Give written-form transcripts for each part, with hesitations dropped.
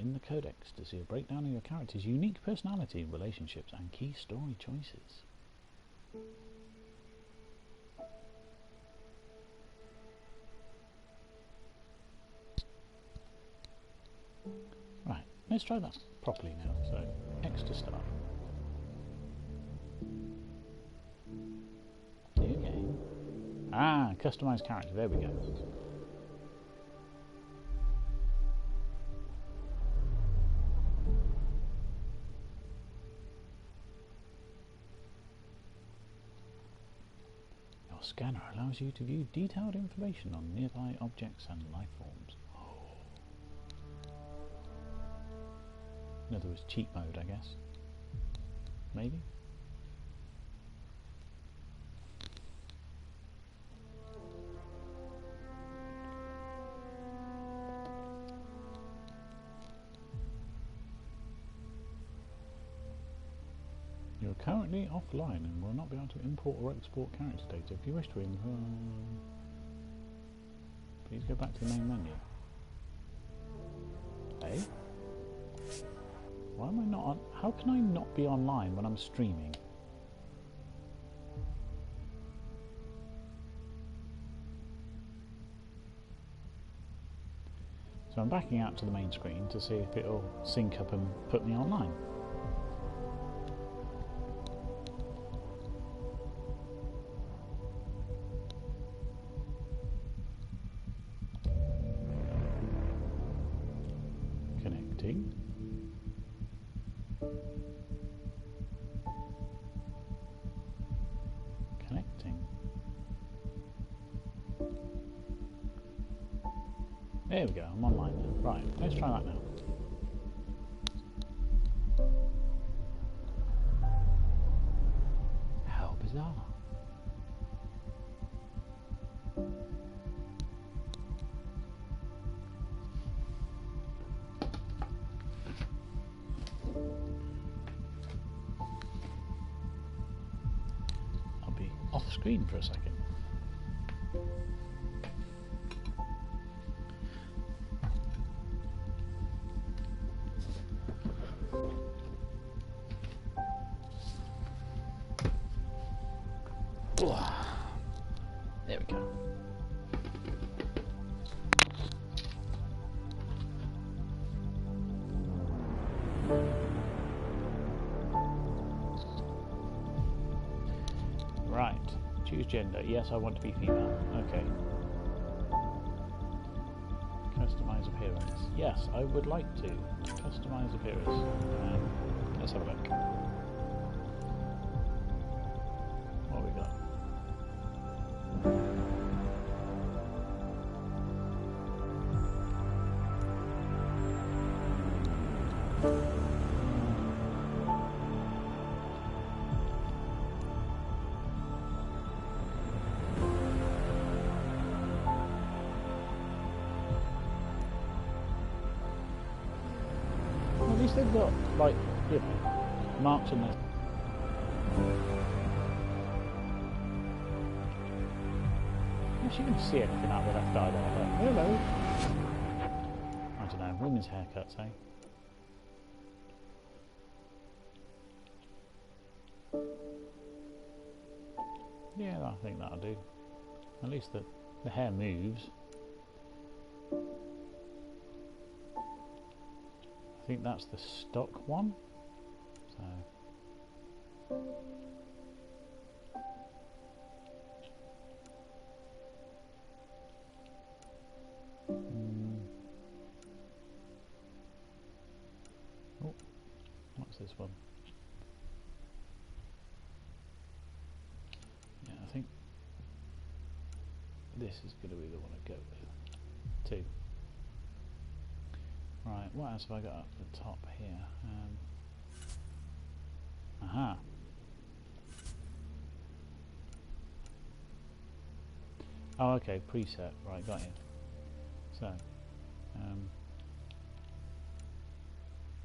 in the codex to see a breakdown of your character's unique personality, relationships, and key story choices. Right, let's try that properly now. So, X to start. New game. Ah, customize character, there we go. Your scanner allows you to view detailed information on nearby objects and life forms. In other words, cheat mode, I guess. Maybe? You're currently offline and will not be able to import or export character data. If you wish to import, please go back to the main menu. Hey? Why am I not on? How can I not be online when I'm streaming? So I'm backing out to the main screen to see if it'll sync up and put me online. Connecting. Connecting. There we go, I'm online now. Right, let's try that now. How bizarre. I'll be off screen for a second. There we go. Right, choose gender. Yes, I want to be female. Okay. Customize appearance. Yes, I would like to customize appearance. Let's have a look. What have we got? Well, at least they've got, like, you know, marks on their... She can see anything out of the left eye there, but hello. I don't know, women's haircuts, eh? Yeah, I think that'll do. At least the hair moves. I think that's the stock one. So... Oh, what's this one? Yeah, I think this is going to be the one I go with. 2. Right, what else have I got up the top here? Aha. Oh, okay, preset. Right, got you. So,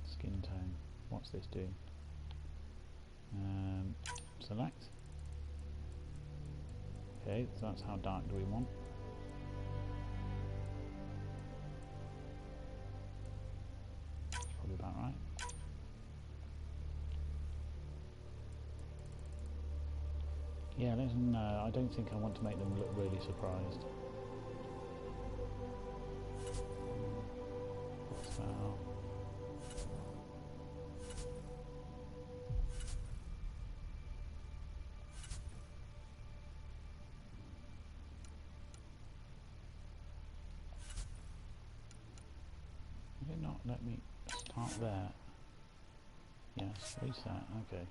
skin tone. What's this doing? Select. Okay, so that's how dark do we want. Yeah, no, I don't think I want to make them look really surprised. So... Did it not let me start there? Yes, reset, okay.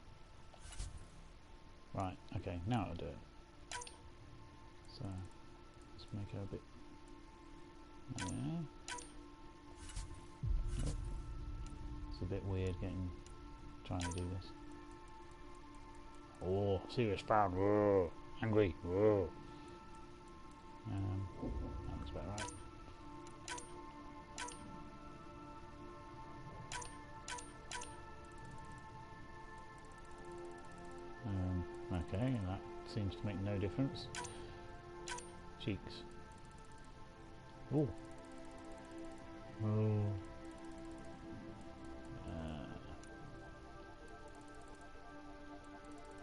Right, okay, now it'll do it. So, let's make her a bit... Yeah. Oh. It's a bit weird trying to do this. Oh, serious fan, whoa, angry, whoa. That looks better, right? Okay, and that seems to make no difference. Cheeks. Oh. Oh.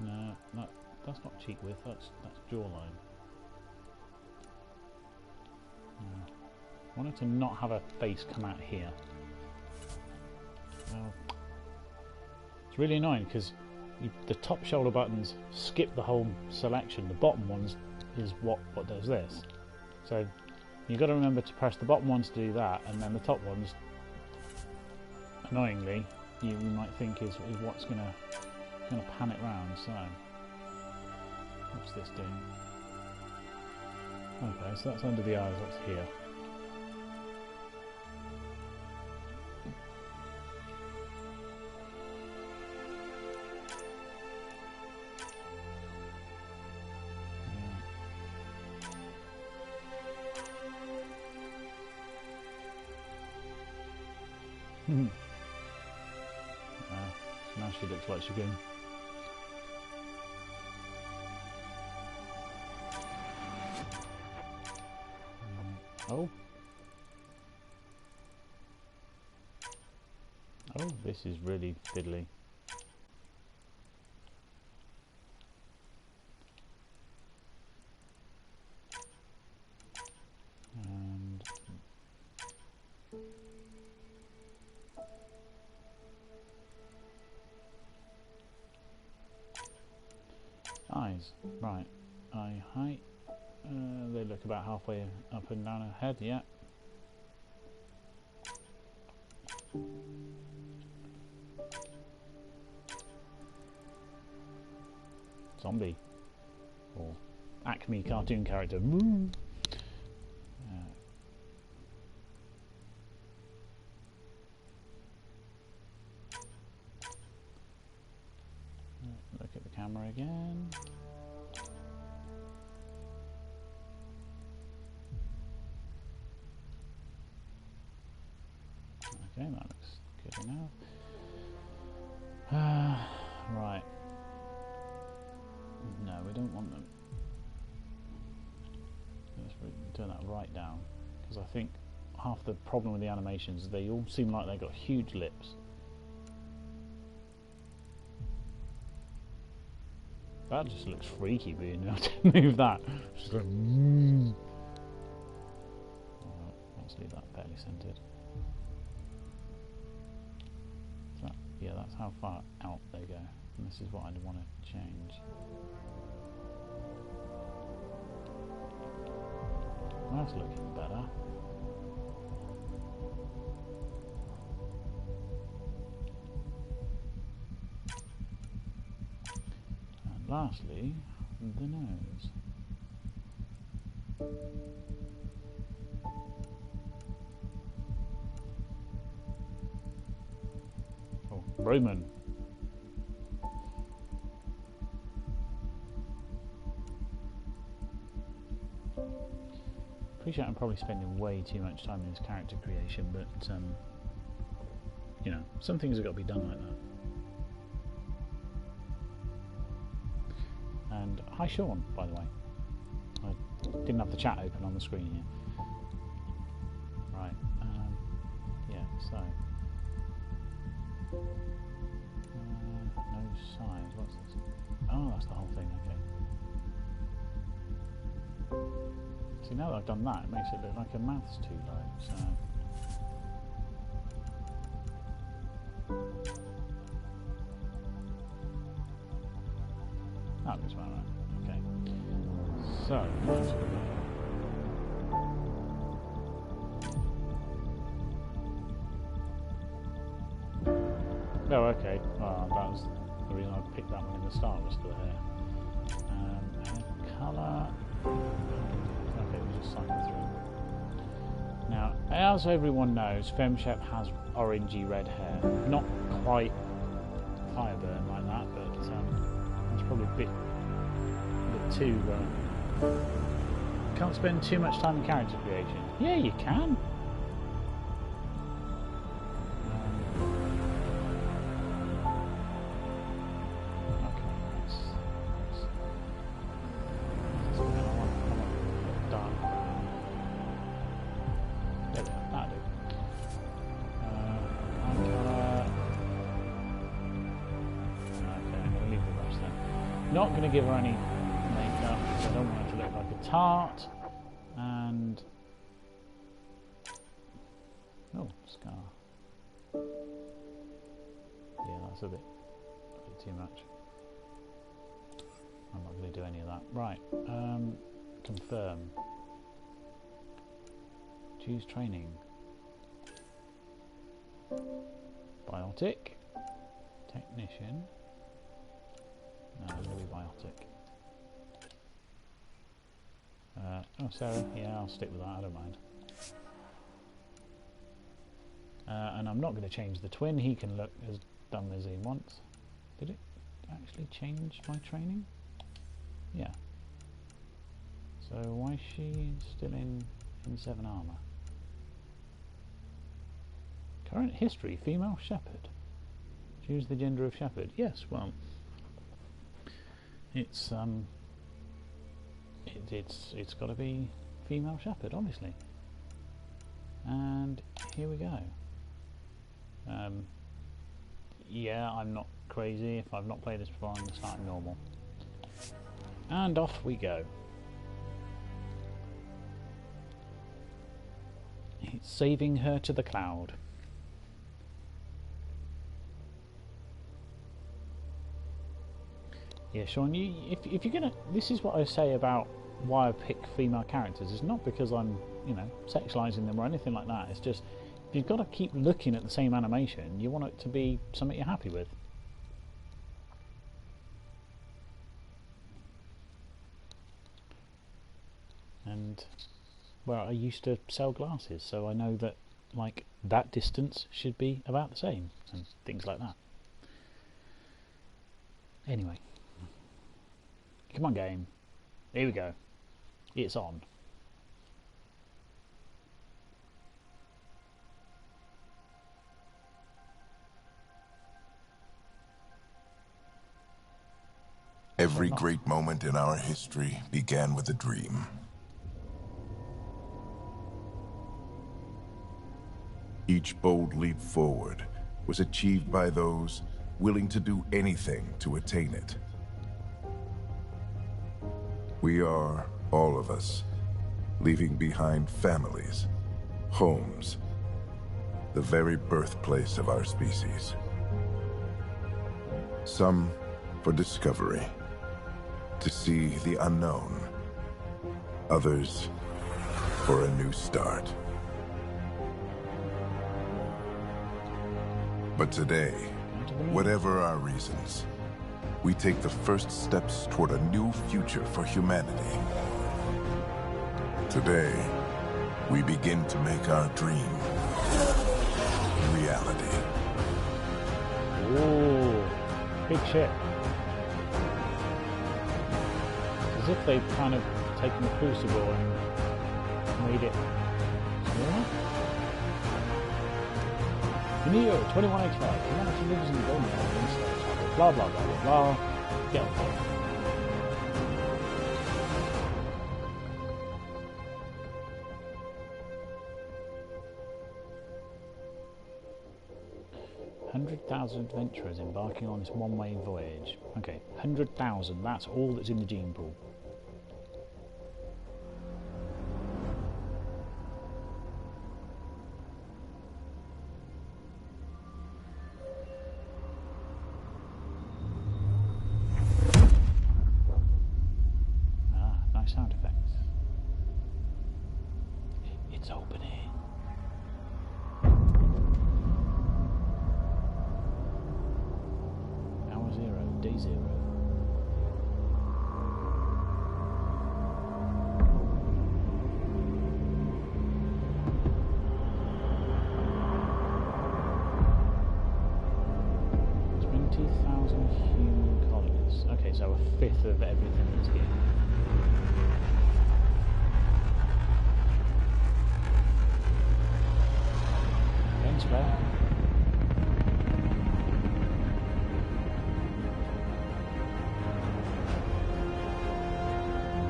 No, that's not cheek width. That's jawline. I want it to not have a face come out here. Well, it's really annoying because the top shoulder buttons skip the whole selection. The bottom ones is what does this. So you've got to remember to press the bottom ones to do that, and then the top ones, annoyingly, you might think is what's gonna pan it round. So what's this doing? Okay, so that's under the eyes. That's here. So now she looks like she's going. Oh, this is really fiddly. And eyes, right? Eye height. They look about halfway up and down her head. Yeah. Zombie or Acme cartoon character. Look at the camera again. Okay, that looks good enough. Right. No, we don't want them. Let's turn that right down, because I think half the problem with the animations is they all seem like they've got huge lips. That just looks freaky being able to move that. Just like, let's leave that fairly centered. So, yeah, that's how far out they go. And this is what I want to change. That's looking better. And lastly, the nose. Oh, Roman. Appreciate I'm probably spending way too much time in this character creation, but you know, some things have got to be done like that. And hi Sean, by the way. I didn't have the chat open on the screen here. Right, yeah, so no size, what's this? Oh, that's the whole thing, okay. See, now that I've done that, it makes it look like a maths too low, so... That looks about right. Okay. So, let's go. Oh, okay. Well, that was the reason I picked that one in the start, was for the hair. Colour. Okay, we'll just cycle through. Now, as everyone knows, FemShep has orangey red hair. Not quite fireburn like that, but it's probably a bit too... Can't spend too much time in character creation. Yeah, you can. Not going to give her any makeup because I don't want her to look like a tart. And oh, scar. Yeah, that's a bit too much. I'm not going to do any of that. Right. Confirm. Choose training. Biotic. Technician. No, it's going to be biotic. Oh, Sarah. Yeah, I'll stick with that. I don't mind. And I'm not going to change the twin. He can look as dumb as he wants. Did it actually change my training? Yeah. So why is she still in 7 armour? Current history, female shepherd. Choose the gender of shepherd. Yes, well, it's got to be female shepherd, obviously. And here we go. Yeah, I'm not crazy. If I've not played this before, I'm going to start normal. And off we go. It's saving her to the cloud. Yeah, Sean, if you're gonna, this is what I say about why I pick female characters. It's not because I'm, you know, sexualizing them or anything like that. It's just, if you've got to keep looking at the same animation, you want it to be something you're happy with. And, well, I used to sell glasses, so I know that, like, that distance should be about the same, and things like that. Anyway. Come on, game. Here we go. It's on. Every great moment in our history began with a dream. Each bold leap forward was achieved by those willing to do anything to attain it. We are, all of us, leaving behind families, homes, the very birthplace of our species. Some for discovery, to see the unknown. Others for a new start. But today, whatever our reasons, we take the first steps toward a new future for humanity. Today, we begin to make our dream reality. Ooh, big ship. It's as if they've kind of taken the Crucible and made it smaller. The Neo 2185, humanity lives in the golden age, blah blah blah blah blah. Get on board. Adventurers embarking on this one-way voyage. Okay, 100,000, that's all that's in the gene pool. 30. Human colonies. Okay, so a fifth of everything that's here. Thanks, Claire.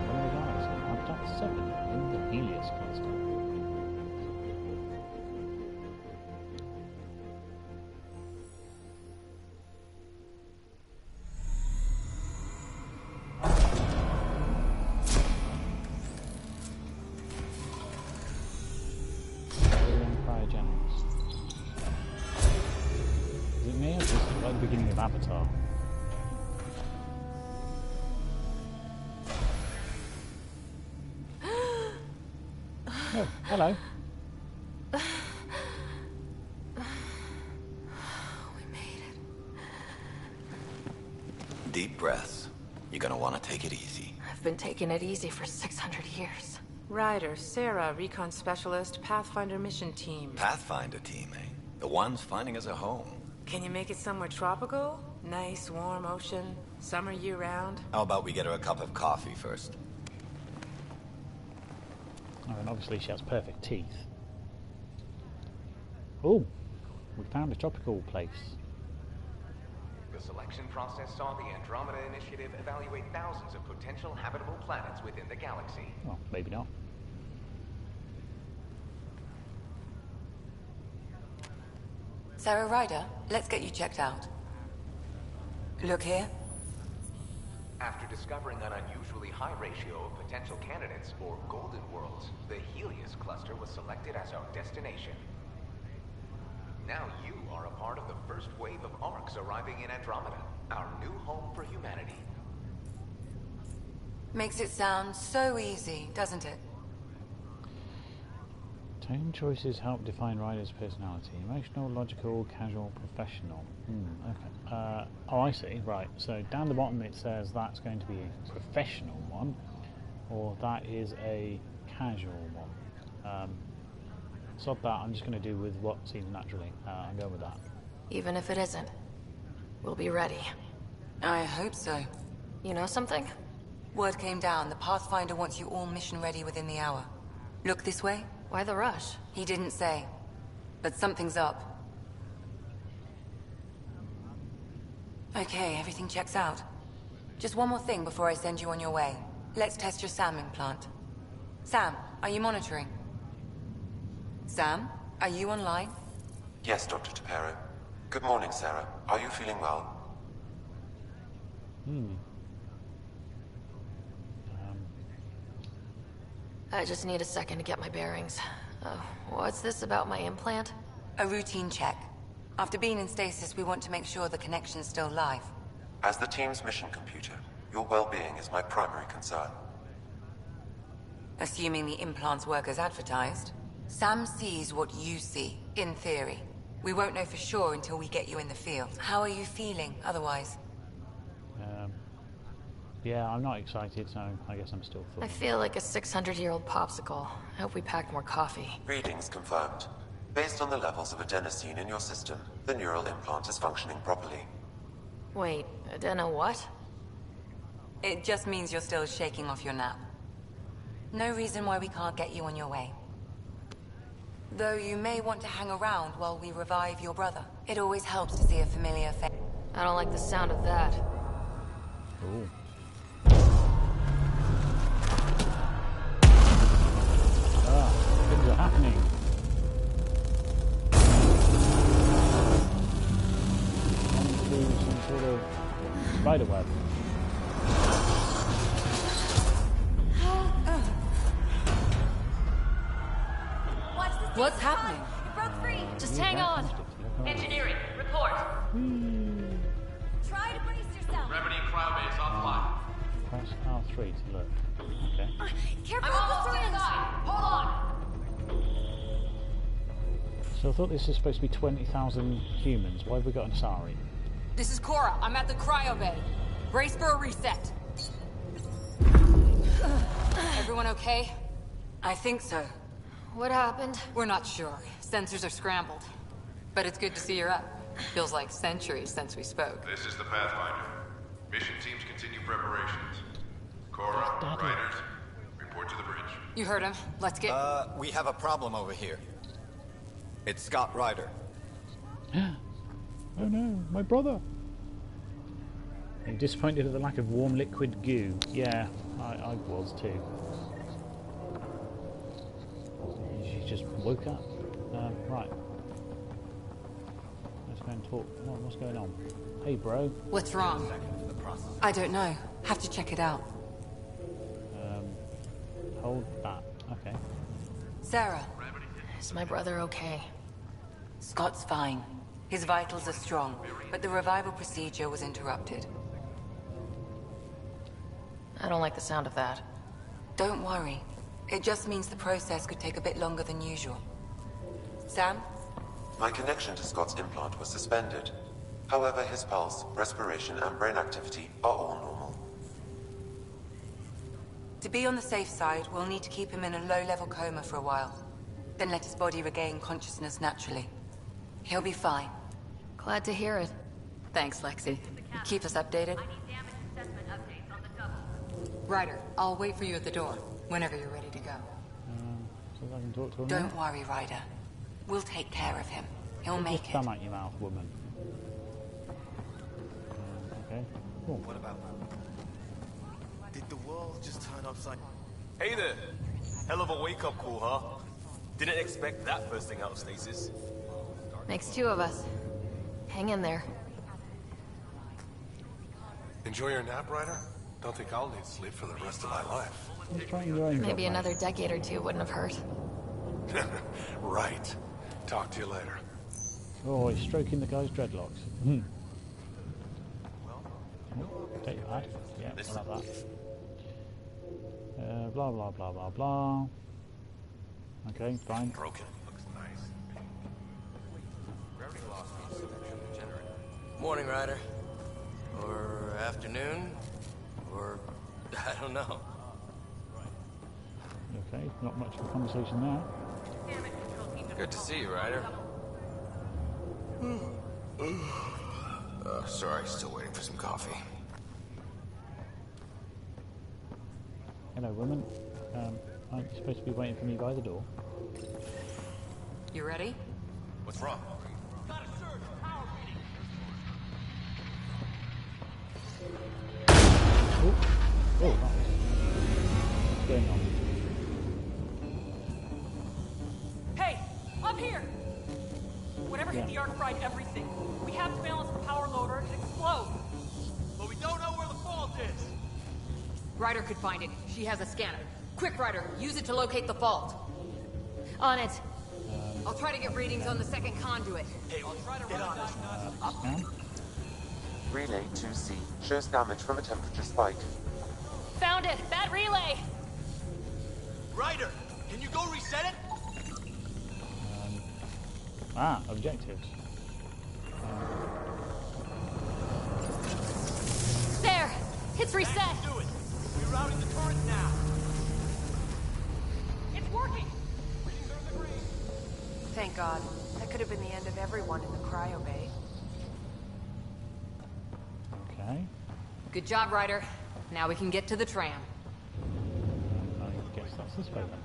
What are the guys? Habitat 7 in the Helios cluster. Beginning of Avatar. Oh, hello. We made it. Deep breaths. You're gonna want to take it easy. I've been taking it easy for 600 years. Ryder, Sarah, Recon Specialist, Pathfinder Mission Team. Pathfinder team, eh? The ones finding us a home. Can you make it somewhere tropical? Nice, warm ocean, summer year-round? How about we get her a cup of coffee first? Oh, and obviously she has perfect teeth. Oh, we found a tropical place. The selection process saw the Andromeda Initiative evaluate thousands of potential habitable planets within the galaxy. Well, maybe not. Sarah Ryder, let's get you checked out. Look here. After discovering an unusually high ratio of potential candidates, or golden worlds, the Helios cluster was selected as our destination. Now you are a part of the first wave of arcs arriving in Andromeda, our new home for humanity. Makes it sound so easy, doesn't it? Tone choices help define Ryder's personality. Emotional, logical, casual, professional. Okay. Oh, I see. Right. So down the bottom it says that's going to be a professional one, or that is a casual one. Sod that. I'm just going to do with what seems naturally. I'm going with that. Even if it isn't, we'll be ready. I hope so. You know something? Word came down. The Pathfinder wants you all mission ready within the hour. Look this way. Why the rush? He didn't say. But something's up. Okay, everything checks out. Just one more thing before I send you on your way. Let's test your SAM implant. Sam, are you monitoring? Sam, are you online? Yes, Dr. Tapero. Good morning, Sarah. Are you feeling well? I just need a second to get my bearings. What's this about my implant? A routine check. After being in stasis, we want to make sure the connection's still live. As the team's mission computer, your well-being is my primary concern. Assuming the implants work as advertised. Sam sees what you see, in theory. We won't know for sure until we get you in the field. How are you feeling, otherwise? Yeah, I'm not excited, so I guess I'm still full. I feel like a 600-year-old popsicle. I hope we packed more coffee. Readings confirmed. Based on the levels of adenosine in your system, the neural implant is functioning properly. Wait, adeno what? It just means you're still shaking off your nap. No reason why we can't get you on your way. Though you may want to hang around while we revive your brother. It always helps to see a familiar face. I don't like the sound of that. Ooh. Things are happening. On through some sort of spider web. What's happening? It broke free. Just hang on. Engineering, report. Try to brace yourself. Remedy cryo-base offline. Press R3 to look. Okay. Careful I'm with the almost syringe. inside. Hold on. So I thought this was supposed to be 20,000 humans. Why have we got an Asari? This is Cora. I'm at the cryo bay. Brace for a reset. Everyone okay? I think so. What happened? We're not sure. Sensors are scrambled. But it's good to see you're up. Feels like centuries since we spoke. This is the Pathfinder. Mission teams continue preparations. Cora, Riders, report to the bridge. You heard him. Let's get... We have a problem over here. It's Scott Ryder. Oh no, my brother! Are you disappointed at the lack of warm liquid goo? Yeah, I was too. She just woke up. Right. Let's go and talk. What's going on? Hey bro. What's wrong? I don't know. Have to check it out. Hold that. Okay. Sarah. Is my brother okay? Scott's fine. His vitals are strong, but the revival procedure was interrupted. I don't like the sound of that. Don't worry. It just means the process could take a bit longer than usual. Sam? My connection to Scott's implant was suspended. However, his pulse, respiration, and brain activity are all normal. To be on the safe side, we'll need to keep him in a low-level coma for a while. Then let his body regain consciousness naturally. He'll be fine. Glad to hear it. Thanks, Lexi. Keep us updated. Ryder, I'll wait for you at the door, whenever you're ready to go. So I can talk to him. Don't worry, Ryder. We'll take care of him. He'll make Just it. thumb out your mouth, woman. Okay. Cool. What about... Did the world just turn upside... Hey there! Hell of a wake-up call, huh? Didn't expect that bursting out of stasis. Makes two of us. Hang in there. Enjoy your nap, Ryder? Don't think I'll need sleep for the rest of my life. Just trying your own Maybe job, another decade or two wouldn't have hurt. Right. Talk to you later. Oh, he's stroking the guy's dreadlocks. Take your ad. Yeah, I like that. Blah blah blah blah blah. Okay, fine. Broken. Looks nice. Morning, Ryder. Or afternoon. Or... I don't know. Okay, not much of a conversation there. Good to see you, Ryder. Sorry, still waiting for some coffee. Hello, woman. Aren't you supposed to be waiting for me by the door? You ready? What's wrong? Oh, nice. What's going on? Hey, up here! Whatever hit Yeah. the arc fried everything. We have to balance the power loader and explode. But we don't know where the fault is! Ryder could find it. She has a scanner. Quick, Ryder, use it to locate the fault. On it. I'll try to get readings on the second conduit. Hey, I'll try to run a diagnostic. Scan? Relay 2C shows damage from a temperature spike. Found it. That relay. Ryder, can you go reset it? Objectives. There. It's reset. Do it. Rerouting the torrent now. It's working! Thank God. That could have been the end of everyone in the cryo bay. Okay. Good job, Ryder. Now we can get to the tram. I guess that's this way then.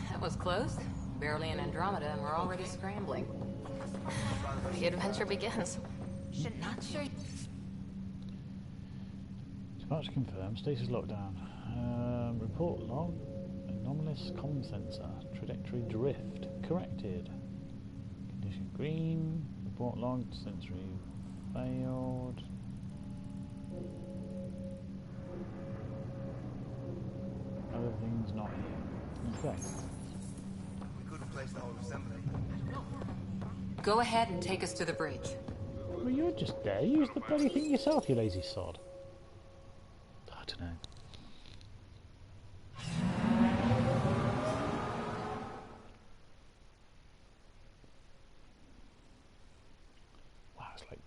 That was close. Barely in Andromeda, and we're already scrambling. The adventure begins. Not sure. Dispatch confirmed. Status lockdown. Report log. Anomalous comm sensor. Trajectory drift. Corrected. Condition green. Report logged. Sensory failed. Other things not here. Okay. We couldn't place the whole assembly. Go ahead and take us to the bridge. Well, you're just there. Use the bloody thing yourself, you lazy sod. I don't know.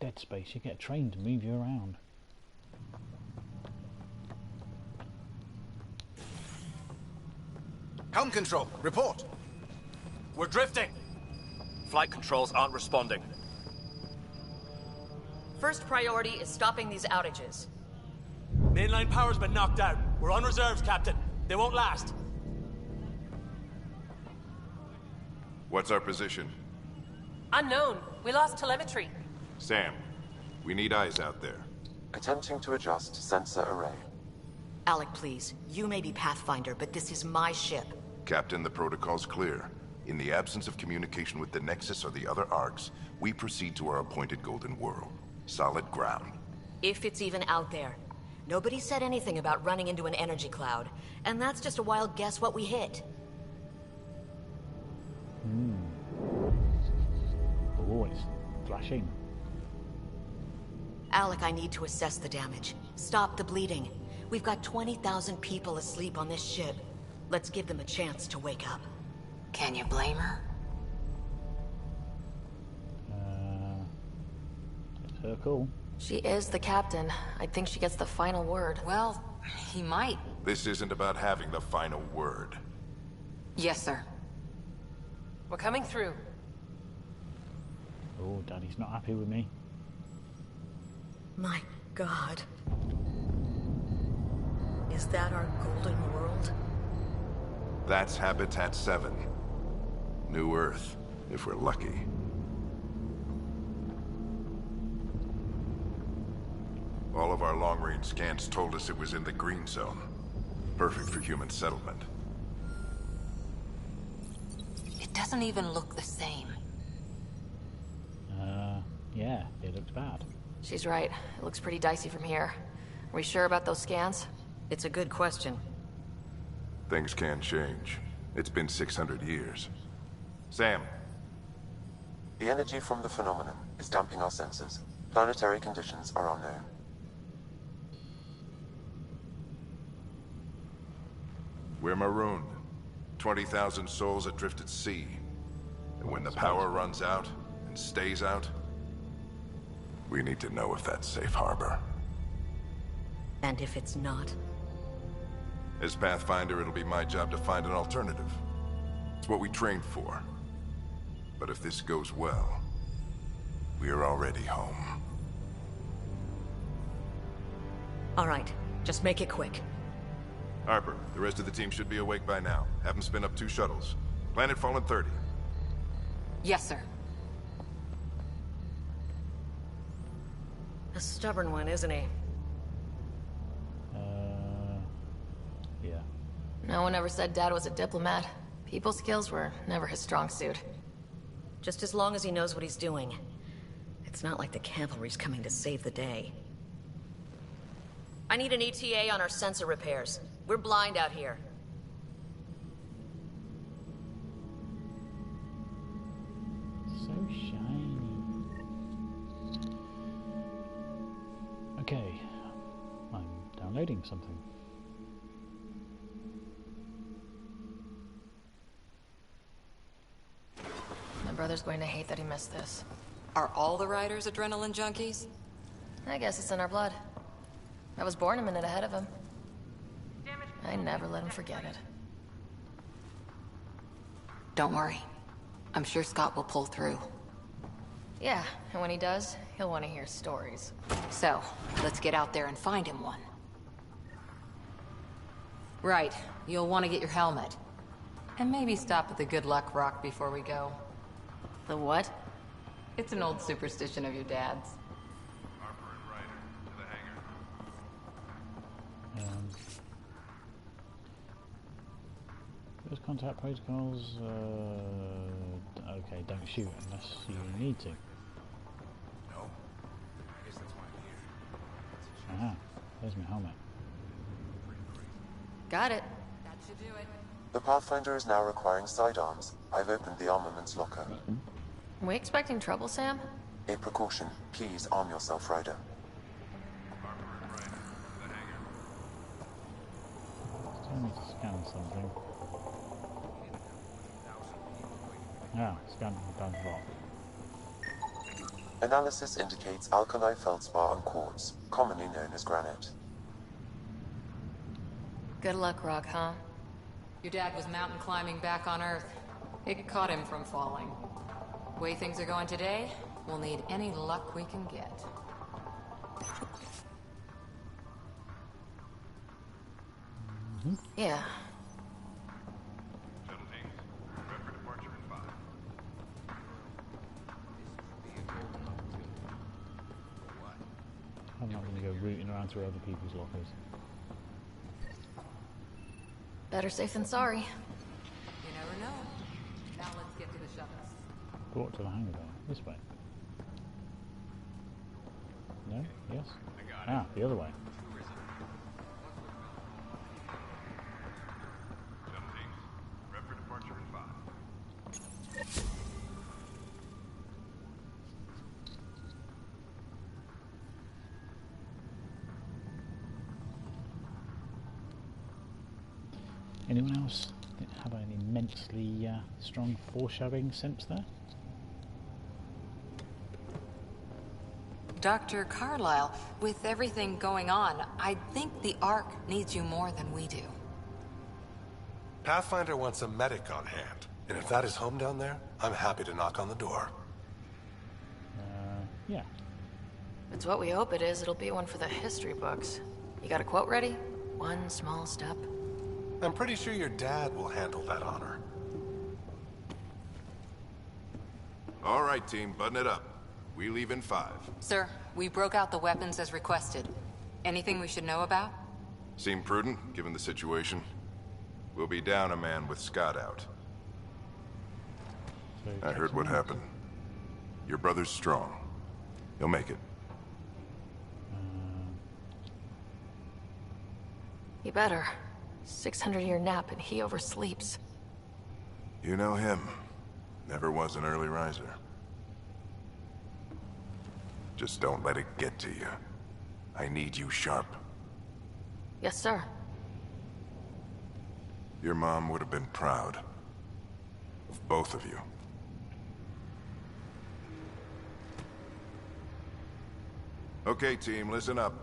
Dead Space, you get a train to move you around. Helm control, report. We're drifting. Flight controls aren't responding. First priority is stopping these outages. Mainline power's been knocked out. We're on reserves, Captain. They won't last. What's our position? Unknown. We lost telemetry. Sam, we need eyes out there. Attempting to adjust sensor array. Alec, please. You may be Pathfinder, but this is my ship. Captain, the protocol's clear. In the absence of communication with the Nexus or the other arcs, we proceed to our appointed Golden World. Solid ground. If it's even out there. Nobody said anything about running into an energy cloud, and that's just a wild guess what we hit. Oh, it's flashing. Alec, I need to assess the damage. Stop the bleeding. We've got 20,000 people asleep on this ship. Let's give them a chance to wake up. Can you blame her? It's her call. She is the captain. I think she gets the final word. Well, he might. This isn't about having the final word. Yes, sir. We're coming through. Oh, Daddy's not happy with me. My God. Is that our Golden World? That's Habitat 7. New Earth, if we're lucky. All of our long-range scans told us it was in the green zone. Perfect for human settlement. It doesn't even look the same. Yeah, it looks bad. She's right. It looks pretty dicey from here. Are we sure about those scans? It's a good question. Things can change. It's been 600 years. Sam. The energy from the phenomenon is damping our sensors. Planetary conditions are unknown. We're marooned. 20,000 souls adrift at sea. And when the power runs out, and stays out, we need to know if that's safe harbor. And if it's not? As Pathfinder, it'll be my job to find an alternative. It's what we trained for. But if this goes well, we're already home. All right, just make it quick. Harper, the rest of the team should be awake by now. Have them spin up 2 shuttles. Planet Fallen 30. Yes, sir. A stubborn one, isn't he? Yeah. No one ever said Dad was a diplomat. People skills were never his strong suit. Just as long as he knows what he's doing. It's not like the cavalry's coming to save the day. I need an ETA on our sensor repairs. We're blind out here. So shiny. Okay. I'm downloading something. My brother's going to hate that he missed this. Are all the riders adrenaline junkies? I guess it's in our blood. I was born a minute ahead of him. I never let him forget it. Don't worry. I'm sure Scott will pull through. Yeah, and when he does, he'll want to hear stories. So, let's get out there and find him one. Right, you'll want to get your helmet. And maybe stop at the Good Luck Rock before we go. The what? It's an old superstition of your dad's. Harper and Ryder, to the hangar. First contact protocols. Okay, don't shoot unless you need to. No. I guess that's why I'm here. Aha, there's my helmet. Got it. That should do it. The Pathfinder is now requiring sidearms. I've opened the armaments locker. Are we expecting trouble, Sam? A precaution. Please arm yourself, Ryder. Harper and Ryder, to the hangar. Tell me to scan something. Ah, scan down the block. Analysis indicates alkali feldspar and quartz, commonly known as granite. Good luck, Rock, huh? Your dad was mountain climbing back on Earth. It caught him from falling. The way things are going today, we'll need any luck we can get. Yeah. I'm not going to go rooting around through other people's lockers. Better safe than sorry. You never know. Now let's get to the shuttles. Brought to the hangar bay. This way. No? Yes? Ah, the other way. Anyone else have an immensely strong foreshadowing sense there? Dr. Carlyle, with everything going on, I think the Ark needs you more than we do. Pathfinder wants a medic on hand, and if that is home down there, I'm happy to knock on the door. Yeah. It's what we hope it is. It'll be one for the history books. You got a quote ready? One small step. I'm pretty sure your dad will handle that honor. All right, team, button it up. We leave in 5. Sir, we broke out the weapons as requested. Anything we should know about? Seem prudent, given the situation. We'll be down a man with Scott out. I heard what happened. Your brother's strong. He'll make it. He better. 600-year nap and he oversleeps. You know him. Never was an early riser. Just don't let it get to you. I need you sharp. Yes, sir. Your mom would have been proud of both of you. Okay, team, listen up.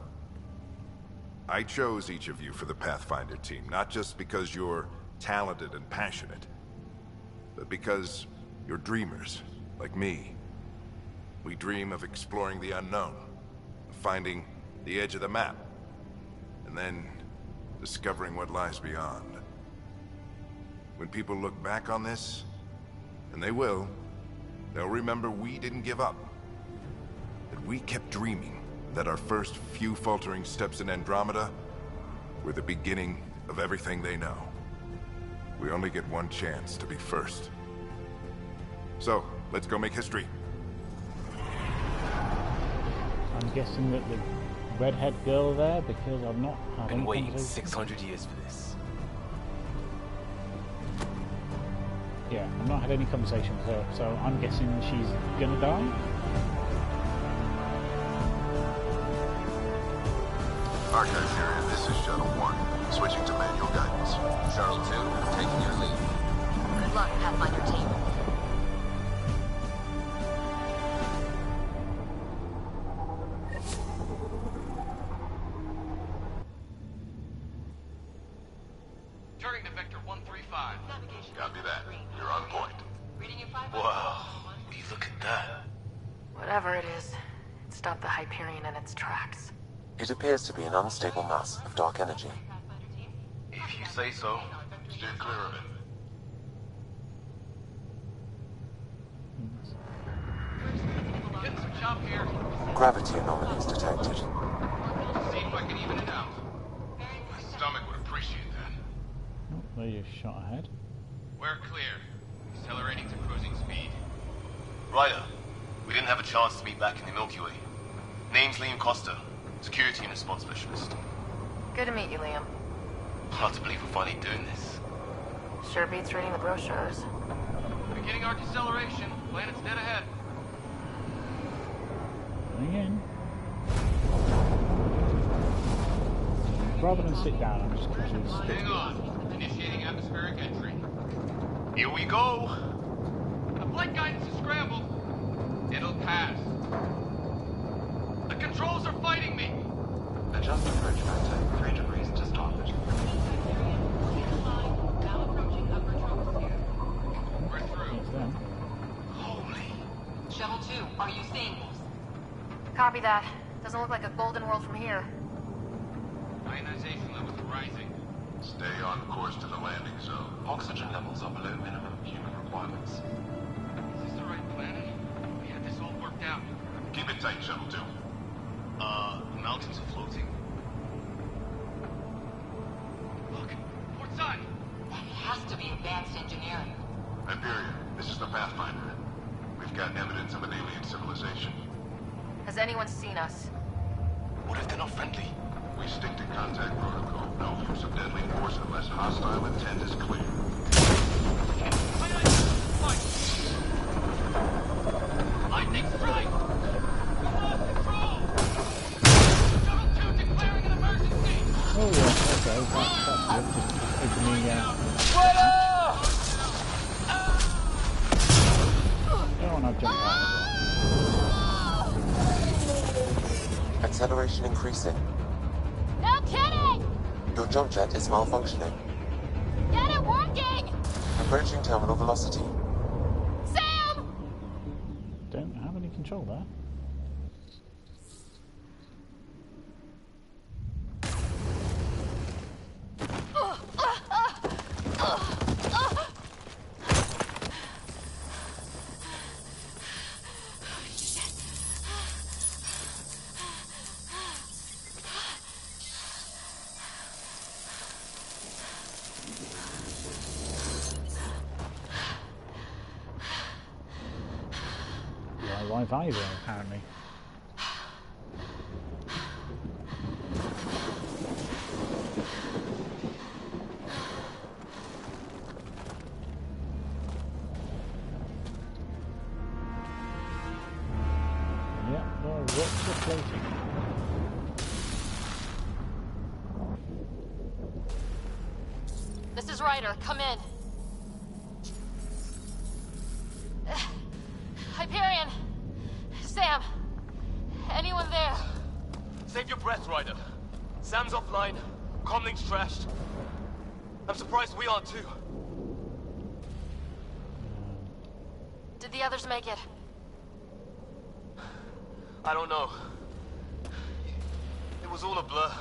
I chose each of you for the Pathfinder team, not just because you're talented and passionate, but because you're dreamers, like me. We dream of exploring the unknown, of finding the edge of the map, and then discovering what lies beyond. When people look back on this, and they will, they'll remember we didn't give up. That we kept dreaming, that our first few faltering steps in Andromeda were the beginning of everything they know. We only get one chance to be first. So, let's go make history. I'm guessing that the redhead girl there, because I've not had Been any waiting conversation. 600 years for this. Yeah, I've not had any conversation with her, so I'm guessing she's gonna die. Archive area, this is Shuttle 1. Switching to manual guidance. Shuttle 2, taking your lead. Good luck, Pathfinder team. Turning to Vector 135. Copy that. You're on point. Wow, you look at that. Whatever it is, it stopped the Hyperion in its tracks. It appears to be an unstable mass of dark energy. If you say so. Steer clear of it. Getting some chop here. Gravity anomalies detected. See if I can even it out. My stomach would appreciate that. Oh, there you shot ahead. We're clear. Accelerating to cruising speed. Ryder, we didn't have a chance to meet back in the Milky Way. Name's Liam Costa, Security and Response Specialist. Good to meet you, Liam. Hard to believe we're finally doing this. Sure beats reading the brochures. Beginning our deceleration. Planet's dead ahead. Coming in. Rather than sit down, I'm just going to stick. Hang on. Initiating atmospheric entry. Here we go! The flight guidance is scrambled. It'll pass. The controls are fighting me! Adjust approach factor 3 degrees to starboard. We're through. Holy. Shuttle 2, are you seeing this? Copy that. Doesn't look like a golden world from here. Ionization levels are rising. Stay on course to the landing zone. Oxygen levels are below minimum human requirements. Is this the right planet? We had this all worked out. Keep it tight, Shuttle 2. The mountains are floating. Look, port side! That has to be advanced engineering. Hyperion, this is the Pathfinder. We've got evidence of an alien civilization. Has anyone seen us? What if they're not friendly? We stick to contact protocol. No use of deadly force unless hostile intent is clear. Lightning strike! We lost control! Shuttle 2 declaring an emergency! Oh yeah, okay, that's good. Just taking me Go on, I'll jump out as well. Acceleration increasing. No kidding! Your jump jet is malfunctioning. Get it working! Approaching terminal velocity. Sam! Don't have any control there. Live either, apparently. Yeah, the rocks are floating. This is Ryder. Come in. Hyperion! Sam! Anyone there? Save your breath, Ryder. Sam's offline. Comlink's trashed. I'm surprised we aren't too. Did the others make it? I don't know. It was all a blur.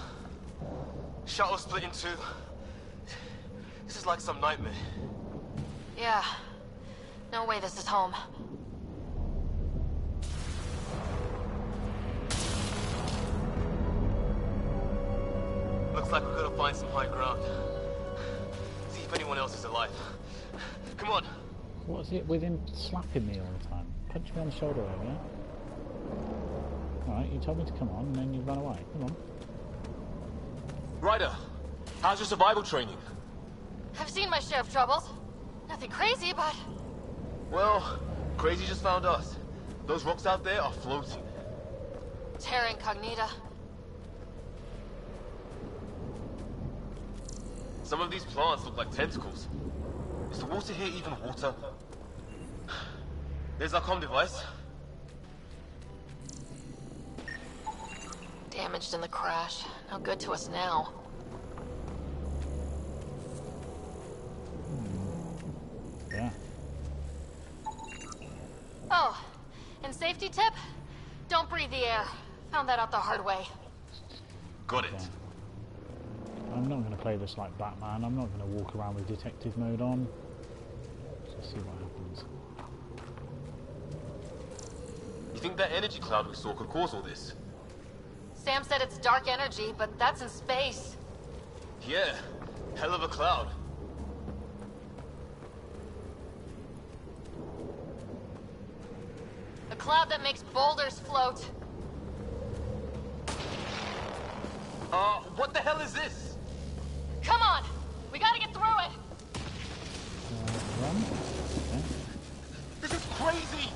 Shuttle split in two. This is like some nightmare. Yeah. No way this is home. Looks like we're gonna find some high ground. See if anyone else is alive. Come on. What's it with him slapping me all the time? Punch me on the shoulder earlier. Alright, you told me to come on and then you run away. Come on. Ryder, how's your survival training? I've seen my share of troubles. Nothing crazy, but... Well, Crazy just found us. Those rocks out there are floating. Terra Incognita. Some of these plants look like tentacles. Is the water here even water? There's our comm device. Damaged in the crash. No good to us now. Yeah. Oh, and safety tip? Don't breathe the air. Found that out the hard way. Got it. Yeah. I'm not going to play this like Batman. I'm not going to walk around with detective mode on. Let's see what happens. You think that energy cloud we saw could cause all this? Sam said it's dark energy, but that's in space. Yeah, hell of a cloud. A cloud that makes boulders float. What the hell is this? Come on! We gotta get through it! Run? Okay. This is crazy!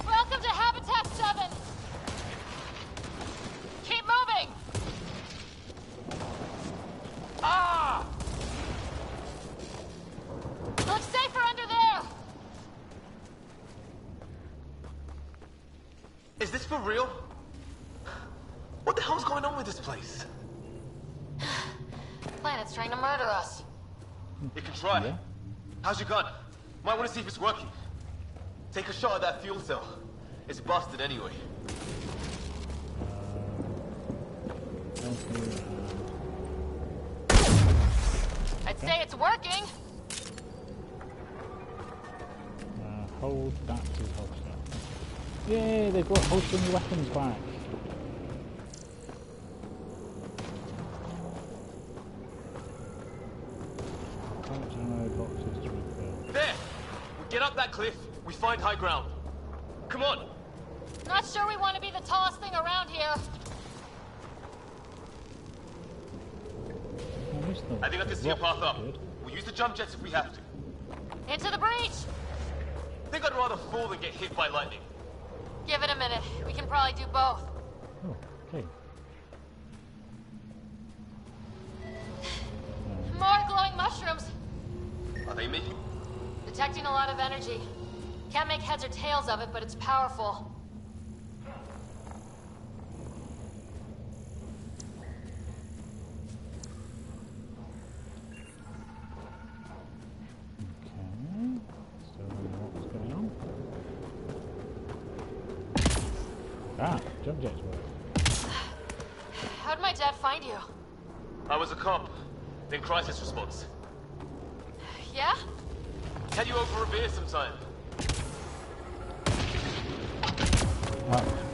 Welcome to Habitat 7! Keep moving! Ah! Looks safer under there! Is for real? What the hell's going on with this place? Planet's trying to murder us. You can try. Yeah. How's your gun? Might want to see if it's working. Take a shot at that fuel cell. It's busted anyway. I'd say it's working. Hold that to holster. Yay, they've got holstering weapons back. Boxes to refill. There! We get up that cliff, we find high ground. Come on! Not sure we want to be the tallest thing around here. I think I can see a path up. We'll use the jump jets if we have to. Into the breach! I think I'd rather fall than get hit by lightning. Give it a minute. We can probably do both. Oh, okay. More glowing mushrooms. Are they me? Detecting a lot of energy. Can't make heads or tails of it, but it's powerful. Jump jets work. How'd my dad find you? I was a cop, then crisis response. Yeah? Tell you over a beer sometime.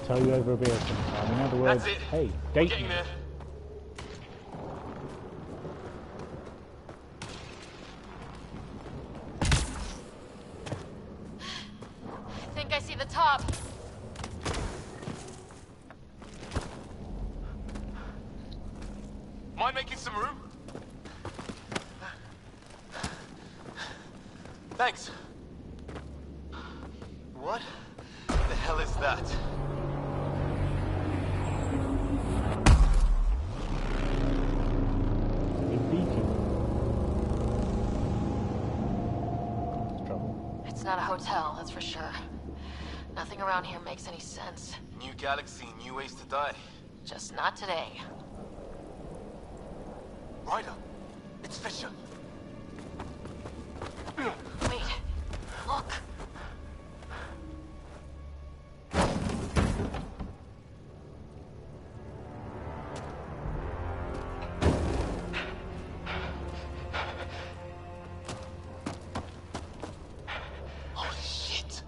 Tell you over a beer sometime. In other words, that's it. Hey, date Getting me. there. I think I see the top. Mind making some room? Thanks. What the hell is that? A beacon. Trouble. It's not a hotel, that's for sure. Nothing around here makes any sense. New galaxy, new ways to die. Just not today. Ryder, it's Fisher. Wait, look. Holy shit.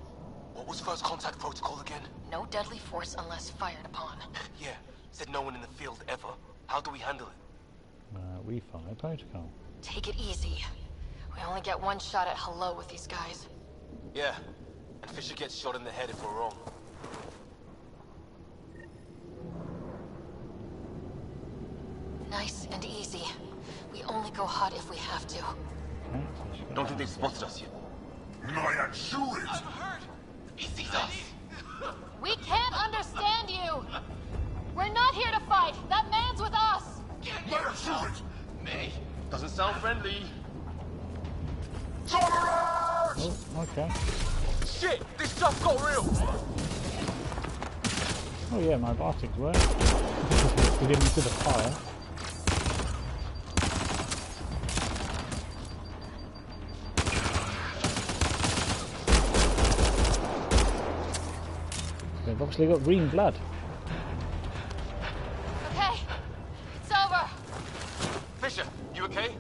What was first contact protocol again? No deadly force unless fired upon. Yeah, said no one in the field ever. How do we handle it? We follow protocol. Take it easy. We only get one shot at hello with these guys. Yeah, and Fisher gets shot in the head if we're wrong. Nice and easy. We only go hot if we have to. Okay, so Don't think they've spotted us yet. Not shoot it! I'm hurt! He sees us! We can't understand you! We're not here to fight! That man's with us! Let her shoot it! May. Doesn't sound friendly. Oh, okay. Shit! This stuff got real! Oh yeah, my Bartics work. We didn't see the fire. They've obviously got green blood. Okay, it's over. Fisher, you okay?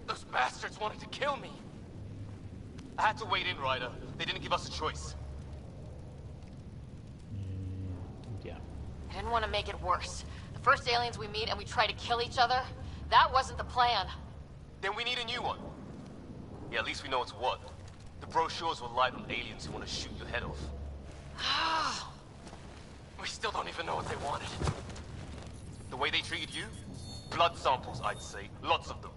Those bastards wanted to kill me. I had to wait in, Ryder. They didn't give us a choice. Yeah. I didn't want to make it worse. The first aliens we meet and we try to kill each other, that wasn't the plan. Then we need a new one. Yeah, at least we know it's what. The brochures will light on aliens who want to shoot your head off. We still don't even know what they wanted. The way they treated you? Blood samples, I'd say. Lots of them.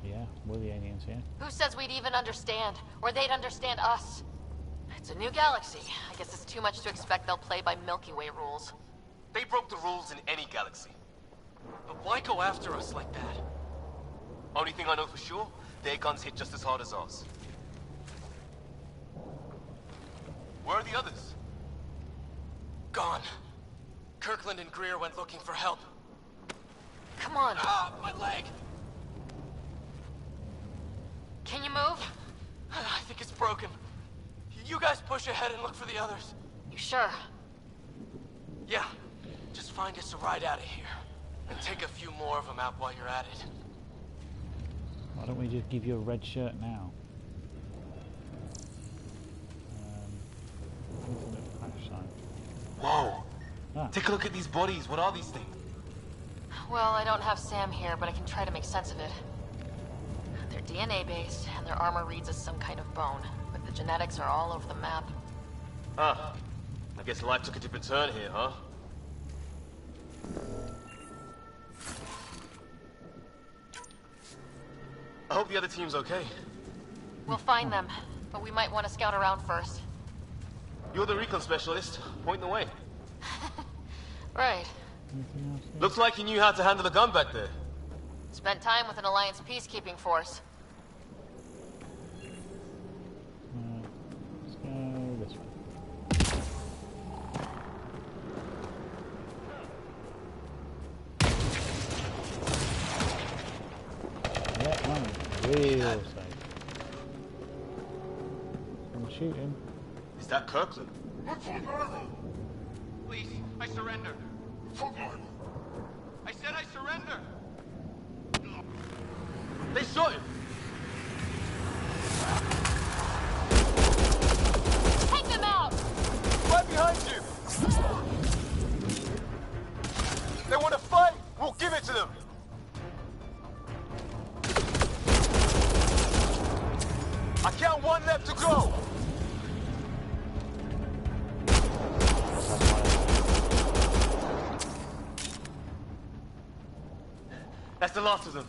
Yeah, we're the aliens here. Who says we'd even understand? Or they'd understand us? It's a new galaxy. I guess it's too much to expect they'll play by Milky Way rules. They broke the rules in any galaxy. But why go after us like that? Only thing I know for sure, their guns hit just as hard as ours. Where are the others? Gone. Kirkland and Greer went looking for help. Come on. Ah, my leg! Can you move? I think it's broken. You guys push ahead and look for the others. You sure? Yeah. Just find us a ride out of here. And take a few more of them out while you're at it. Why don't we just give you a red shirt now? Whoa! Ah. Take a look at these bodies. What are these things? Well, I don't have Sam here, but I can try to make sense of it. They're DNA-based, and their armor reads as some kind of bone, but the genetics are all over the map. Ah. I guess life took a different turn here, huh? I hope the other team's okay. We'll find them, but we might want to scout around first. You're the recon specialist. Point the way. Right. Looks like you knew how to handle a gun back there. Spent time with an Alliance peacekeeping force. Let's go this way. Yeah, real safe. I'm shooting. Is that Kirkland? Please, I surrender. I said I surrender. They shot him. Take them out! Right behind you. They want to fight. We'll give it to them. I count one left to go. That's the last of them.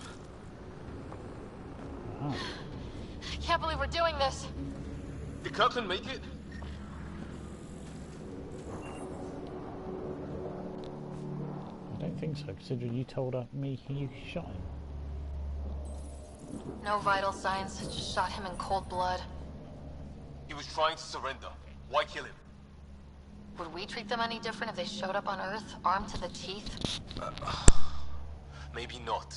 Oh. I can't believe we're doing this. Did Kirkland make it? I don't think so, considering you told me you shot him. No vital signs, just shot him in cold blood. He was trying to surrender. Why kill him? Would we treat them any different if they showed up on Earth, armed to the teeth? Maybe not.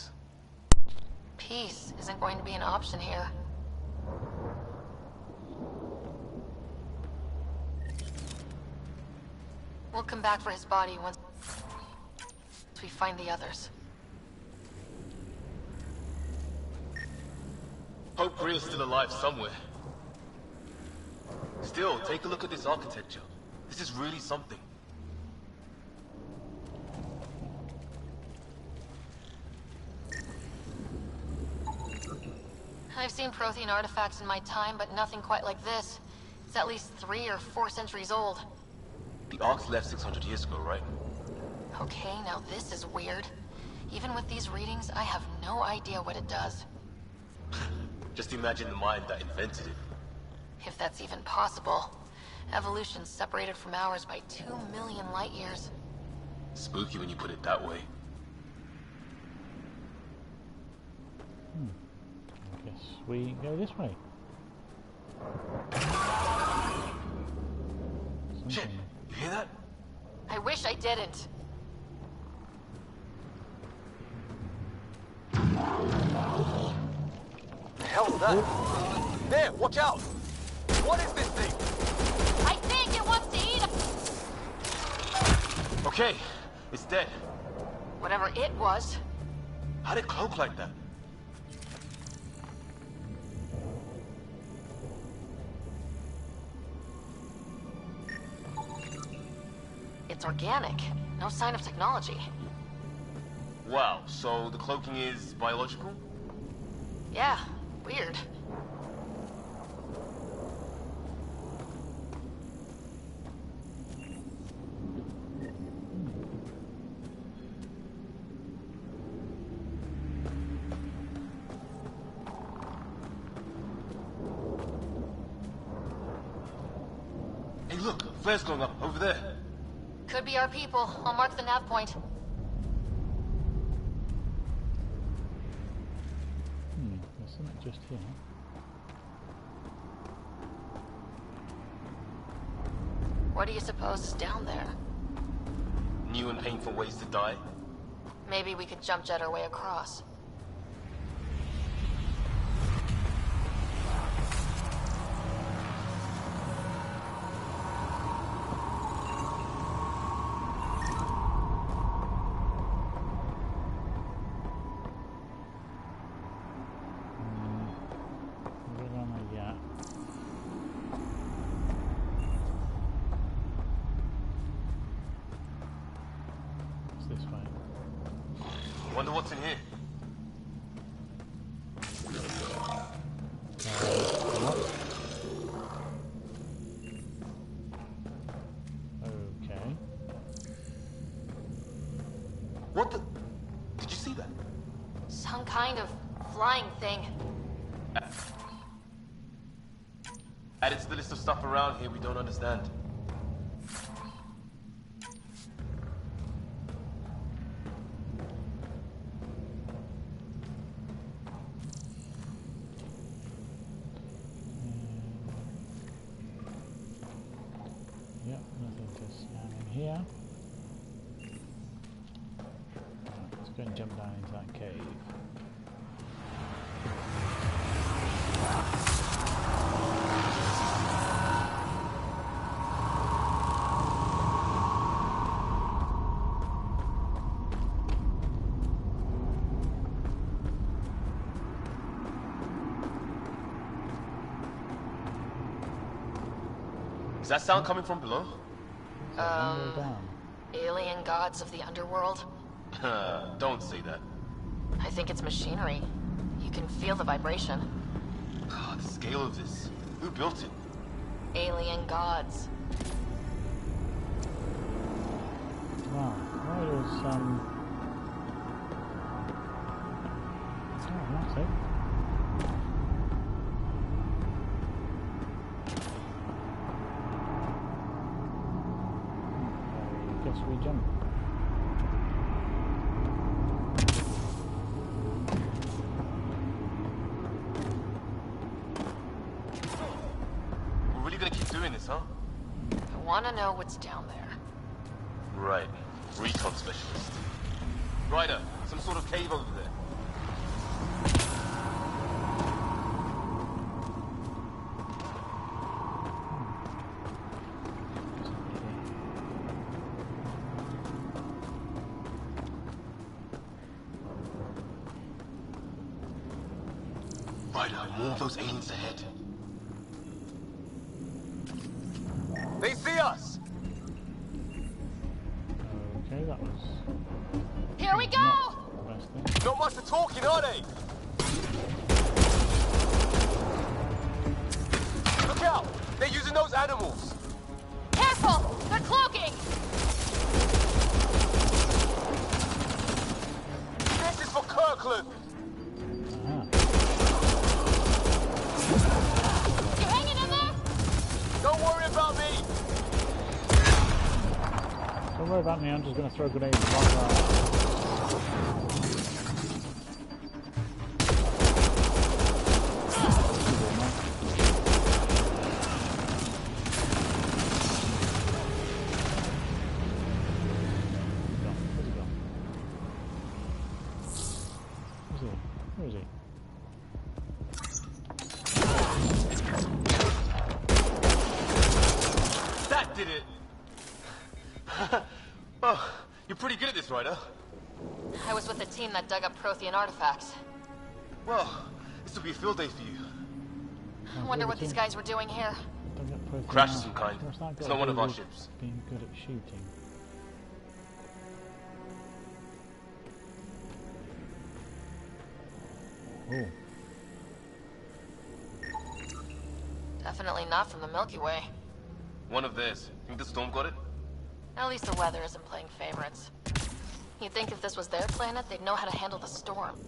Peace isn't going to be an option here. We'll come back for his body once we find the others. Hope Greer's still alive somewhere. Still, take a look at this architecture. This is really something. I've seen Prothean artifacts in my time, but nothing quite like this. It's at least 3 or 4 centuries old. The Ark's left 600 years ago, right? Okay, now this is weird. Even with these readings, I have no idea what it does. Just imagine the mind that invented it. If that's even possible. Evolution's separated from ours by 2 million light years. Spooky when you put it that way. I guess we go this way. Shit, you hear that? I wish I didn't. The hell's that? There, watch out! What is this thing? I think it wants to eat us. Okay, it's dead. Whatever it was. How did it cloak like that? It's organic. No sign of technology. Wow, so the cloaking is biological? Yeah, weird. Hey look, flare's going up over there. Could be our people. I'll mark the nav point. There's something just here. What do you suppose is down there? new and painful ways to die? Maybe we could jump jet our way across. Wonder what's in here. Okay. What the? Did you see that? Some kind of flying thing. Added to the list of stuff around here we don't understand. Yep, nothing to scan in here. Right, let's go and jump down into that cave. Is that sound coming from below? Alien gods of the underworld? Don't say that. I think it's machinery. You can feel the vibration. God, the scale of this. Who built it? Alien gods. Wow, that is, oh, that's it. Guess we jump. We're really gonna keep doing this, huh? I want to know what's down there. Right. Recon specialist. Ryder, some sort of cave over there. Ryder, more of those aliens ahead. They see us! Okay, that was... Here we go! Not the best thing. Not much for talking, are they? Look out! They're using those animals! Careful! They're cloaking! This is for Kirkland! You hanging in there? Don't worry about me! Don't worry about me, I'm just going to throw grenades right there. Where is he? That did it! Oh, you're pretty good at this, Ryder. I was with the team that dug up Prothean artifacts. Well, this will be a field day for you. I wonder what these guys were doing here. Crash of some kind. It's not one of our ships. Being good at shooting. Oh. Definitely not from the Milky Way. One of theirs. Think the storm got it? At least the weather isn't playing favorites. You'd think if this was their planet, they'd know how to handle the storm.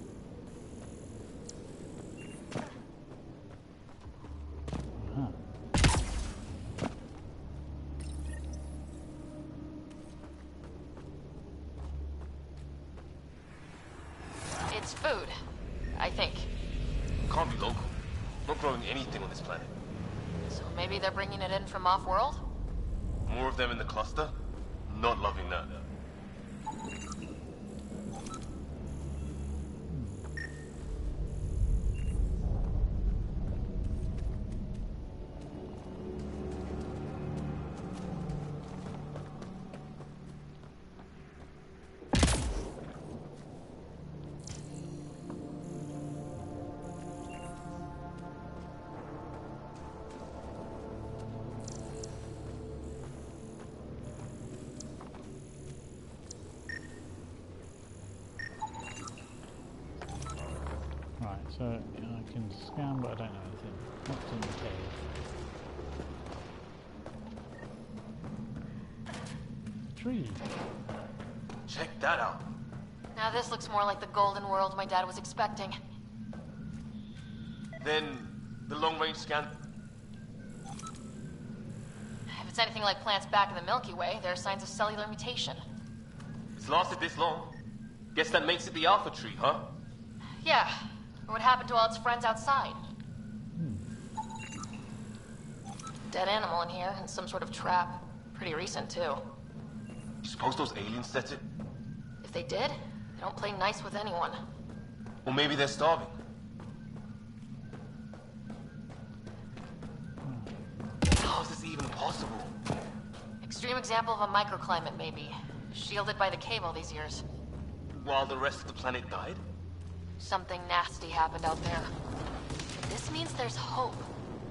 It's food, I think. Can't be local. Not growing anything on this planet. So maybe they're bringing it in from off-world? More of them in the cluster? Not loving that. So I can scan, but I don't know anything. What's in the cave? Tree. Check that out. Now this looks more like the golden world my dad was expecting. Then the long-range scan. If it's anything like plants back in the Milky Way, there are signs of cellular mutation. It's lasted this long. Guess that makes it the Alpha Tree, huh? Yeah. What happened to all its friends outside? Dead animal in here, and some sort of trap. Pretty recent, too. You suppose those aliens set it? If they did, they don't play nice with anyone. Or maybe they're starving. How is this even possible? Extreme example of a microclimate, maybe. Shielded by the cave all these years. While the rest of the planet died? Something nasty happened out there. This means there's hope.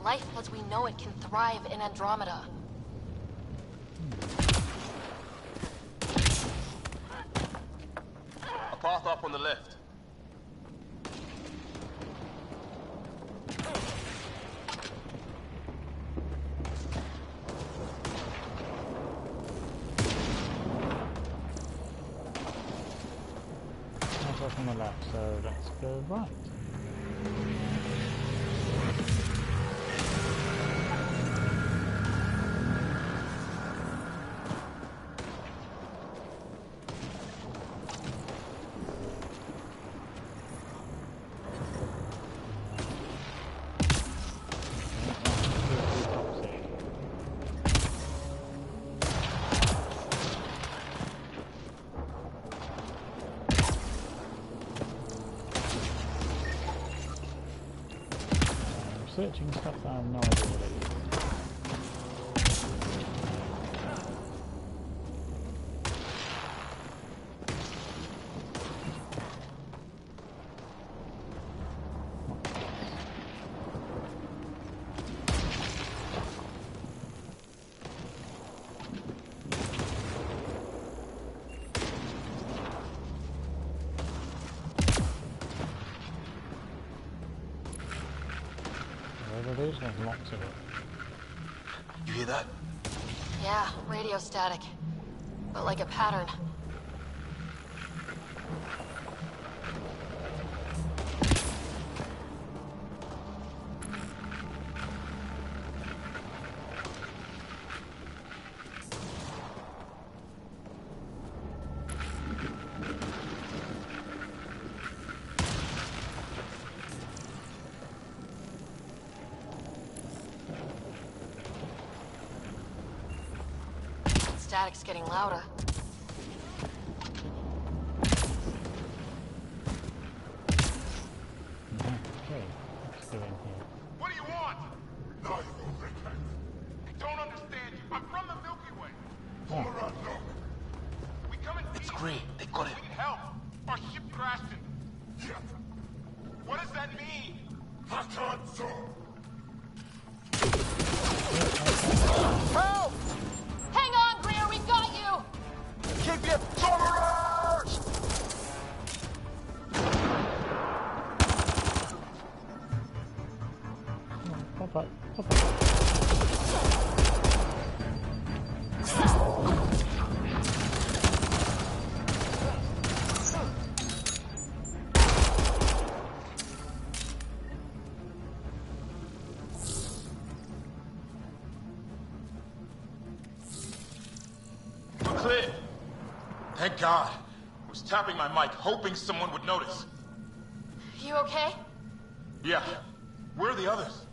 Life as we know it can thrive in Andromeda. A path up on the left. Off on the left, so let's go right. Searching stuff that I have no idea what it is. There's lots of it. You hear that? Yeah, radio static. But like a pattern. Static's getting louder. Okay, let's go in here. What do you want? I don't understand you. I'm from the Milky Way. Oh. We come in It's great. They got it. We need help. Our ship crashed in. What does that mean? Help! Hang on, Greer, we got you! Keep your tolerance! Pop up, pop up. Clear. Thank God. I was tapping my mic, hoping someone would notice. You okay? Yeah. Where are the others?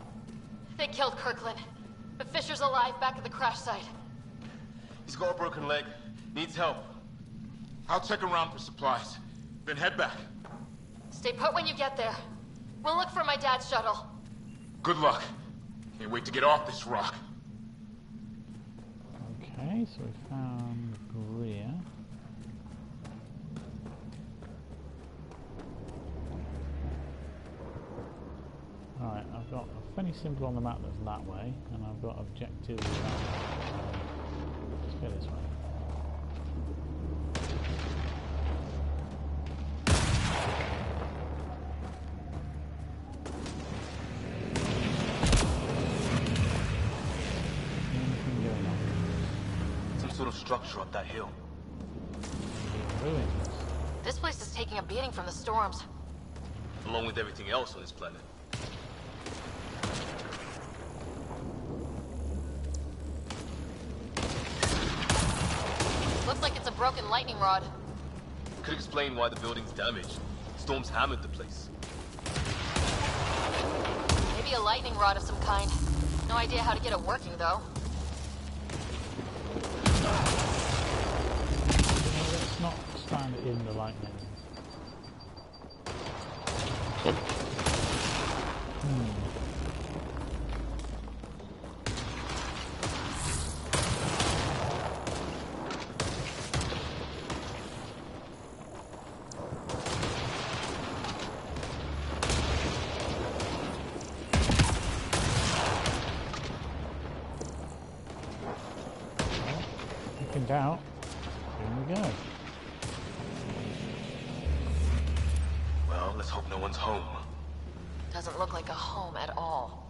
They killed Kirkland. But Fisher's alive back at the crash site. He's got a broken leg. Needs help. I'll check around for supplies. Then head back. Stay put when you get there. We'll look for my dad's shuttle. Good luck. Can't wait to get off this rock. Okay, so we found Greer. Alright, I've got a funny symbol on the map that's that way, and I've got objectives that way. Let's go this way. structure up that hill. Ruins. This place is taking a beating from the storms. Along with everything else on this planet. Looks like it's a broken lightning rod. Could explain why the building's damaged. Storms hammered the place. Maybe a lightning rod of some kind. No idea how to get it working, though. Let's not stand in the lightning. In doubt, here we go. Well, let's hope no one's home. Doesn't look like a home at all.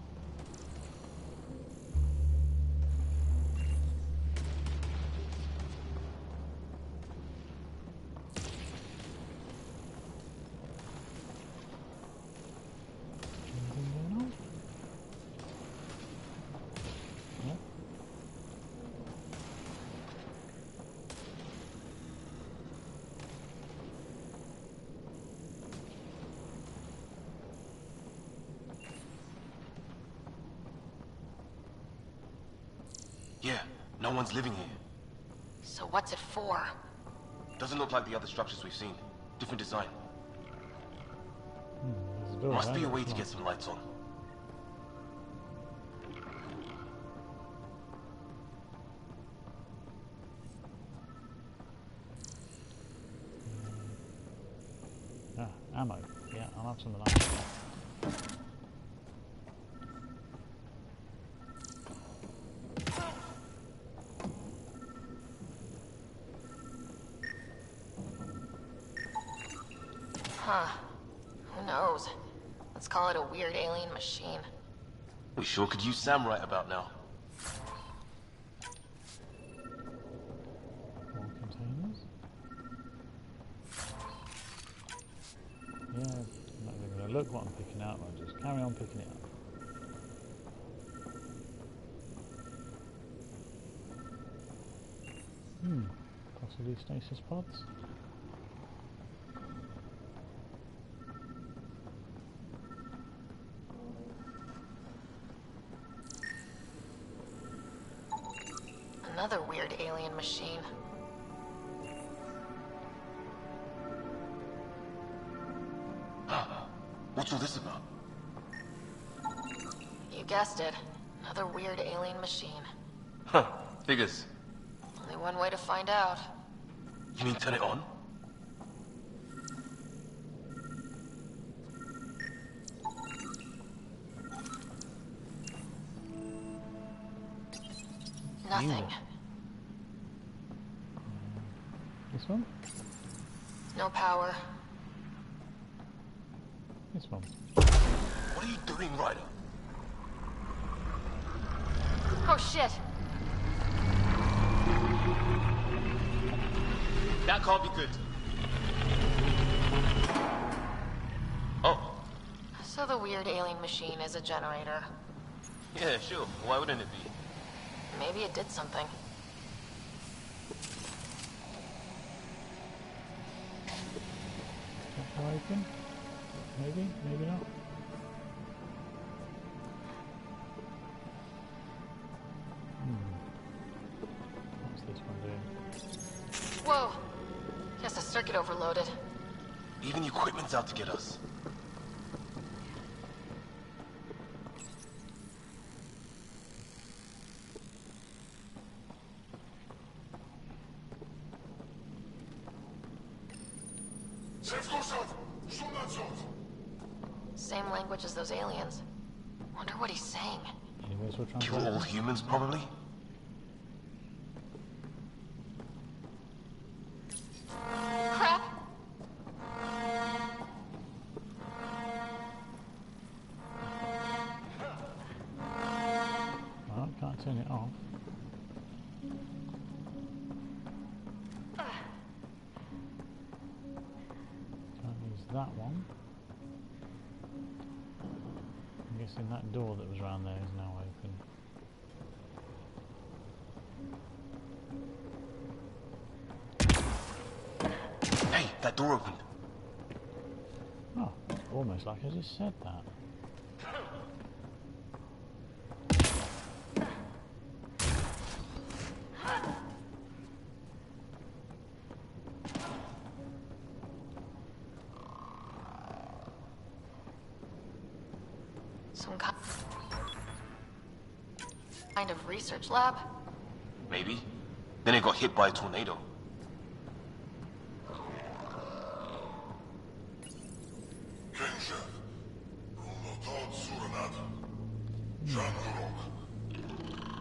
Yeah, no one's living here. So what's it for? Doesn't look like the other structures we've seen. Different design. There's a door Must be there, a way it's to not. get some lights on. Ammo. Yeah, I'll have some of that. Huh. Who knows? Let's call it a weird alien machine. We sure could use Sam right about now. More containers. Yeah, I'm not even going to look what I'm picking out. I'll just carry on picking it up. Possibly stasis pods. Another weird alien machine. What's all this about? You guessed it. Another weird alien machine. Huh, figures. Only one way to find out. You mean turn it on? Nothing. This one? No power. This one. What are you doing, Ryder? Oh shit! That can't be good. Oh. So the weird alien machine is a generator. Yeah, sure. Why wouldn't it be? Maybe it did something. That open? Maybe, maybe not. What's this one doing? Whoa! Guess the circuit overloaded. Even the equipment's out to get us. Same language as those aliens. Wonder what he's saying. Universal Kill translation. all humans, probably? Crap! Well, can't turn it off. that one. I'm guessing that door that was around there is now open. Hey, that door opened. Oh, almost like I just said that. Some kind of research lab? Maybe. Then it got hit by a tornado.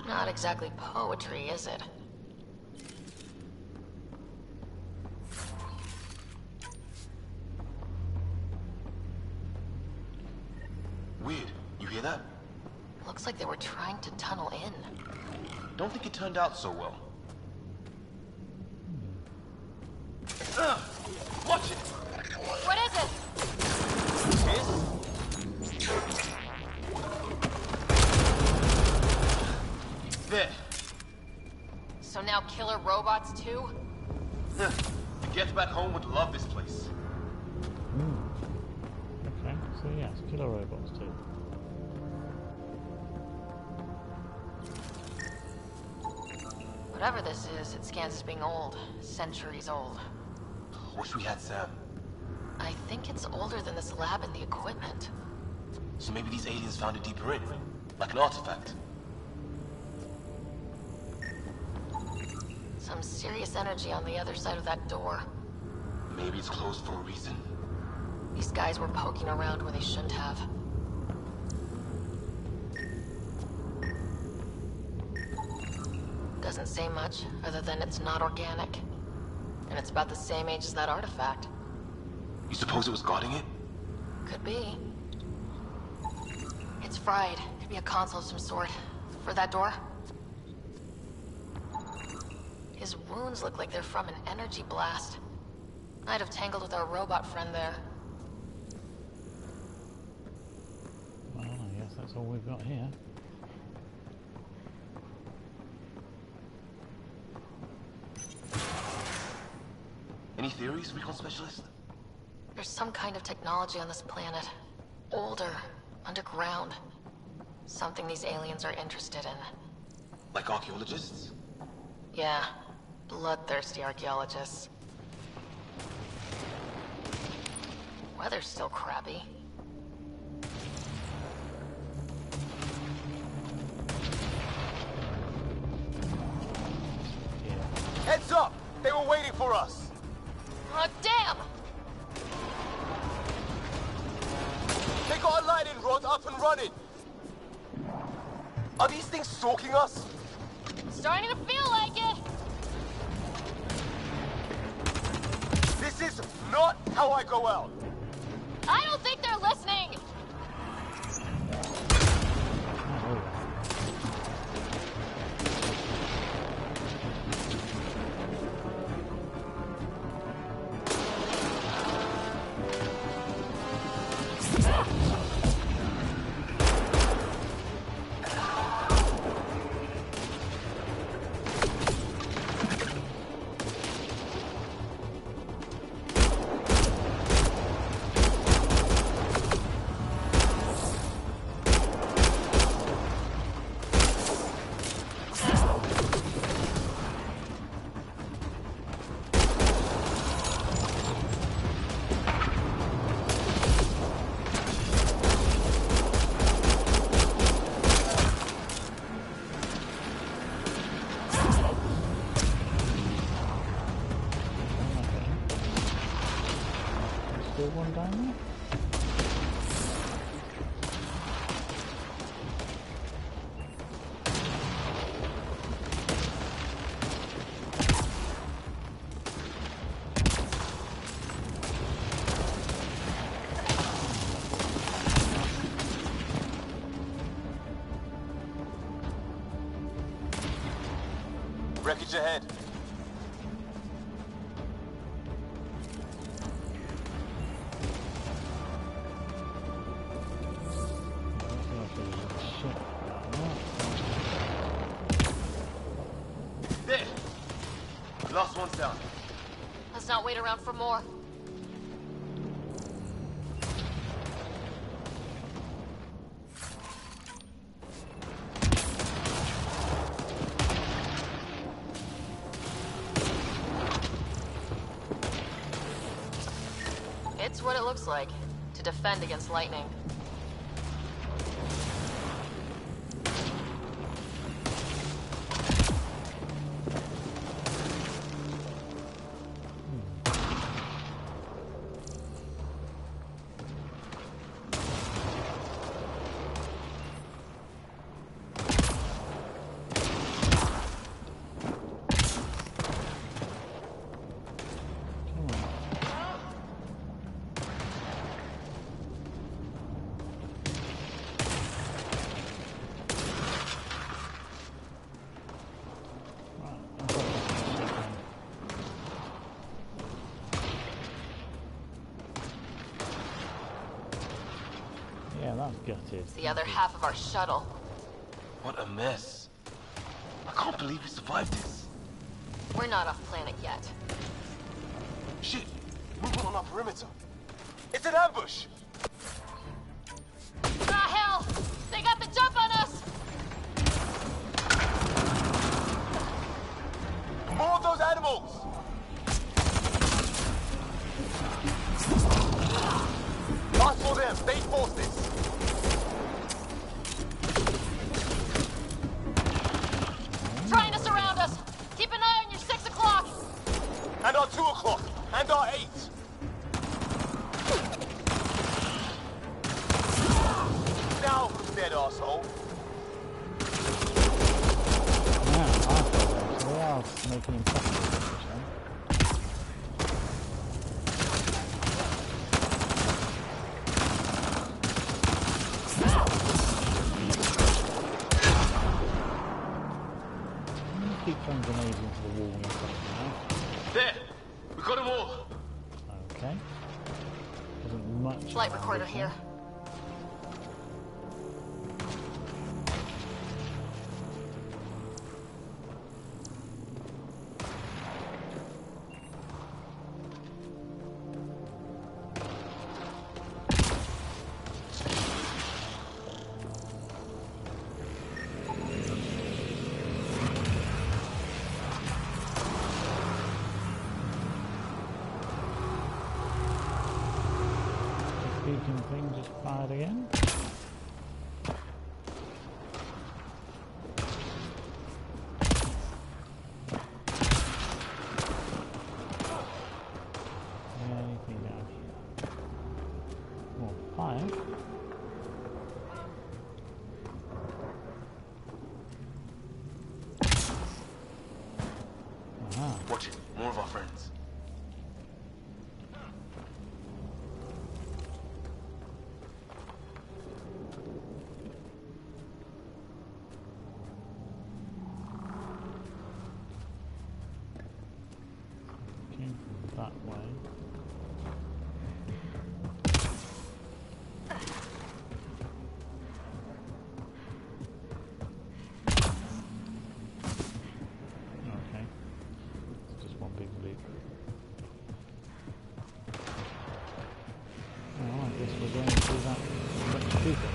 Not exactly poetry, is it? Weird. You hear that? Looks like they were trying to tunnel in. Don't think it turned out so well. Watch it! What is it? There. So now killer robots too? The Gets Back Home would love this place. Okay, so yes, killer robots too. Whatever this is, it scans as being old. Centuries old. Wish we had Sam. I think it's older than this lab and the equipment. So maybe these aliens found it deeper in, like an artifact. Some serious energy on the other side of that door. Maybe it's closed for a reason. These guys were poking around where they shouldn't have. Doesn't say much, other than it's not organic. And it's about the same age as that artifact. You suppose it was guarding it? Could be. It's fried. Could be a console of some sort. For that door? His wounds look like they're from an energy blast. Might have tangled with our robot friend there. Well, I guess that's all we've got here. Any theories, recon specialist? There's some kind of technology on this planet. Older, underground. Something these aliens are interested in. Like archaeologists? Yeah, bloodthirsty archaeologists. Weather's still crappy. Heads up! They were waiting for us! Oh, damn! They got a lightning rod up and running! Are these things stalking us? Starting to feel like it! This is not how I go out! I don't think they're listening! One down there? Wreckage ahead. Last one's down. Let's not wait around for more. It's what it looks like to defend against lightning. Yeah, that's gutted. It's the other half of our shuttle. What a mess. I can't believe we survived this. We're not off planet yet. Shit! Movement on our perimeter. It's an ambush! Ah, hell! They got the jump on us! More of those animals! Ask for them! They forced this! Trying to surround us! Keep an eye on your 6 o'clock! And our 2 o'clock! And our 8! Now who's dead, asshole? Yeah, they are making impressive damage then. Keep throwing grenades into the wall and stuff now. There! We got them all! Okay. Wasn't much. Flight recorder here. Beacon thing just fired again. Anything down here? More fire. Aha. Watch it. More of our friends. Came from that way. Okay. It's just one big loop. Oh, I guess we're going through that bunch of people.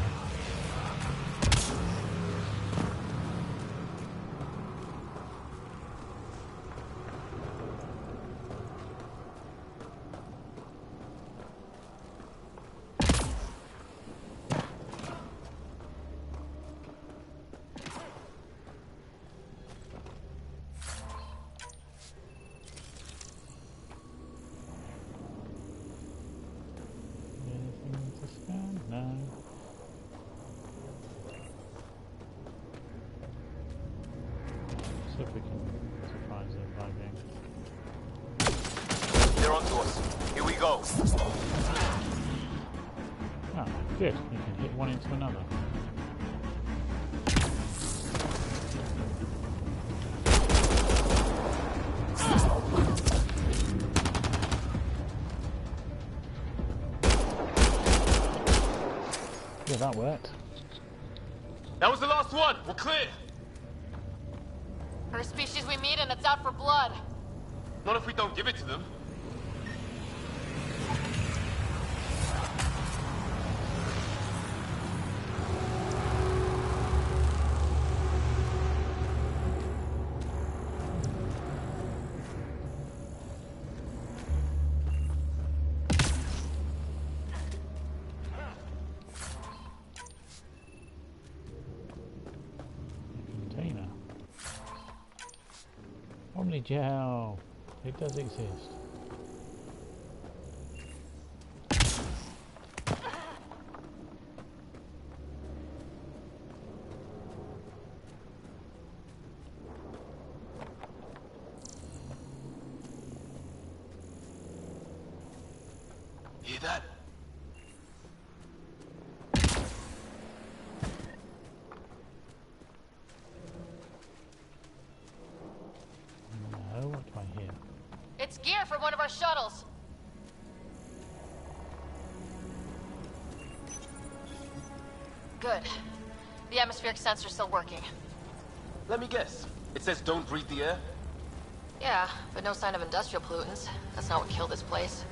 Anything to scan? No. See if we can surprise them by being. They're onto us. Here we go. Ah, good. You can hit one into another. Yeah, that worked. That was the last one. We're clear. First species we meet and it's out for blood. Not if we don't give it to them. Omni gel. It does exist. Hear that? No, what do I hear? It's gear from one of our shuttles. Good. The atmospheric sensor's still working. Let me guess. It says don't breathe the air? Yeah, but no sign of industrial pollutants. That's not what killed this place.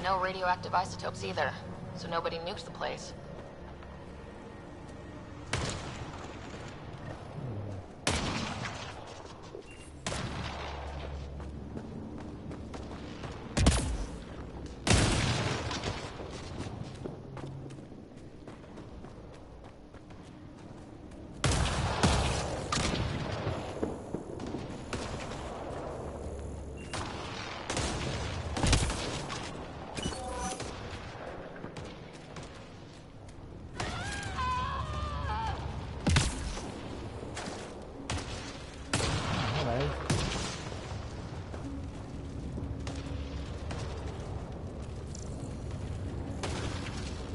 No radioactive isotopes either, so nobody nukes the place.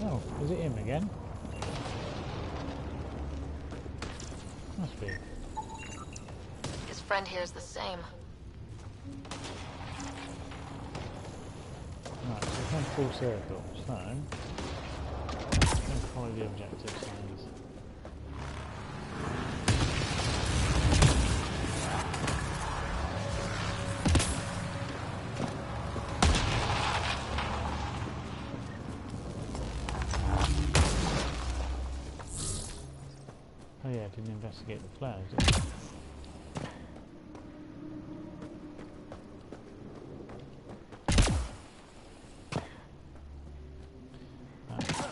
Oh, is it him again? Must be. His friend here is the same. Right, so we've come full circle, so let's follow the objective signs. Oh yeah, I didn't investigate the flares, did I?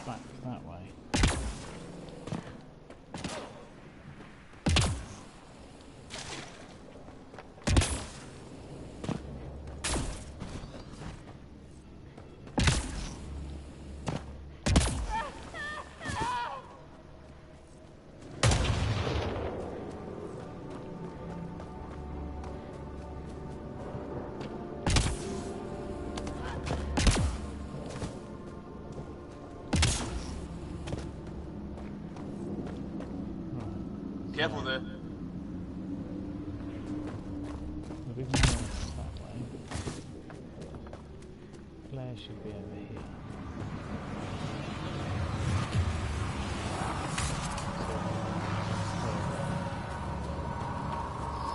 Back that way. Careful there. The big one is that way. Flare should be over here.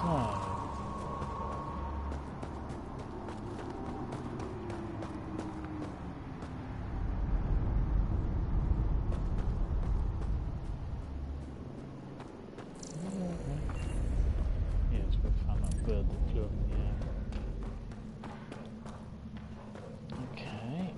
So yeah, it's good fun, that bird that flew up in the air. Okay.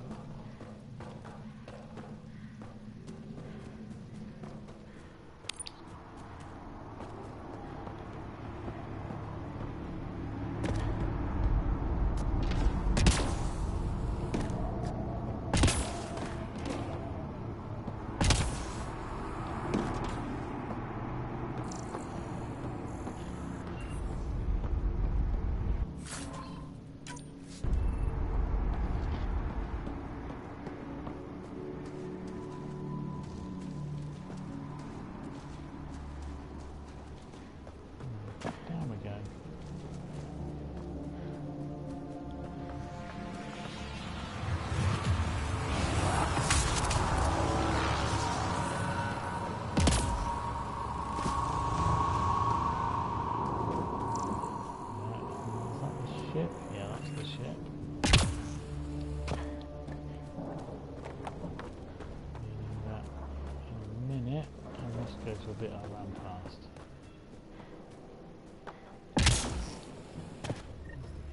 go to a bit I ran past.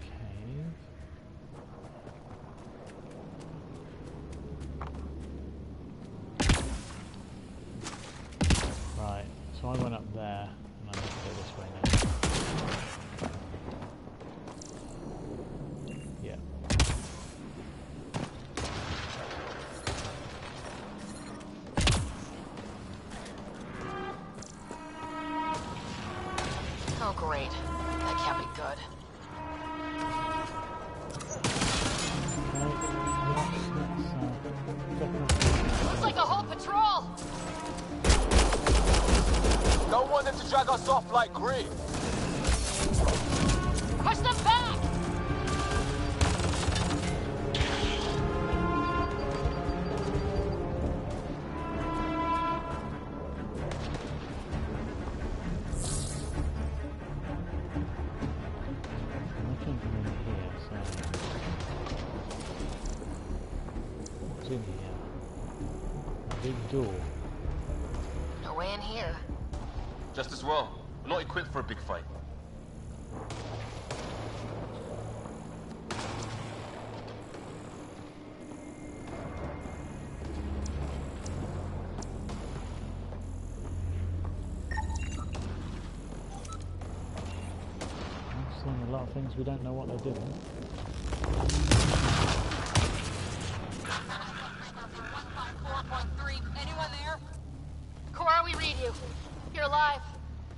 Cave. Right, so I went up there and I need to go this way now. Yeah. Oh, great. That can't be good. Looks like a whole patrol! Don't want them to drag us off like Greed. Push them back! Nothing in here, so what's in here? A big door. No way in here. Just as well. We're not equipped for a big fight. I've seen a lot of things we don't know what they're doing. Anyone there? Cora, we read you. You're alive.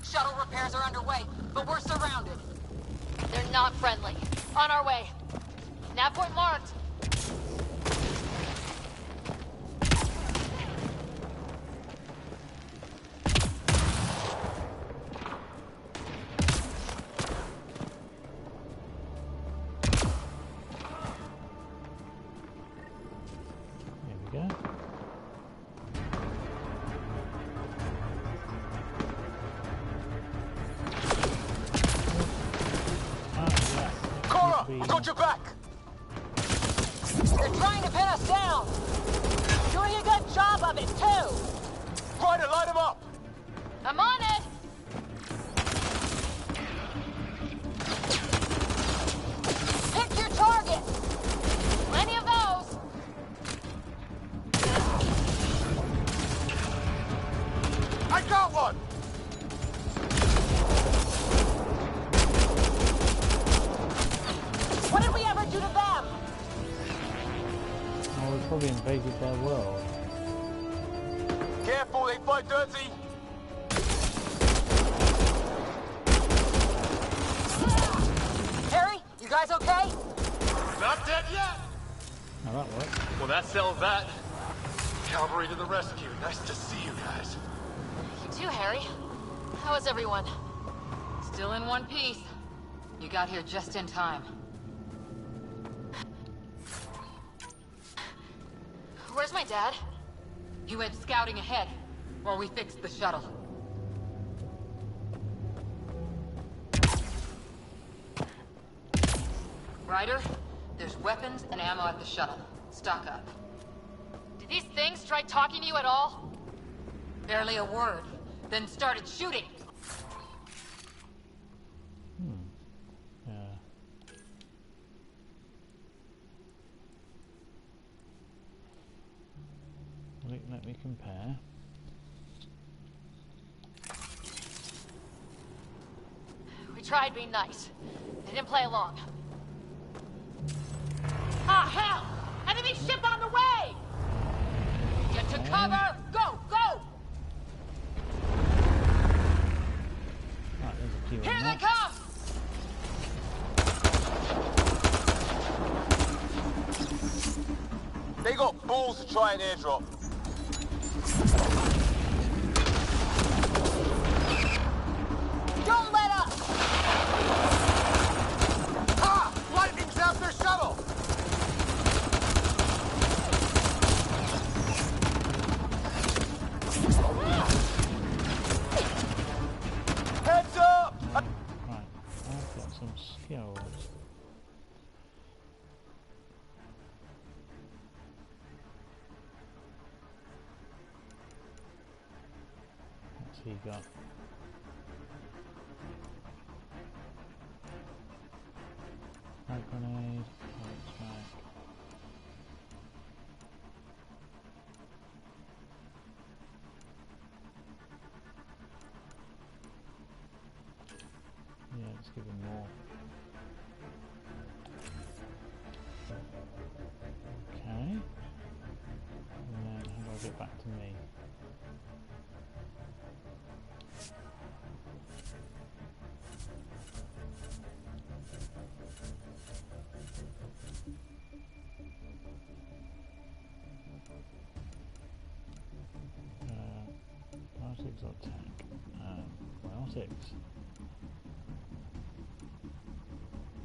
Shuttle repairs are underway, but we're surrounded. They're not friendly. On our way. Nav point marked. There we go. Cora, we got your back! They're trying to pin us down! Doing a good job of it, too! Ryder, light him up! I'm on it! Pick your target! Plenty of those! I got one! What did we ever do to them? Oh, we probably invaded their world. Careful, they fight dirty! Harry, you guys okay? Not dead yet! Now that worked. Well, that settles that. Cavalry to the rescue. Nice to see you guys. You too, Harry. How is everyone? Still in one piece. You got here just in time. Where's my dad? He went scouting ahead while we fixed the shuttle. Ryder, there's weapons and ammo at the shuttle. Stock up. Did these things try talking to you at all? Barely a word, then started shooting. Yeah. Let me compare. We tried being nice. They didn't play along. Ah, hell! Enemy ship on the way! Get to cover! Go, go! Right, there's a few Here on they that. come! They got balls to try an airdrop. Don't let up! Ha! Lightning's out their shuttle! Heads up! Right, I've got some skills. he got? Frag grenade, pulse mag. Yeah, let's give him more. Okay. And then how do I get back to me? Biotics or tank? Biotics.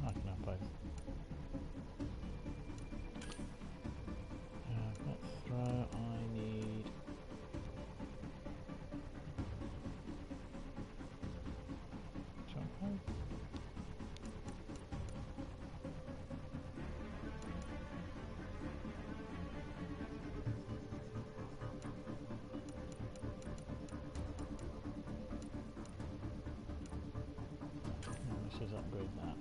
I can have both. Let's throw. I need. Jump home. Let's just upgrade that.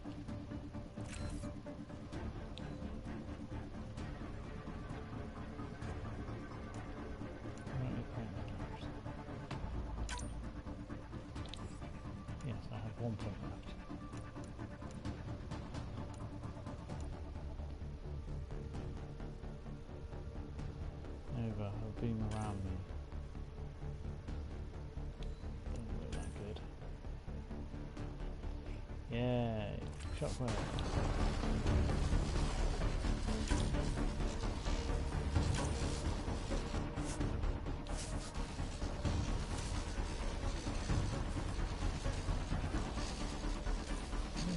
Yes, I have 1 point left. Over, a beam around me. Doesn't look that good. Yay! Shockwave.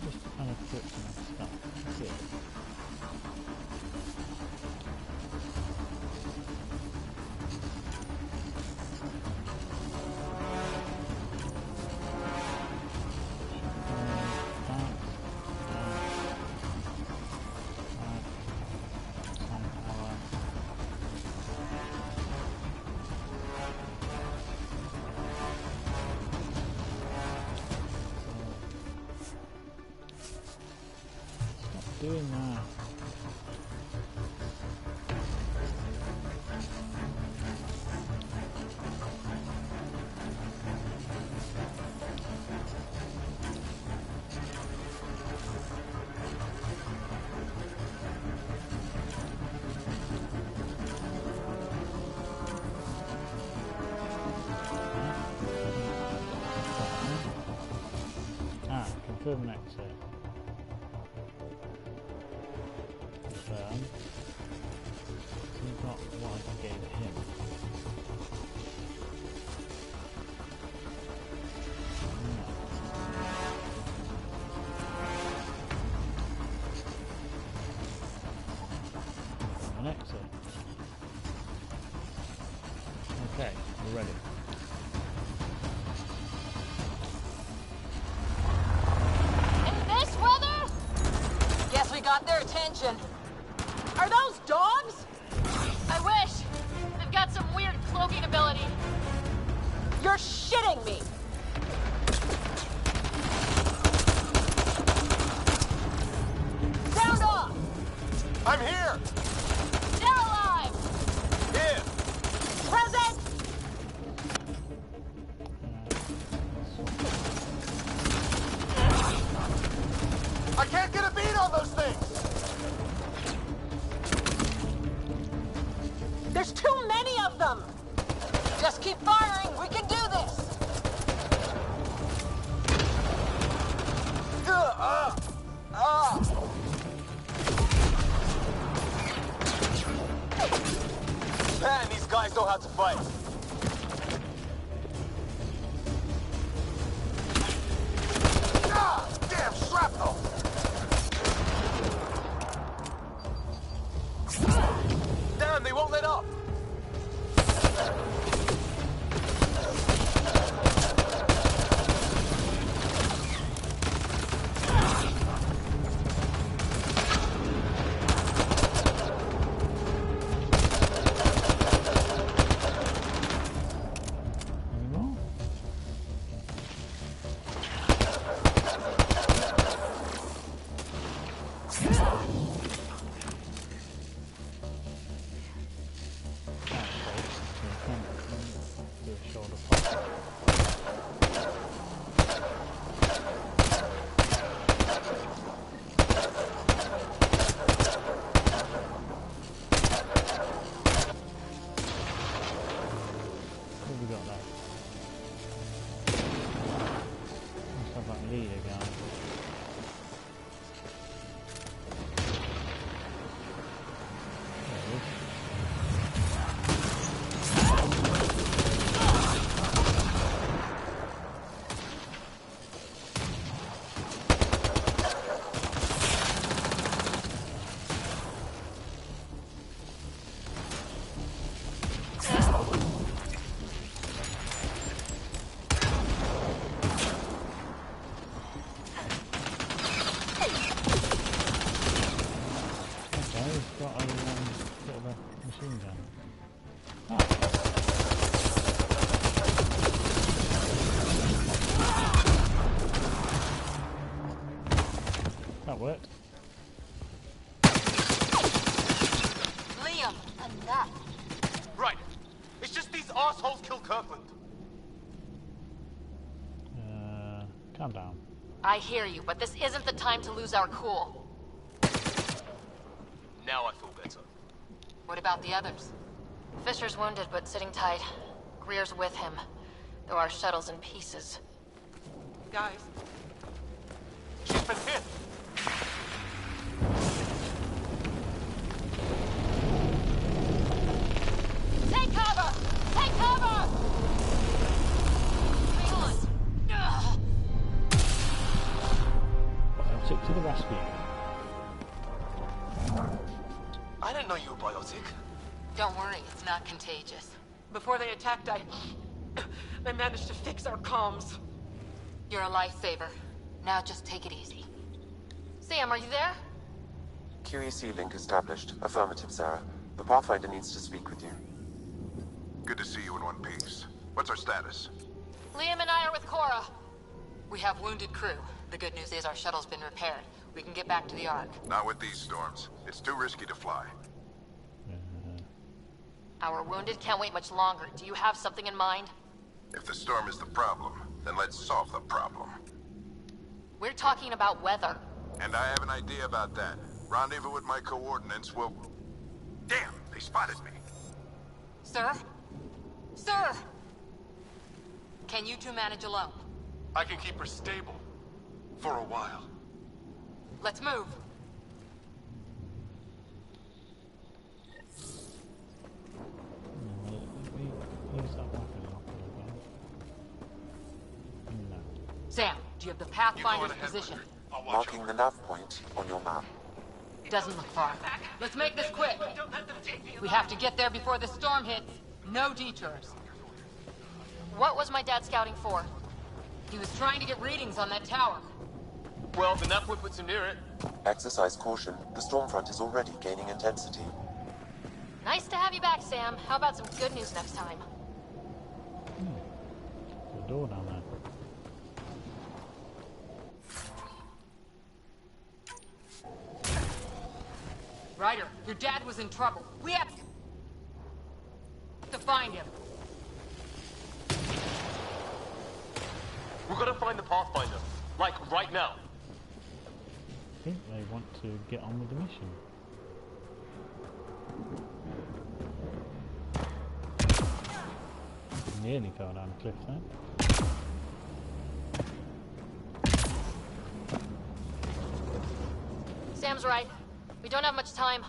Just unequip some stuff. That's it. Doing that. Confirm exit. He's got what I gave him. No. An exit. Okay, we're ready. In this weather? Guess we got their attention. Are those dogs? I wish. They've got some weird cloaking ability. You're shitting me. Sound off. I'm here. They're alive. Here. Present. I can't get a beat on those things. There's too many of them! Just keep firing, we can do this! leader guy. That worked. Liam, enough. Right. It's just these assholes killed Kirkland. Calm down. I hear you, but this isn't the time to lose our cool. Now I feel better. What about the others? Fisher's wounded, but sitting tight. Greer's with him, though our shuttle's in pieces. Guys. She's been hit. Take cover! Take cover! Hang on. Ugh. Biotic to the rescue. I didn't know you were biotic. Don't worry, it's not contagious. Before they attacked, I managed to fix our comms. You're a lifesaver. Now just take it easy. Sam, are you there? QEC link established. Affirmative, Sarah. The Pathfinder needs to speak with you. Good to see you in one piece. What's our status? Liam and I are with Cora. We have wounded crew. The good news is our shuttle's been repaired. We can get back to the Ark. Not with these storms. It's too risky to fly. Our wounded can't wait much longer. Do you have something in mind? If the storm is the problem, then let's solve the problem. We're talking about weather. And I have an idea about that. Rendezvous with my coordinates will... Damn, they spotted me. Sir? Sir! Can you two manage alone? I can keep her stable. For a while. Let's move. Sam, do you have the Pathfinder's position? Marking the nav point on your map. Doesn't look far. Let's make this quick. We have to get there before the storm hits. No detours. What was my dad scouting for? He was trying to get readings on that tower. Well, the nav point puts him near it. Exercise caution. The storm front is already gaining intensity. Nice to have you back, Sam. How about some good news next time? The door down there. Ryder, your dad was in trouble. We have to find him. We're gonna find the Pathfinder. Like, right now. I think they want to get on with the mission. Nearly fell down the cliff then. Sam's right. We don't have much time.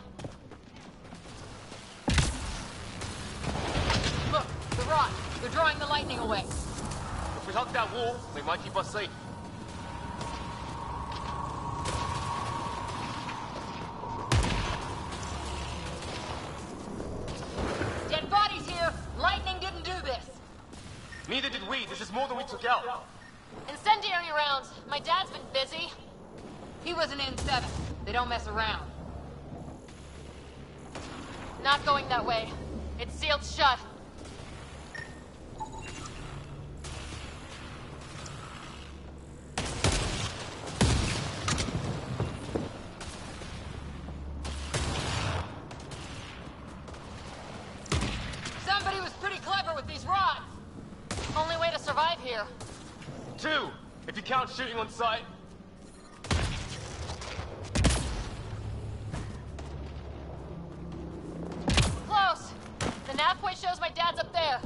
Look, the rod. They're drawing the lightning away. If we hug that wall, they might keep us safe. Dead bodies here. Lightning didn't do this. Neither did we. This is more than we took out. Incendiary rounds. My dad's been busy. He was an N7. They don't mess around. Not going that way. It's sealed shut. Somebody was pretty clever with these rods. Only way to survive here. 2, if you count shooting on sight. Close. The nav point shows my dad's up there.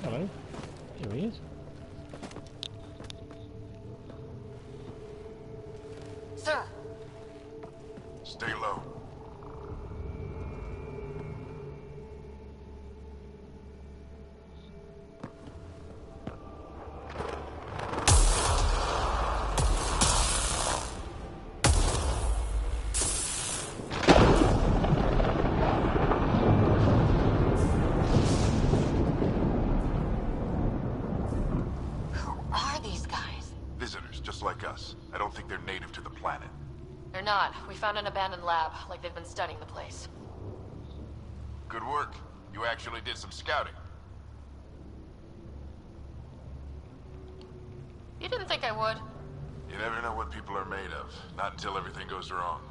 Hello. Here he is. Sir! Stay low. Like us. I don't think they're native to the planet. They're not. We found an abandoned lab, like they've been studying the place. Good work. You actually did some scouting. You didn't think I would? You never know what people are made of. Not until everything goes wrong.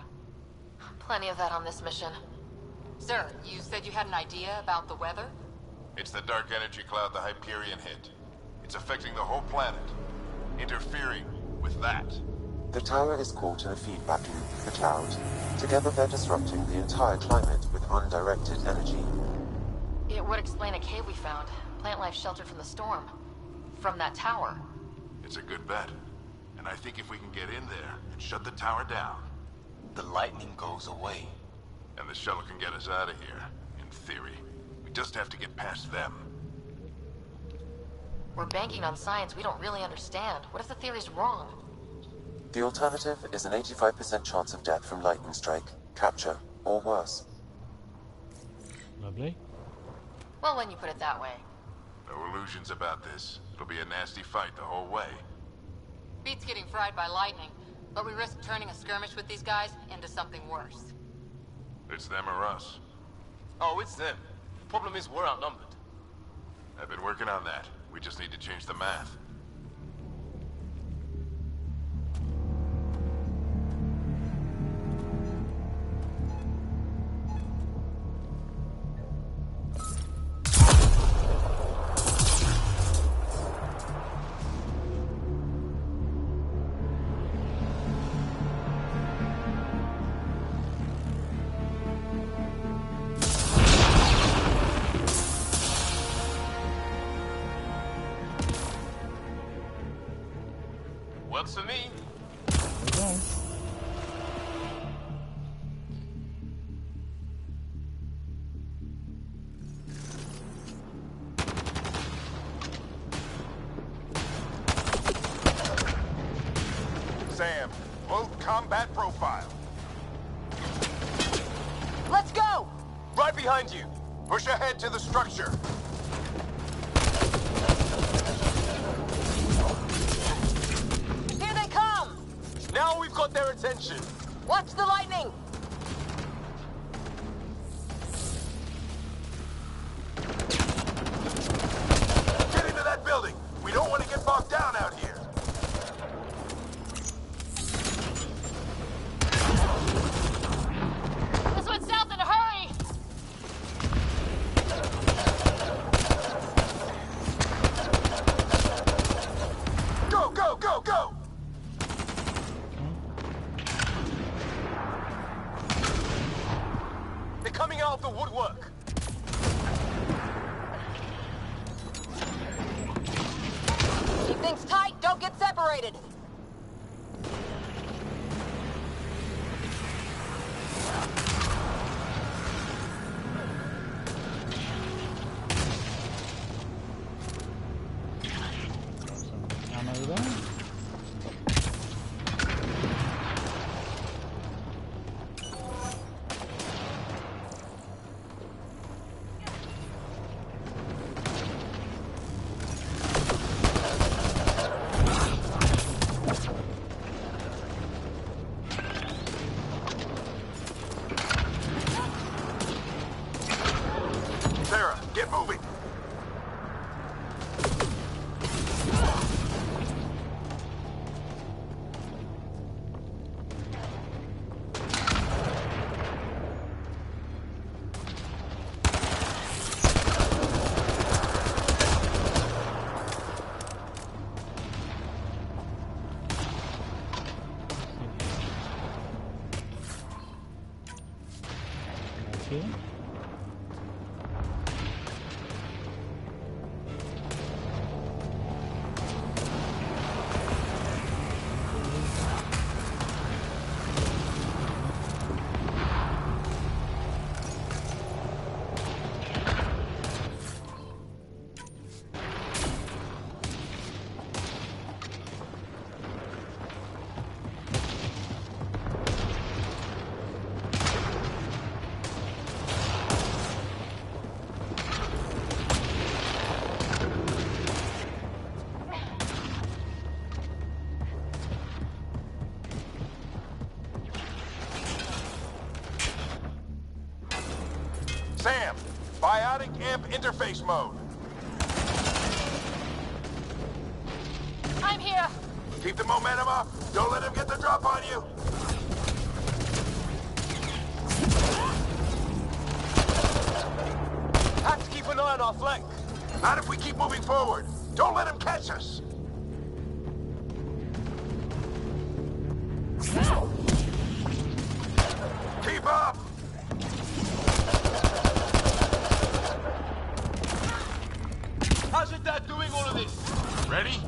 Plenty of that on this mission. Sir, you said you had an idea about the weather? It's the dark energy cloud the Hyperion hit. It's affecting the whole planet. Interfering with that. The tower is caught in a feedback loop with the cloud. Together they're disrupting the entire climate with undirected energy. It would explain a cave we found. Plant life sheltered from the storm. From that tower. It's a good bet. And I think if we can get in there and shut the tower down, the lightning goes away. And the shuttle can get us out of here, in theory. We just have to get past them. We're banking on science we don't really understand. What if the theory's wrong? The alternative is an 85% chance of death from lightning strike, capture, or worse. Lovely. Well, when you put it that way. No illusions about this. It'll be a nasty fight the whole way. Beats getting fried by lightning, but we risk turning a skirmish with these guys into something worse. It's them or us. Oh, it's them. Problem is, we're outnumbered. I've been working on that. We just need to change the math. Works for me. Okay. Sam, load combat profile. Let's go! Right behind you. Push ahead to the structure. Here they come! Now we've got their attention. Watch the lightning! Get into that building. We don't want to get bogged down out here. This went south in a hurry! Go, go, go, go! They're coming out of the woodwork. Keep things tight, don't get separated! Some ammo there. Sarah, get moving. Okay. Starting amp interface mode. I'm here. Keep the momentum up. Don't let him get the drop on you. Have to keep an eye on our flank. Not if we keep moving forward. Don't let him catch us. Keep up. How's your dad doing all of this? Ready?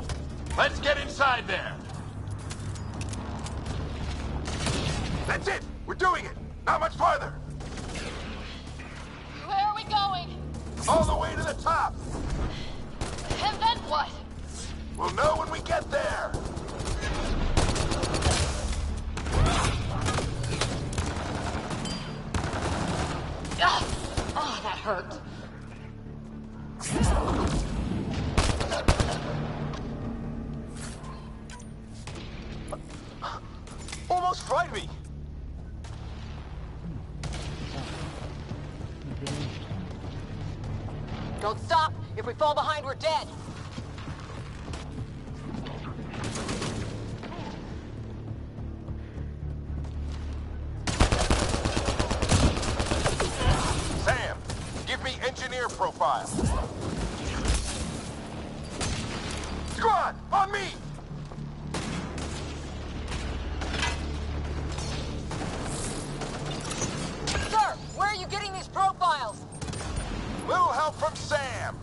Let's get inside there. That's it. We're doing it. Not much farther. Where are we going? All the way to the top. And then what? We'll know when we get there. Ugh. Oh, that hurt. Almost fried me. Don't stop. If we fall behind, we're dead. Sam, give me engineer profile. Squad, on me! Sir, where are you getting these profiles? Little help from Sam.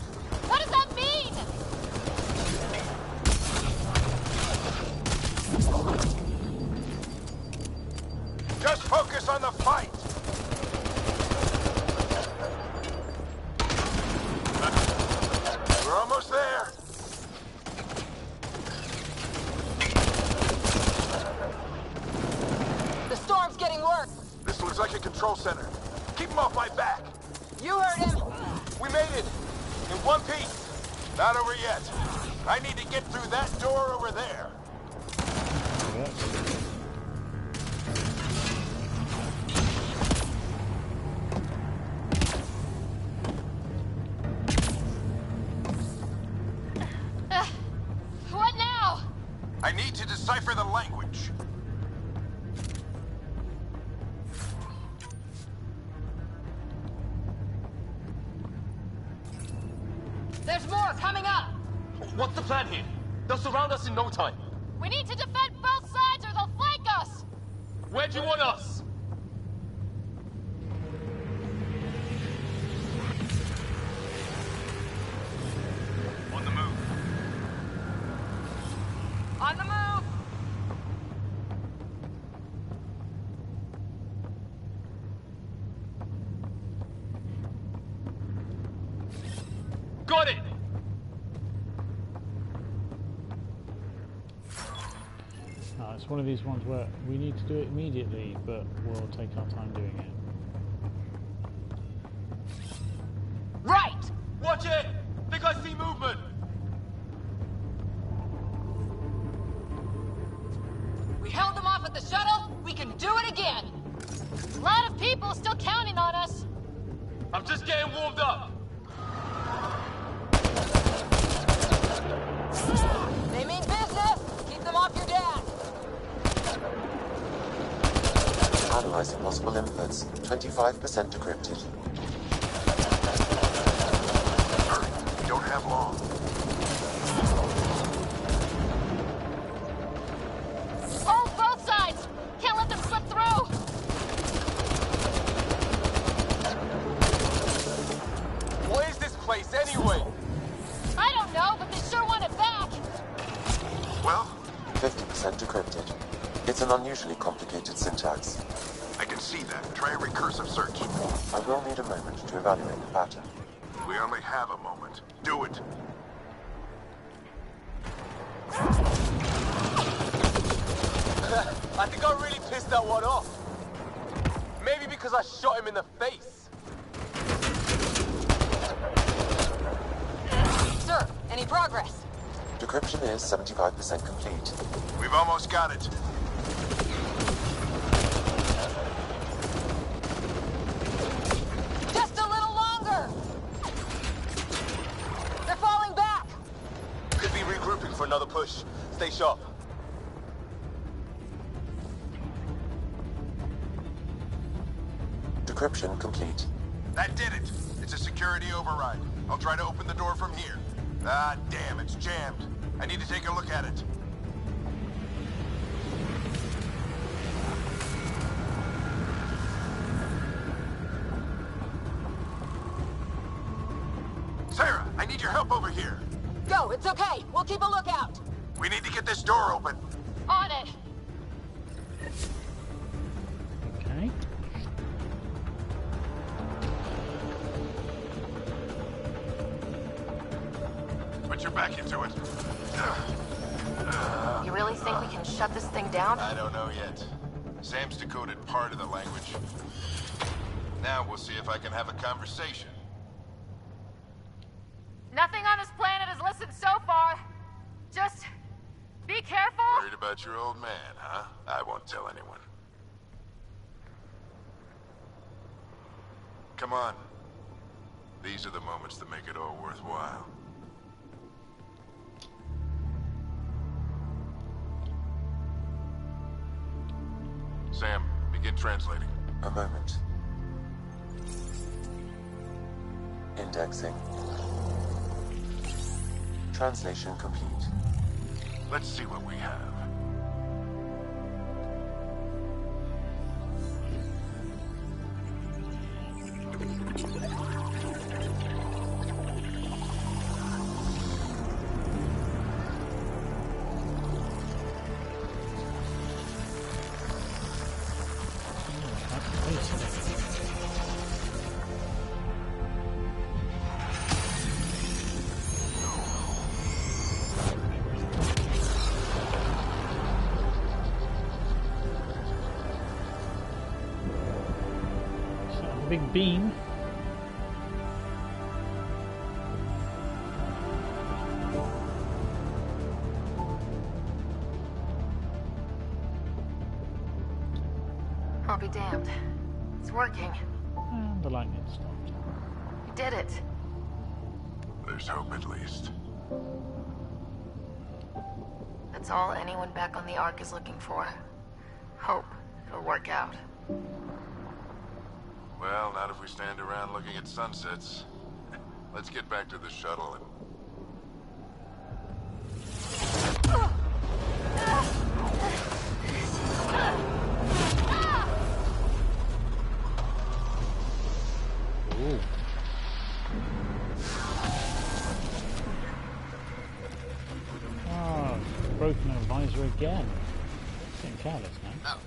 What does that mean? Just focus on the fight. We're almost there. The storm's getting worse. This looks like a control center. Keep him off my back. You heard him. We made it. In one piece. Not over yet. I need to get through that door over there. What now? I need to decipher the language. There's more coming up. What's the plan here? They'll surround us in no time. We need to defend both sides or they'll flank us. Where do you want us? On the move. On the move. Got it! It's one of these ones where we need to do it immediately, but we'll take our time doing it. Right! Watch it! Think I see movement! We held them off at the shuttle. We can do it again. A lot of people still counting on us. I'm just getting warmed up! They mean business. Keep them off your dad. Analyzing possible inputs. 25% decrypted. Hurry. We don't have long. Hold both sides. Can't let them slip through. What is this place anyway? I don't know, but they sure want it back. Well, 50% decrypted. It's an unusually complicated syntax. I can see that. Try a recursive search. I will need a moment to evaluate the pattern. We only have a moment. Do it. I think I really pissed that one off. Maybe because I shot him in the face. Sir, any progress? Decryption is 75% complete. We've almost got it. Just a little longer. Should be regrouping for another push. Stay sharp. Decryption complete. That did it. It's a security override. I'll try to open the door from here. Ah, damn, it's jammed. I need to take a look at it. Sarah, I need your help over here. Go, it's okay. We'll keep a lookout. We need to get this door open. On it. Okay. Put your back into it. You really think we can shut this thing down? I don't know yet. Sam's decoded part of the language. Now we'll see if I can have a conversation. Nothing on this planet has listened so far. Just be careful. Worried about your old man, huh? I won't tell anyone. Come on. These are the moments that make it all worthwhile. Sam, begin translating. A moment. Indexing. Translation complete. Let's see what we have. Big beam. I'll be damned. It's working. And the lightning stopped. We did it. There's hope at least. That's all anyone back on the Ark is looking for. Hope it'll work out. Well, not if we stand around looking at sunsets. Let's get back to the shuttle and... Ooh. Oh, broken our visor again. Getting careless now.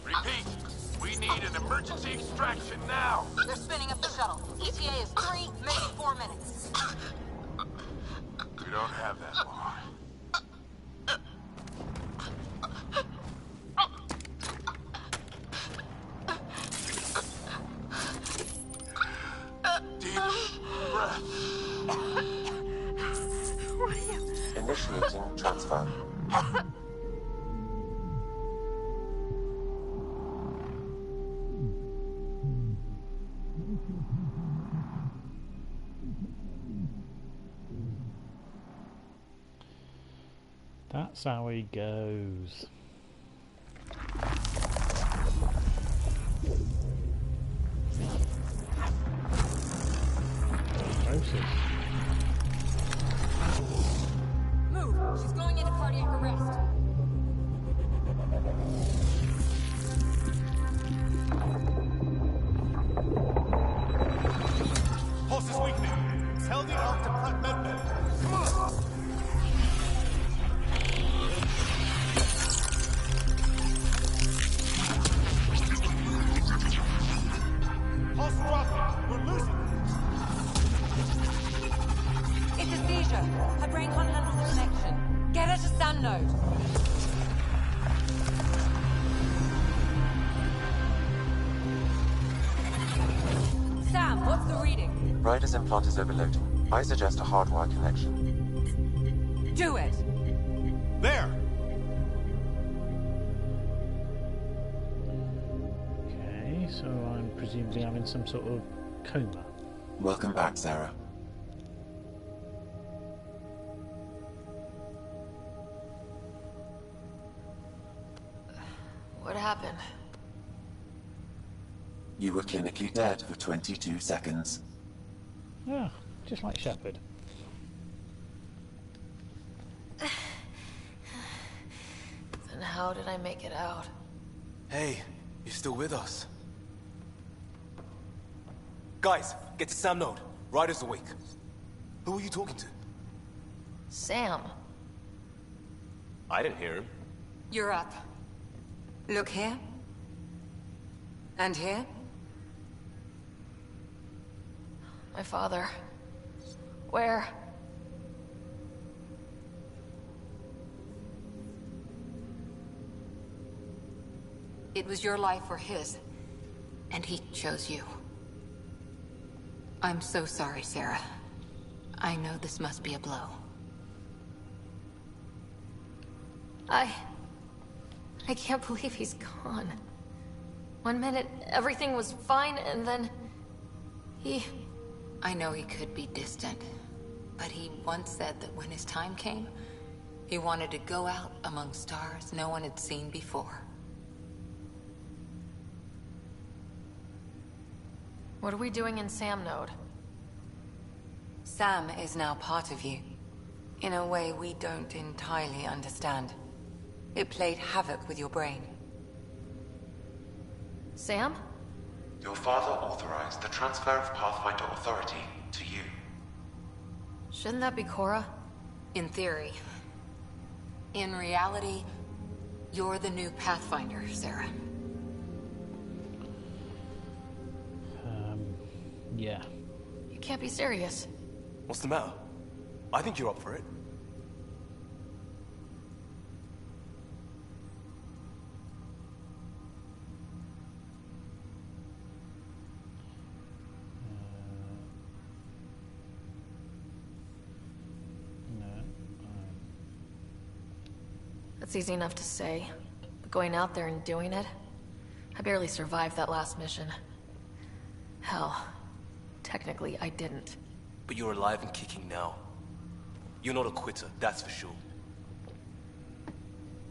Repeat! We need an emergency extraction now! They're spinning up the shuttle. ETA is 3, maybe 4 minutes. We don't have that long. Deep breath. Initiating transfer. That's how he goes. Move! She's going into cardiac arrest. Pulse is weakening. Tell the Ark to prep med. Come on! Pulse dropping. We're losing. It's a seizure. Her brain can't handle the connection. Get her to Sun Node. Sam, what's the reading? Ryder's implant is overloading. I suggest a hardwire connection. Do it! There! Okay, so I'm presumably I'm in some sort of coma. Welcome back, Sarah. What happened? You were clinically dead for 22 seconds. Yeah, just like Shepard. Then how did I make it out? Hey, you're still with us. Guys, get to Sam Node. Ryder's awake. Who are you talking to? Sam. I didn't hear him. You're up. Look here. And here. My father. Where? It was your life or his, and he chose you. I'm so sorry, Sarah. I know this must be a blow. I can't believe he's gone. 1 minute, everything was fine, and then... I know he could be distant, but he once said that when his time came, he wanted to go out among stars no one had seen before. What are we doing in Sam Node? Sam is now part of you, in a way we don't entirely understand. It played havoc with your brain. Sam? Your father authorized the transfer of Pathfinder authority to you. Shouldn't that be Cora? In theory. In reality, you're the new Pathfinder, Sarah. Yeah. You can't be serious. What's the matter? I think you're up for it. That's easy enough to say. But going out there and doing it? I barely survived that last mission. Hell, technically I didn't. But you're alive and kicking now. You're not a quitter, that's for sure.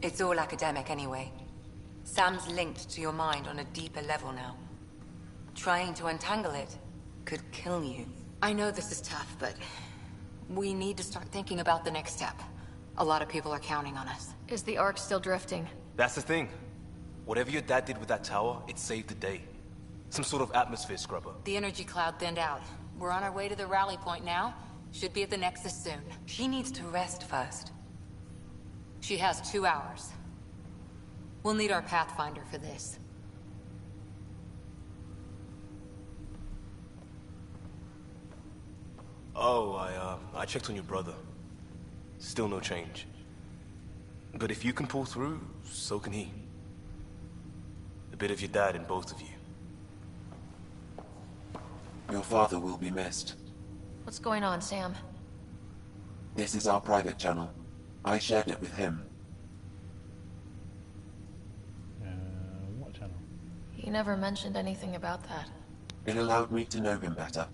It's all academic anyway. Sam's linked to your mind on a deeper level now. Trying to untangle it could kill you. I know this is tough, but we need to start thinking about the next step. A lot of people are counting on us. Is the Ark still drifting? That's the thing. Whatever your dad did with that tower, it saved the day. Some sort of atmosphere scrubber. The energy cloud thinned out. We're on our way to the rally point now. Should be at the Nexus soon. She needs to rest first. She has 2 hours. We'll need our Pathfinder for this. Oh, I checked on your brother. Still no change. But if you can pull through, so can he. A bit of your dad in both of you. Your father will be missed. What's going on, Sam? This is our private channel. I shared it with him. What channel? He never mentioned anything about that. It allowed me to know him better.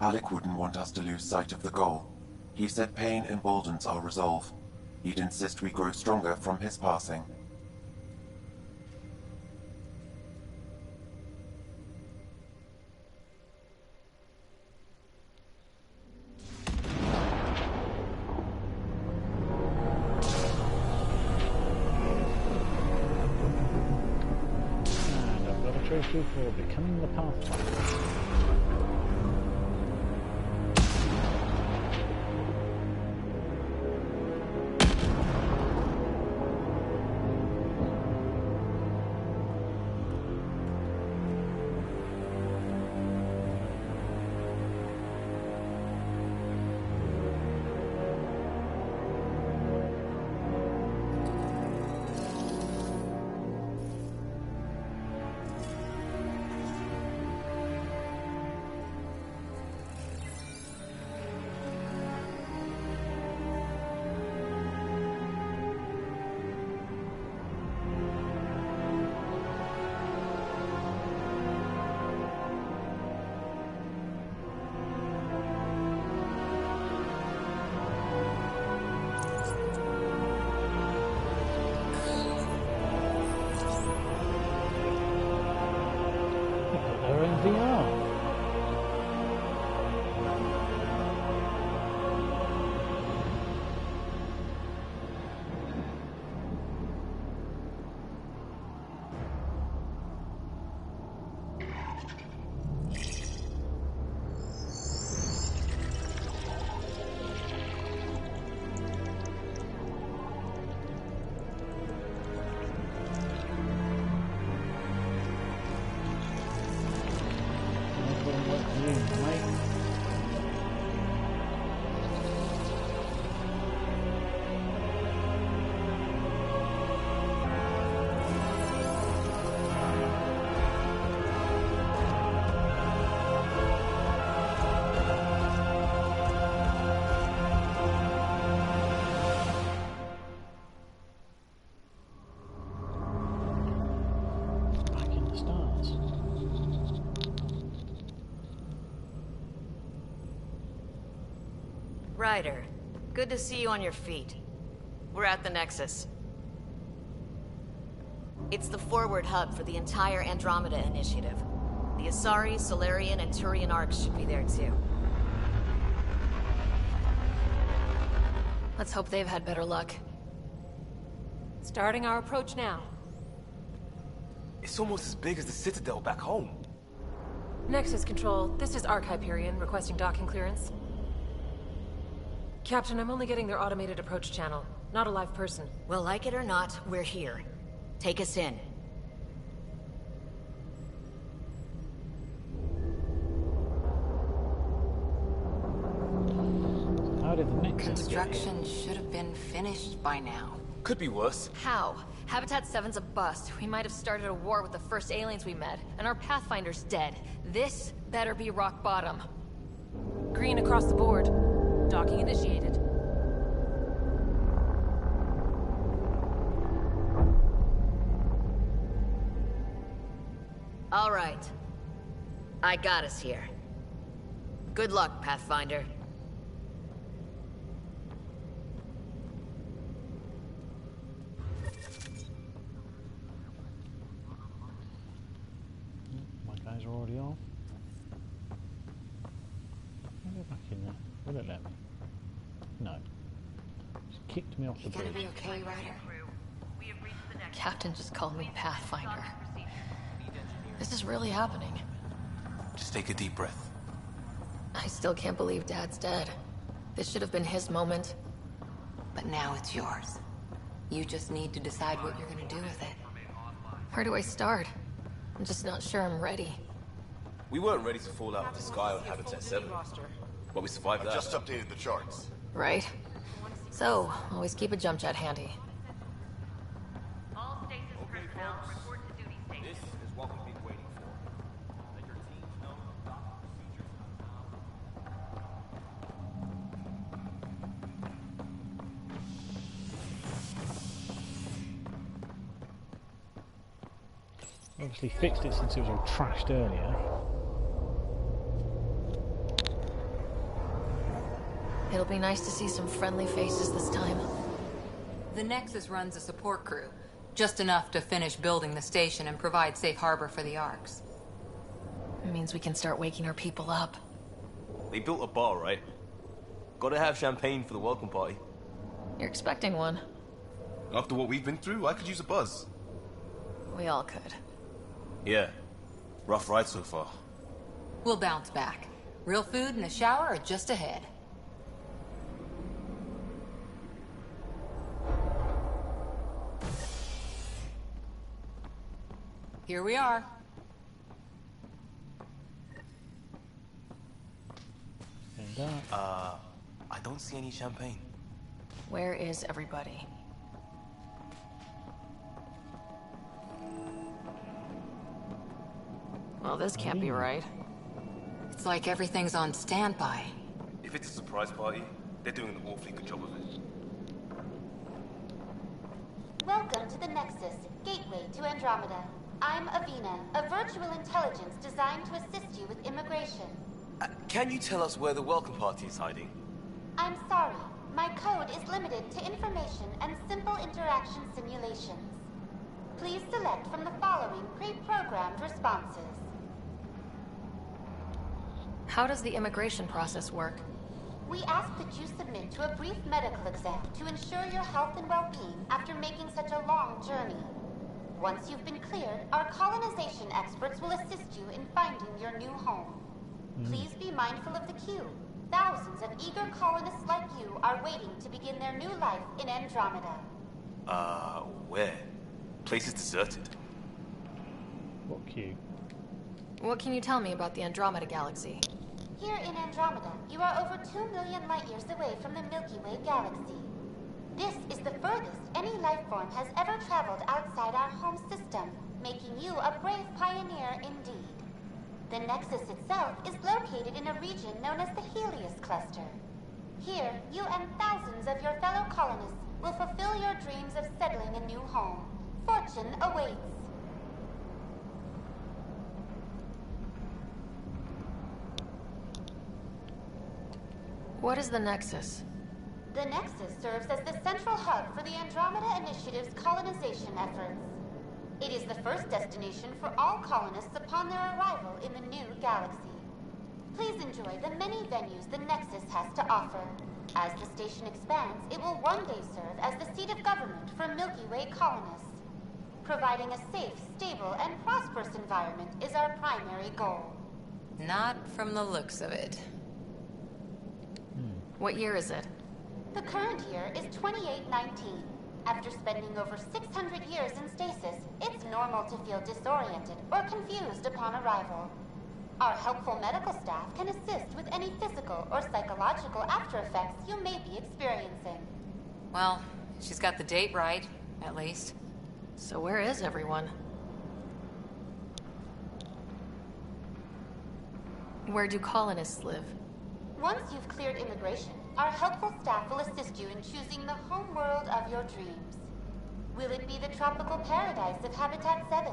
Alec wouldn't want us to lose sight of the goal. He said pain emboldens our resolve. He'd insist we grow stronger from his passing. And I've got a trophy for becoming the Pathfinder. VR. Ryder, good to see you on your feet. We're at the Nexus. It's the forward hub for the entire Andromeda initiative. The Asari, Solarian, and Turian arcs should be there too. Let's hope they've had better luck. Starting our approach now. It's almost as big as the Citadel back home. Nexus Control, this is Arc Hyperion requesting docking clearance. Captain, I'm only getting their automated approach channel, not a live person. Well, like it or not, we're here. Take us in. How did the Nexus Construction should have been finished by now. Could be worse. How? Habitat 7's a bust. We might have started a war with the first aliens we met, and our Pathfinder's dead. This better be rock bottom. Green across the board. Docking initiated. All right. I got us here. Good luck, Pathfinder. My guys are already off. I'll go back in there. Will it let me? No. Just kicked me off the bridge. Gonna be okay, Ryder? Captain just called me Pathfinder. This is really happening. Just take a deep breath. I still can't believe Dad's dead. This should have been his moment. But now it's yours. You just need to decide what you're gonna do with it. Where do I start? I'm just not sure I'm ready. We weren't ready to fall out of the sky on Habitat 7. But we survived that. I just updated the charts. Right? So, always keep a jump jet handy. This is what we've been waiting for. Let your teams know the docking procedures Obviously fixed it since it was all trashed earlier. It'll be nice to see some friendly faces this time. The Nexus runs a support crew. Just enough to finish building the station and provide safe harbor for the arcs. It means we can start waking our people up. They built a bar, right? Gotta have champagne for the welcome party. You're expecting one. After what we've been through, I could use a buzz. We all could. Yeah. Rough ride so far. We'll bounce back. Real food and a shower are just ahead. Here we are. And I don't see any champagne. Where is everybody? Well, this can't be right. It's like everything's on standby. If it's a surprise party, they're doing an awfully good job of it. Welcome to the Nexus, gateway to Andromeda. I'm Avina, a virtual intelligence designed to assist you with immigration. Can you tell us where the welcome party is hiding? I'm sorry. My code is limited to information and simple interaction simulations. Please select from the following pre-programmed responses. How does the immigration process work? We ask that you submit to a brief medical exam to ensure your health and well-being after making such a long journey. Once you've been cleared, our colonization experts will assist you in finding your new home. Please be mindful of the queue. Thousands of eager colonists like you are waiting to begin their new life in Andromeda. Where? Place is deserted. What queue? What can you tell me about the Andromeda galaxy? Here in Andromeda, you are over 2 million light-years away from the Milky Way galaxy. This is the furthest any life form has ever traveled outside our home system, making you a brave pioneer indeed. The Nexus itself is located in a region known as the Helios Cluster. Here, you and thousands of your fellow colonists will fulfill your dreams of settling a new home. Fortune awaits. What is the Nexus? The Nexus serves as the central hub for the Andromeda Initiative's colonization efforts. It is the first destination for all colonists upon their arrival in the new galaxy. Please enjoy the many venues the Nexus has to offer. As the station expands, it will one day serve as the seat of government for Milky Way colonists. Providing a safe, stable, and prosperous environment is our primary goal. Not from the looks of it. What year is it? The current year is 2819. After spending over 600 years in stasis, it's normal to feel disoriented or confused upon arrival. Our helpful medical staff can assist with any physical or psychological after effects you may be experiencing. Well, she's got the date right, at least. So where is everyone? Where do colonists live? Once you've cleared immigration, our helpful staff will assist you in choosing the home world of your dreams. Will it be the tropical paradise of Habitat 7,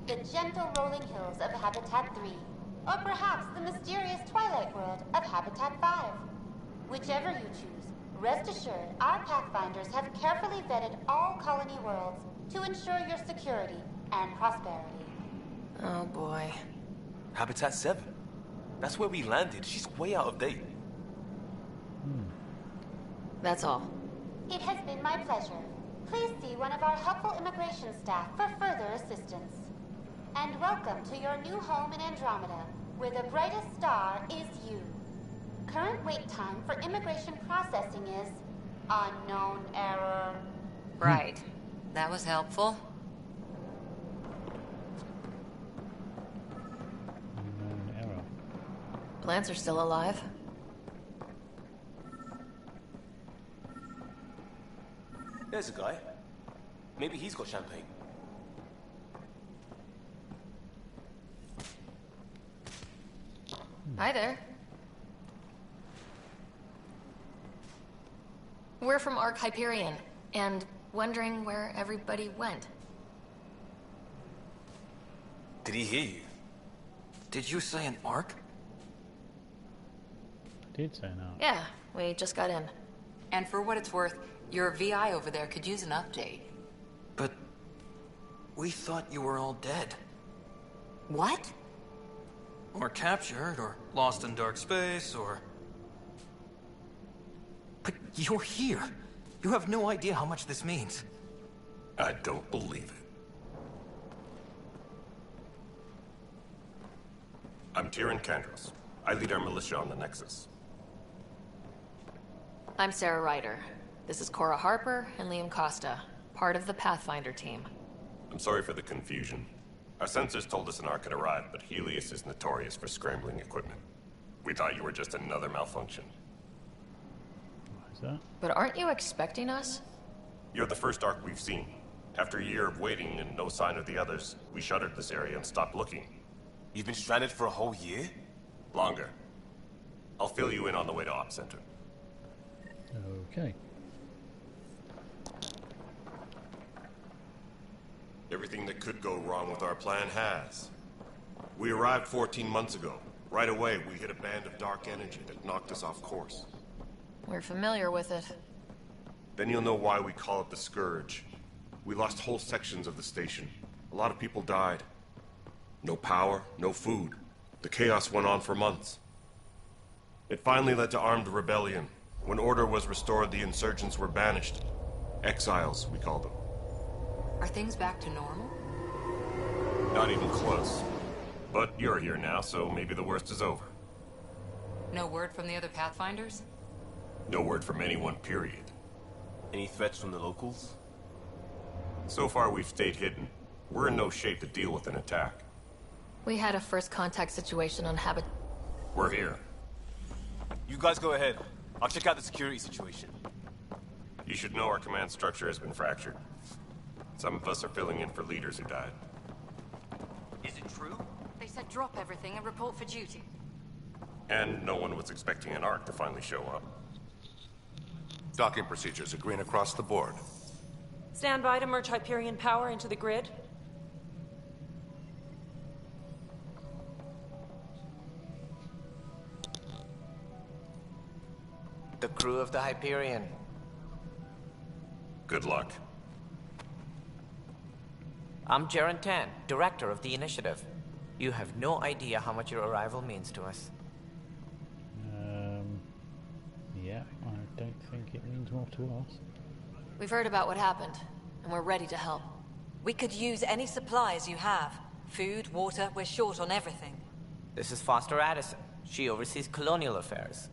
the gentle rolling hills of Habitat 3, or perhaps the mysterious twilight world of Habitat 5? Whichever you choose, rest assured our Pathfinders have carefully vetted all colony worlds to ensure your security and prosperity. Oh boy. Habitat 7? That's where we landed. She's way out of date. That's all. It has been my pleasure. Please see one of our helpful immigration staff for further assistance. And welcome to your new home in Andromeda, where the brightest star is you. Current wait time for immigration processing is unknown error. Right. That was helpful. Unknown error. Plants are still alive. There's a guy. Maybe he's got champagne. Hi there. We're from Ark Hyperion, and wondering where everybody went. Did he hear you? Did you say an arc? I did say no. Yeah, we just got in. And for what it's worth, your VI over there could use an update. But we thought you were all dead. What? Or captured, or lost in dark space, or... But you're here. You have no idea how much this means. I don't believe it. I'm Tyrion Kandros. I lead our militia on the Nexus. I'm Sarah Ryder. This is Cora Harper and Liam Costa, part of the Pathfinder team. I'm sorry for the confusion. Our sensors told us an arc had arrived, but Helios is notorious for scrambling equipment. We thought you were just another malfunction. What is that? But aren't you expecting us? You're the first arc we've seen. After a year of waiting and no sign of the others, we shuttered this area and stopped looking. You've been stranded for a whole year? Longer. I'll fill you in on the way to Op Center. Okay. Everything that could go wrong with our plan has. We arrived 14 months ago. Right away, we hit a band of dark energy that knocked us off course. We're familiar with it. Then you'll know why we call it the Scourge. We lost whole sections of the station. A lot of people died. No power, no food. The chaos went on for months. It finally led to armed rebellion. When order was restored, the insurgents were banished. Exiles, we call them. Are things back to normal? Not even close. But you're here now, so maybe the worst is over. No word from the other Pathfinders? No word from anyone, period. Any threats from the locals? So far, we've stayed hidden. We're in no shape to deal with an attack. We had a first contact situation on Habit. We're here. You guys go ahead. I'll check out the security situation. You should know our command structure has been fractured. Some of us are filling in for leaders who died. Is it true? They said drop everything and report for duty. And no one was expecting an Ark to finally show up. Docking procedures are green across the board. Stand by to merge Hyperion power into the grid. The crew of the Hyperion. Good luck. I'm Jaren Tan, director of the initiative. You have no idea how much your arrival means to us. Yeah, I don't think it means more to us. We've heard about what happened, and we're ready to help. We could use any supplies you have. Food, water, we're short on everything. This is Foster Addison. She oversees colonial affairs.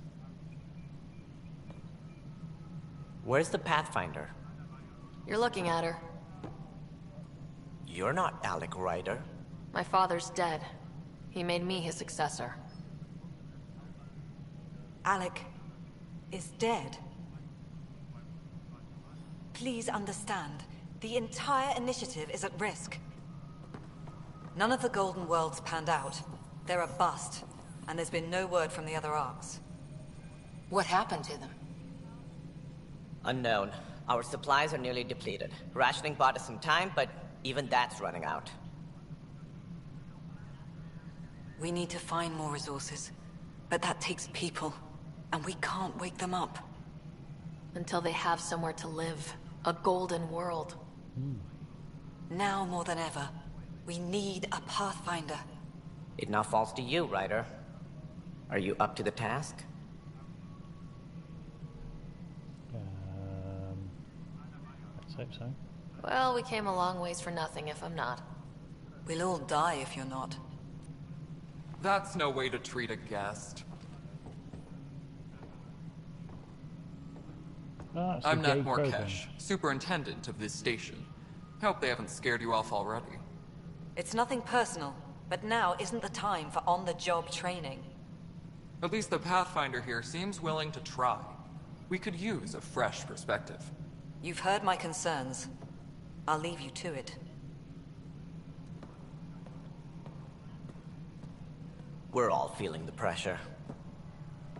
Where's the Pathfinder? You're looking at her. You're not Alec Ryder. My father's dead. He made me his successor. Alec is dead. Please understand, the entire initiative is at risk. None of the Golden Worlds panned out. They're a bust, and there's been no word from the other arcs. What happened to them? Unknown. Our supplies are nearly depleted. Rationing bought us some time, but even that's running out. We need to find more resources, but that takes people, and we can't wake them up. Until they have somewhere to live. A golden world. Now more than ever, we need a Pathfinder. It now falls to you, Ryder. Are you up to the task? Let's hope so. Well, we came a long ways for nothing if I'm not. We'll all die if you're not. That's no way to treat a guest. I'm Nat Morkesh, superintendent of this station. Hope they haven't scared you off already. It's nothing personal, but now isn't the time for on-the-job training. At least the Pathfinder here seems willing to try. We could use a fresh perspective. You've heard my concerns. I'll leave you to it. We're all feeling the pressure.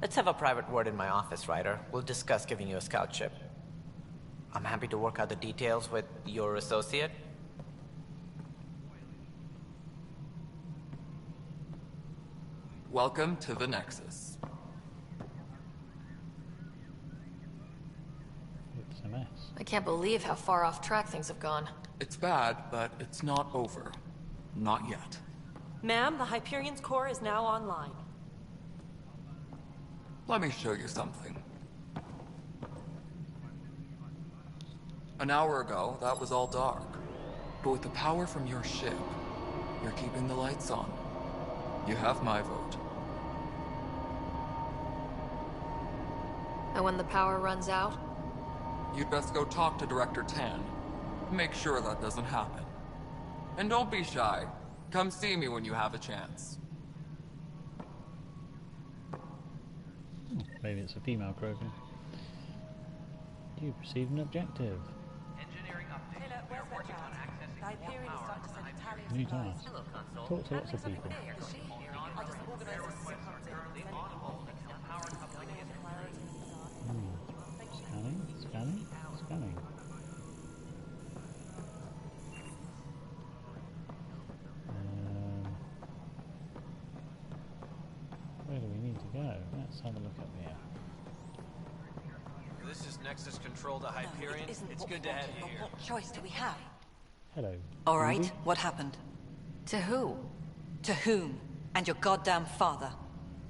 Let's have a private word in my office, Ryder. We'll discuss giving you a scout ship. I'm happy to work out the details with your associate. Welcome to the Nexus. It's a mess. I can't believe how far off track things have gone. It's bad, but it's not over. Not yet. Ma'am, the Hyperion's core is now online. Let me show you something. An hour ago, that was all dark. But with the power from your ship, you're keeping the lights on. You have my vote. And when the power runs out? You'd best go talk to Director Tan. Make sure that doesn't happen. And don't be shy. Come see me when you have a chance. Maybe it's a female Krogan. You've received an objective. Engineering update. Taylor, where's that job? The Hyperion is starting to send Italian New supplies. task. Talk to lots of people. I'll just organize this as a Scanning. Where do we need to go? Let's have a look up here. This is Nexus Control to Hyperion. It's good to have you here. What choice do we have? Hello. All right, what happened? To who? To whom? And your goddamn father.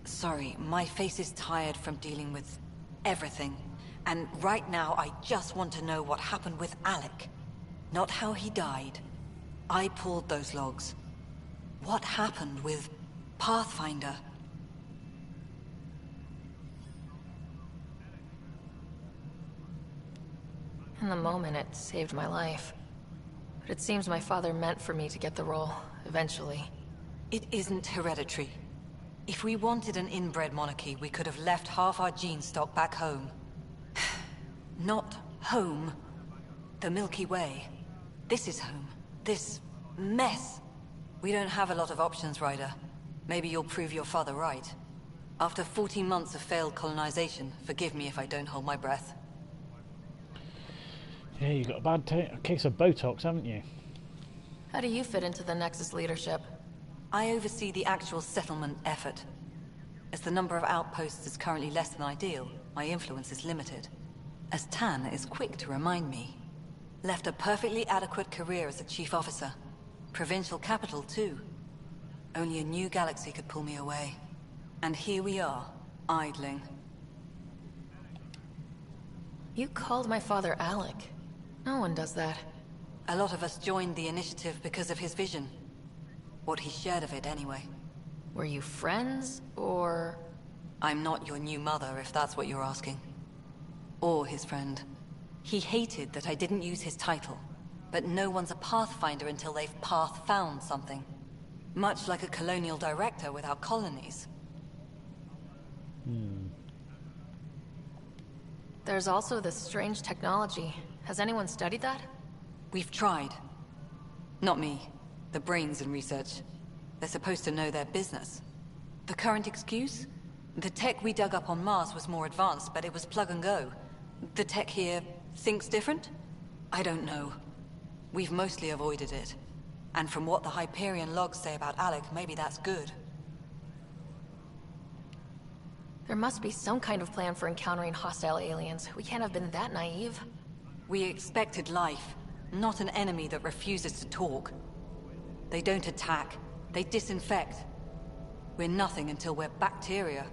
Sorry, my face is tired from dealing with everything. And right now, I just want to know what happened with Alec. Not how he died. I pulled those logs. What happened with Pathfinder? In the moment, it saved my life. But it seems my father meant for me to get the role, eventually. It isn't hereditary. If we wanted an inbred monarchy, we could have left half our gene stock back home. Not home. The Milky Way. This is home. This mess. We don't have a lot of options, Ryder. Maybe you'll prove your father right. After 14 months of failed colonization, forgive me if I don't hold my breath. Yeah, you got a bad case of Botox, haven't you? How do you fit into the Nexus leadership? I oversee the actual settlement effort. As the number of outposts is currently less than ideal, my influence is limited. As Tan is quick to remind me. Left a perfectly adequate career as a chief officer. Provincial capital, too. Only a new galaxy could pull me away. And here we are, idling. You called my father Alec. No one does that. A lot of us joined the initiative because of his vision. What he shared of it, anyway. Were you friends, or...? I'm not your new mother, if that's what you're asking. Or his friend. He hated that I didn't use his title. But no one's a Pathfinder until they've path-found something. Much like a colonial director without colonies. There's also this strange technology. Has anyone studied that? We've tried. Not me. The brains in research. They're supposed to know their business. The current excuse? The tech we dug up on Mars was more advanced, but it was plug and go. The tech here thinks different? I don't know. We've mostly avoided it. And from what the Hyperion logs say about Alec, maybe that's good. There must be some kind of plan for encountering hostile aliens. We can't have been that naive. We expected life, not an enemy that refuses to talk. They don't attack. They disinfect. We're nothing until we're bacteria.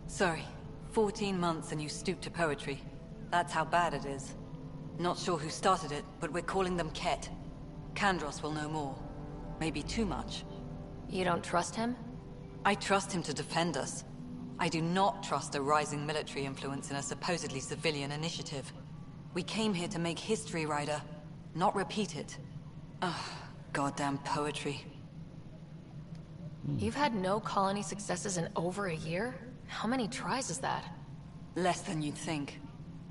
Sorry, 14 months and you stoop to poetry. That's how bad it is. Not sure who started it, but we're calling them Ket. Kandros will know more. Maybe too much. You don't trust him? I trust him to defend us. I do not trust a rising military influence in a supposedly civilian initiative. We came here to make history, Ryder, not repeat it. Ugh, goddamn poetry. You've had no colony successes in over a year? How many tries is that? Less than you'd think.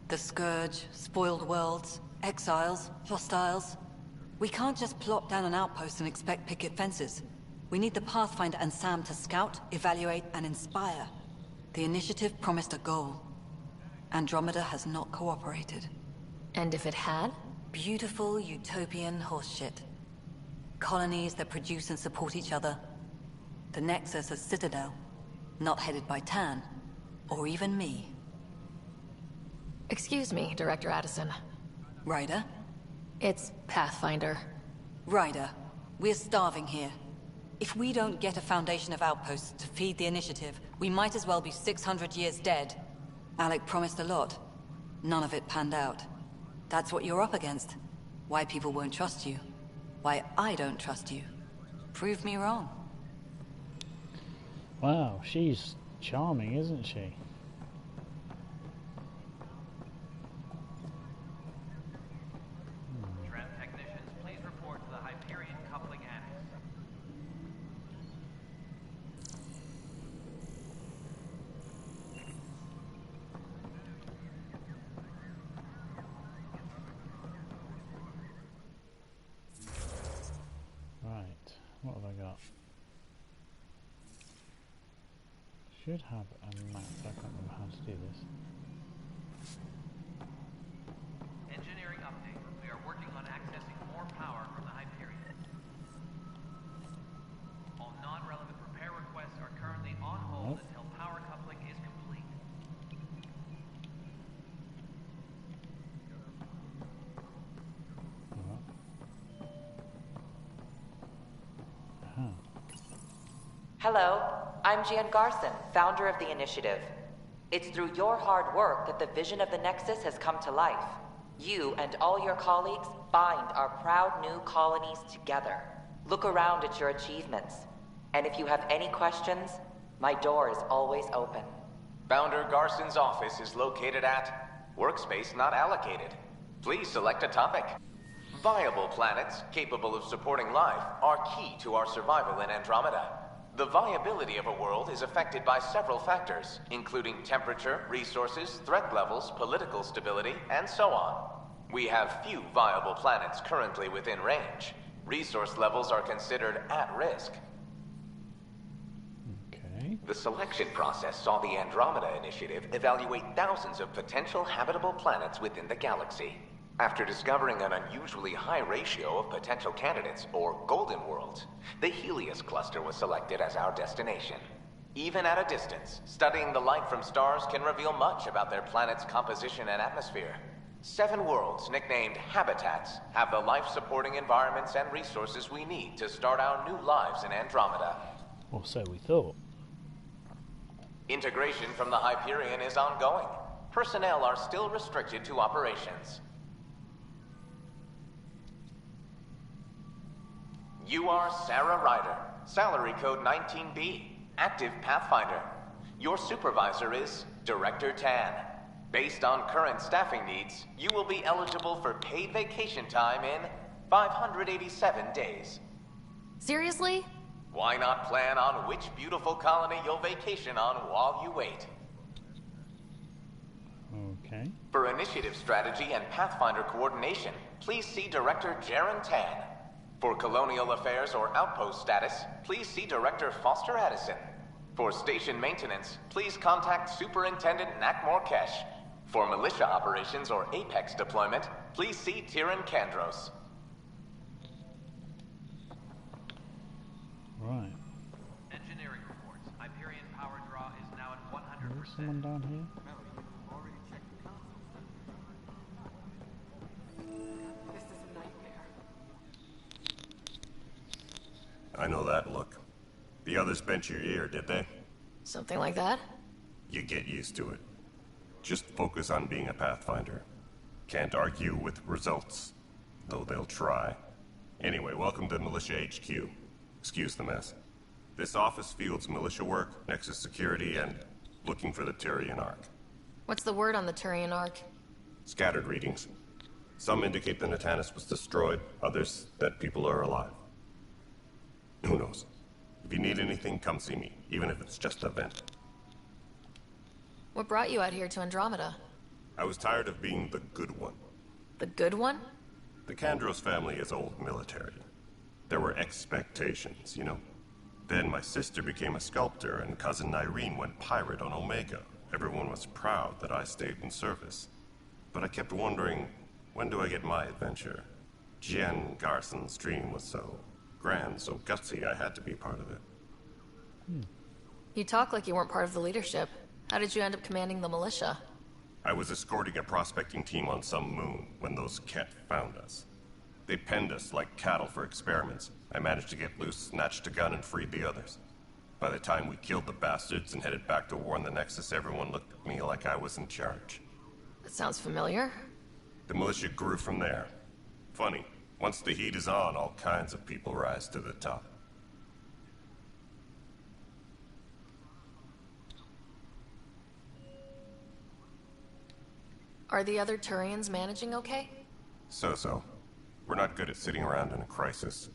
The Scourge, spoiled worlds, exiles, hostiles. We can't just plop down an outpost and expect picket fences. We need the Pathfinder and Sam to scout, evaluate, and inspire. The initiative promised a goal. Andromeda has not cooperated. And if it had? Beautiful utopian horseshit. Colonies that produce and support each other. The Nexus a citadel, not headed by Tan, or even me. Excuse me, Director Addison. Ryder? It's Pathfinder. Ryder, we're starving here. If we don't get a foundation of outposts to feed the initiative, we might as well be 600 years dead. Alec promised a lot. None of it panned out. That's what you're up against. Why people won't trust you. Why I don't trust you. Prove me wrong. Wow, she's charming, isn't she? Technicians, please report to the Hyperion coupling annex. Right, what have I got? Should have a map, I can't remember how to do this. Engineering update. We are working on accessing more power from the Hyperion. All non-relevant repair requests are currently on hold until power coupling is complete. Hello, I'm Gian Garson, founder of the Initiative. It's through your hard work that the vision of the Nexus has come to life. You and all your colleagues bind our proud new colonies together. Look around at your achievements. And if you have any questions, my door is always open. Founder Garson's office is located at Workspace Not Allocated. Please select a topic. Viable planets capable of supporting life are key to our survival in Andromeda. The viability of a world is affected by several factors, including temperature, resources, threat levels, political stability, and so on. We have few viable planets currently within range. Resource levels are considered at risk. Okay. The selection process saw the Andromeda Initiative evaluate thousands of potential habitable planets within the galaxy. After discovering an unusually high ratio of potential candidates, or golden worlds, the Helios cluster was selected as our destination. Even at a distance, studying the light from stars can reveal much about their planet's composition and atmosphere. 7 worlds, nicknamed habitats, have the life-supporting environments and resources we need to start our new lives in Andromeda. Or so we thought. Integration from the Hyperion is ongoing. Personnel are still restricted to operations. You are Sarah Ryder, salary code 19B, active Pathfinder. Your supervisor is Director Tan. Based on current staffing needs, you will be eligible for paid vacation time in 587 days. Seriously? Why not plan on which beautiful colony you'll vacation on while you wait? Okay. For initiative strategy and Pathfinder coordination, please see Director Jaren Tan. For colonial affairs or outpost status, please see Director Foster Addison. For station maintenance, please contact Superintendent Nakmor Kesh. For militia operations or Apex deployment, please see Tyran Kandros. Right. Engineering reports. Hyperion power draw is now at 100%. There's someone down here. This is a nightmare. I know that look. The others bent your ear, did they? Something like that? You get used to it. Just focus on being a Pathfinder. Can't argue with results, though they'll try. Anyway, welcome to Militia HQ. Excuse the mess. This office fields militia work, Nexus security, and looking for the Turian Ark. What's the word on the Turian Ark? Scattered readings. Some indicate the Natanus was destroyed, others that people are alive. Who knows? If you need anything, come see me, even if it's just a vent. What brought you out here to Andromeda? I was tired of being the good one. The good one? The Kandros family is old military. There were expectations, you know. Then my sister became a sculptor and cousin Irene went pirate on Omega. Everyone was proud that I stayed in service. But I kept wondering, when do I get my adventure? Gian Garson's dream was so grand, so gutsy, I had to be part of it. You talk like you weren't part of the leadership. How did you end up commanding the militia? I was escorting a prospecting team on some moon when those Ket found us. They penned us like cattle for experiments. I managed to get loose, snatched a gun, and freed the others. By the time we killed the bastards and headed back to warn the Nexus, everyone looked at me like I was in charge. That sounds familiar. The militia grew from there. Funny, once the heat is on, all kinds of people rise to the top. Are the other Turians managing okay? So-so. We're not good at sitting around in a crisis.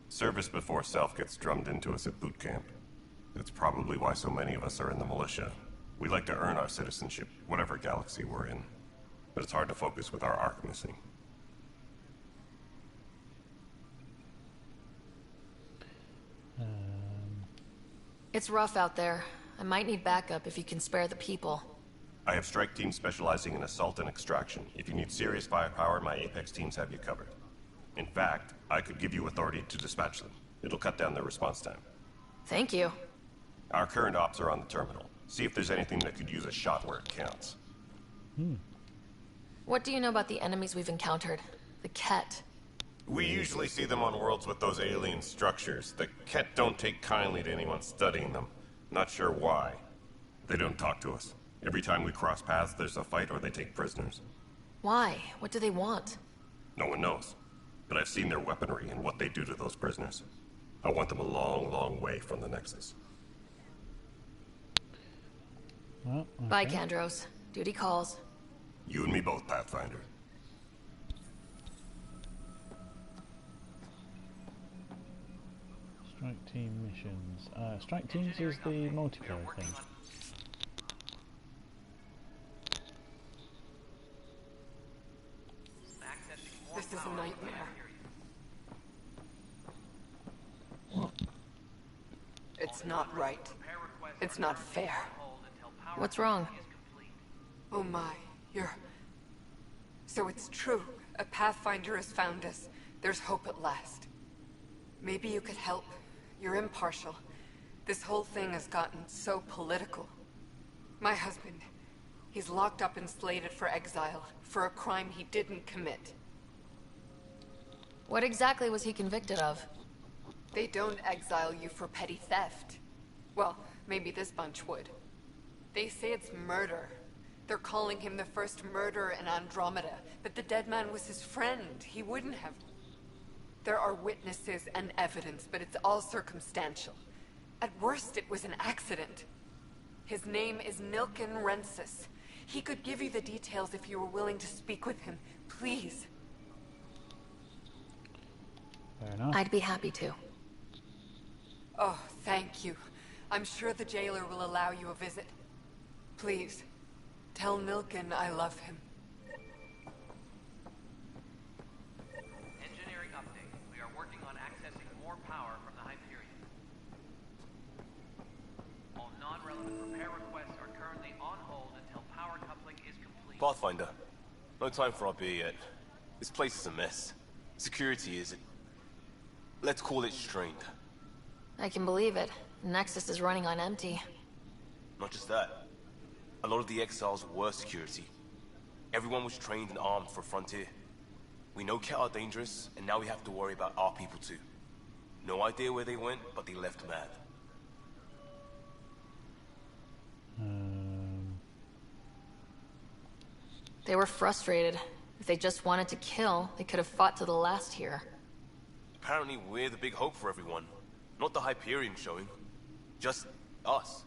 Service before self gets drummed into us at boot camp. That's probably why so many of us are in the militia. We like to earn our citizenship, whatever galaxy we're in. But it's hard to focus with our arc missing. It's rough out there. I might need backup if you can spare the people. I have strike teams specializing in assault and extraction. If you need serious firepower, my Apex teams have you covered. In fact, I could give you authority to dispatch them. It'll cut down their response time. Thank you. Our current ops are on the terminal. See if there's anything that could use a shot where it counts. What do you know about the enemies we've encountered? The Ket? We usually see them on worlds with those alien structures. The Ket don't take kindly to anyone studying them. Not sure why. They don't talk to us. Every time we cross paths, there's a fight or they take prisoners. Why? What do they want? No one knows. But I've seen their weaponry and what they do to those prisoners. I want them a long, long way from the Nexus. Well, okay. Bye, Kandros. Duty calls. You and me both, Pathfinder. Strike team missions. Strike teams is the multiplayer thing. This is a nightmare. It's not right. It's not fair. What's wrong? Oh my, you're... So it's true. A Pathfinder has found us. There's hope at last. Maybe you could help. You're impartial. This whole thing has gotten so political. My husband, he's locked up and slated for exile for a crime he didn't commit. What exactly was he convicted of? They don't exile you for petty theft. Well, maybe this bunch would. They say it's murder. They're calling him the first murderer in Andromeda, but the dead man was his friend. He wouldn't have... There are witnesses and evidence, but it's all circumstantial. At worst, it was an accident. His name is Nilken Rensis. He could give you the details if you were willing to speak with him. Please. Fair enough. I'd be happy to. Oh, thank you. I'm sure the jailer will allow you a visit. Please, tell Nilken I love him. Engineering update. We are working on accessing more power from the Hyperion. All non-relevant repair requests are currently on hold until power coupling is complete. Pathfinder, no time for our beer yet. This place is a mess. Security is... let's call it strained. I can believe it. Nexus is running on empty. Not just that. A lot of the exiles were security. Everyone was trained and armed for Frontier. We know Ket are dangerous, and now we have to worry about our people too. No idea where they went, but they left mad. They were frustrated. If they just wanted to kill, they could have fought to the last here. Apparently we're the big hope for everyone. Not the Hyperion showing. Just us.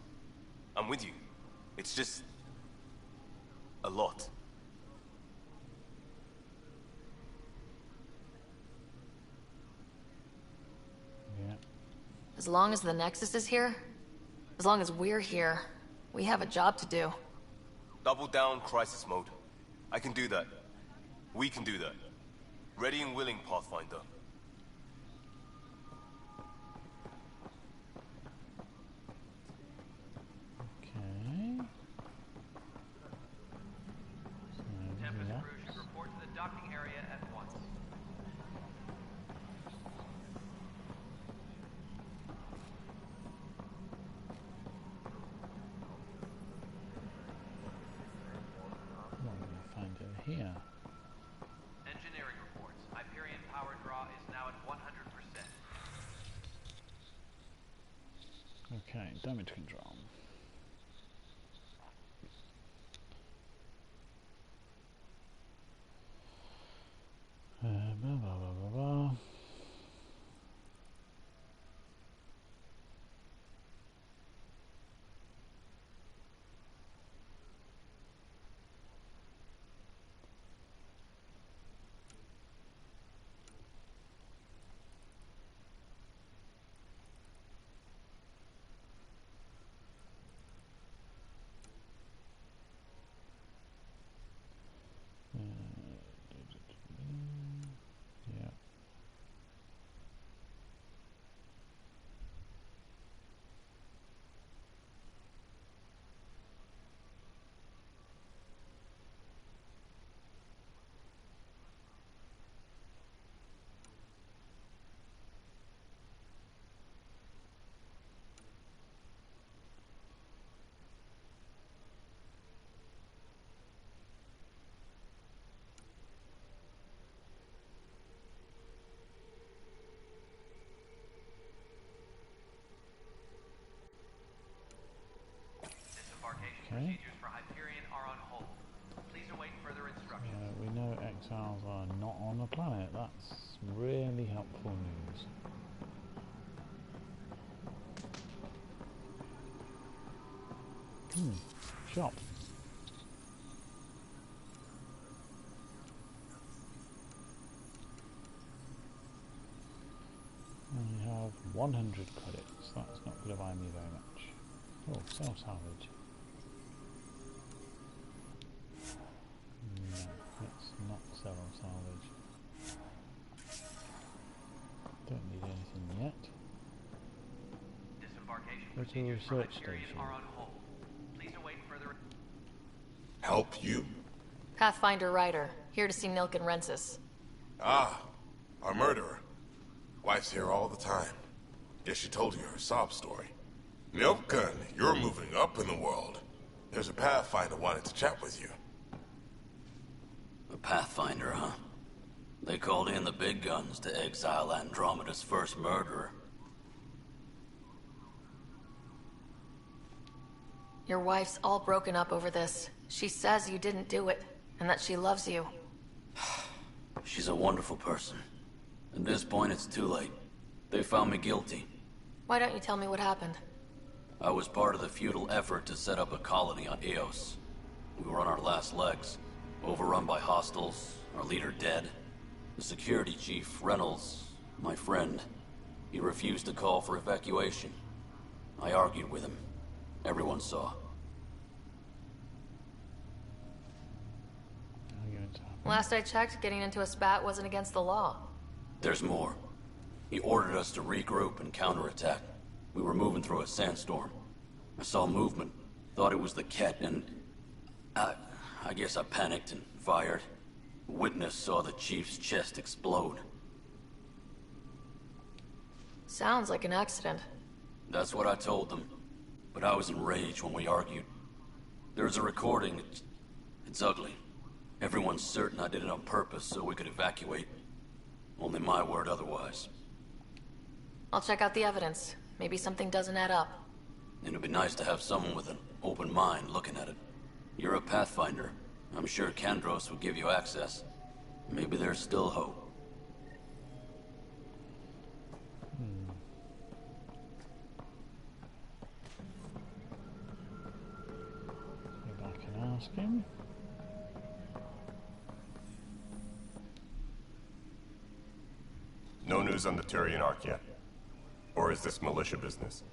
I'm with you. It's just... a lot. Yeah. As long as the Nexus is here, as long as we're here, we have a job to do. Double down crisis mode. I can do that. We can do that. Ready and willing, Pathfinder. Okay. Tempest crew should report to the docking area at once. What will we find over here? Engineering reports. Hyperion power draw is now at 100%. Okay, damage control. Blah, blah, blah, blah, blah. Yeah. Procedures for Hyperion are on hold. Please await further instructions. We know exiles are not on the planet. That's really helpful news. Shop. We have 100 credits. That's not going to buy me very much. Oh, sell salvage. No, let's not sell salvage. Don't need anything yet. Disembarkation Go to the procedures for research Hyperion station. are on hold. Please await further. Help you? Pathfinder Ryder, here to see Nilken Rensis. Ah, our murderer. Wife's here all the time. Guess she told you her sob story. Nilken, you're moving up in the world. There's a Pathfinder wanted to chat with you. A Pathfinder, huh? They called in the big guns to exile Andromeda's first murderer. Your wife's all broken up over this. She says you didn't do it, and that she loves you. She's a wonderful person. At this point, it's too late. They found me guilty. Why don't you tell me what happened? I was part of the futile effort to set up a colony on Eos. We were on our last legs, overrun by hostiles, our leader dead. The security chief, Reynolds, my friend, he refused to call for evacuation. I argued with him. Everyone saw. Last I checked, getting into a spat wasn't against the law. There's more. He ordered us to regroup and counterattack. We were moving through a sandstorm. I saw movement, thought it was the Ket, and I guess I panicked and fired. A witness saw the chief's chest explode. Sounds like an accident. That's what I told them. But I was enraged when we argued. There's a recording. It's ugly. Everyone's certain I did it on purpose so we could evacuate. Only my word otherwise. I'll check out the evidence. Maybe something doesn't add up. It'd be nice to have someone with an open mind looking at it. You're a Pathfinder. I'm sure Kandros would give you access. Maybe there's still hope. Maybe I can ask him. No news on the Turian Ark yet? Or is this militia business?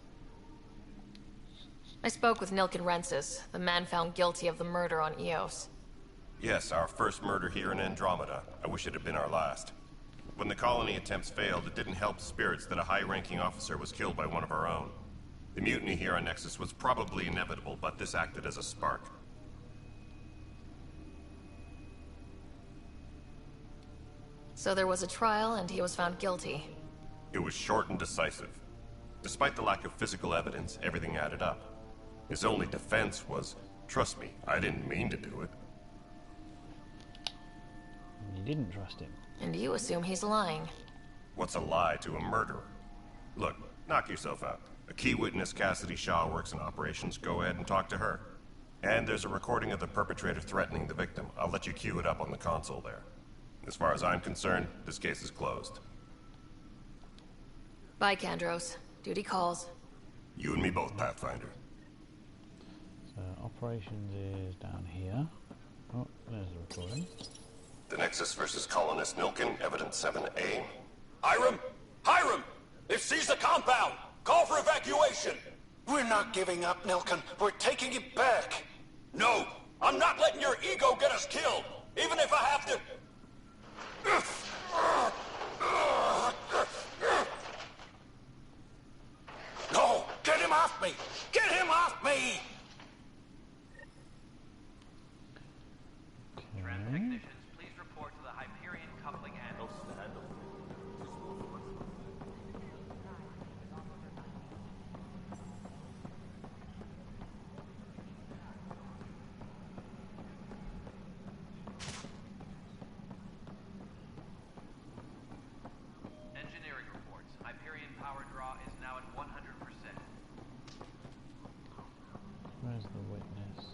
I spoke with Nilken Rensis, the man found guilty of the murder on Eos. Yes, our first murder here in Andromeda. I wish it had been our last. When the colony attempts failed, it didn't help spirits that a high-ranking officer was killed by one of our own. The mutiny here on Nexus was probably inevitable, but this acted as a spark. So there was a trial, and he was found guilty. It was short and decisive. Despite the lack of physical evidence, everything added up. His only defense was, trust me, I didn't mean to do it. You didn't trust him. And you assume he's lying. What's a lie to a murderer? Look, knock yourself out. A key witness, Cassidy Shaw, works in operations. Go ahead and talk to her. And there's a recording of the perpetrator threatening the victim. I'll let you cue it up on the console there. As far as I'm concerned, this case is closed. Bye, Kandros. Duty calls. You and me both, Pathfinder. So operations is down here. Oh, there's the recording. The Nexus versus Colonist Nilken, Evidence 7A. Hiram! Hiram! They've seized the compound! Call for evacuation! We're not giving up, Nilken. We're taking it back. No! I'm not letting your ego get us killed! Even if I have to... No! Get him off me! Get him off me! Trans technicians, please report to the Hyperion coupling end. Engineering reports. Hyperion power draw is now at 100%. Where's the witness?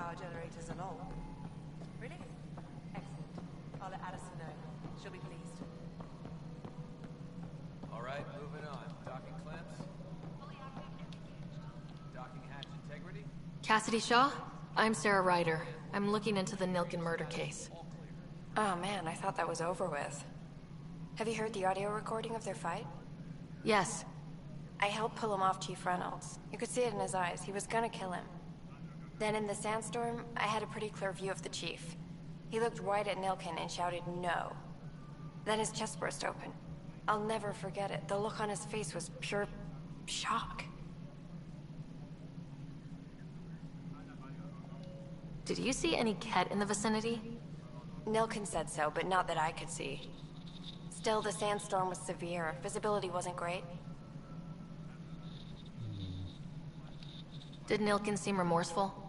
power generators and all. Really? Excellent. I'll let Addison know. She'll be pleased. All right, moving on. Docking clamps. Docking hatch integrity. Cassidy Shaw? I'm Sarah Ryder. I'm looking into the Nilken murder case. Oh man, I thought that was over with. Have you heard the audio recording of their fight? Yes. I helped pull him off Chief Reynolds. You could see it in his eyes. He was gonna kill him. Then in the sandstorm, I had a pretty clear view of the Chief. He looked right at Nilken and shouted no. Then his chest burst open. I'll never forget it. The look on his face was pure shock. Did you see any Ket in the vicinity? Nilken said so, but not that I could see. Still, the sandstorm was severe. Visibility wasn't great. Did Nilken seem remorseful?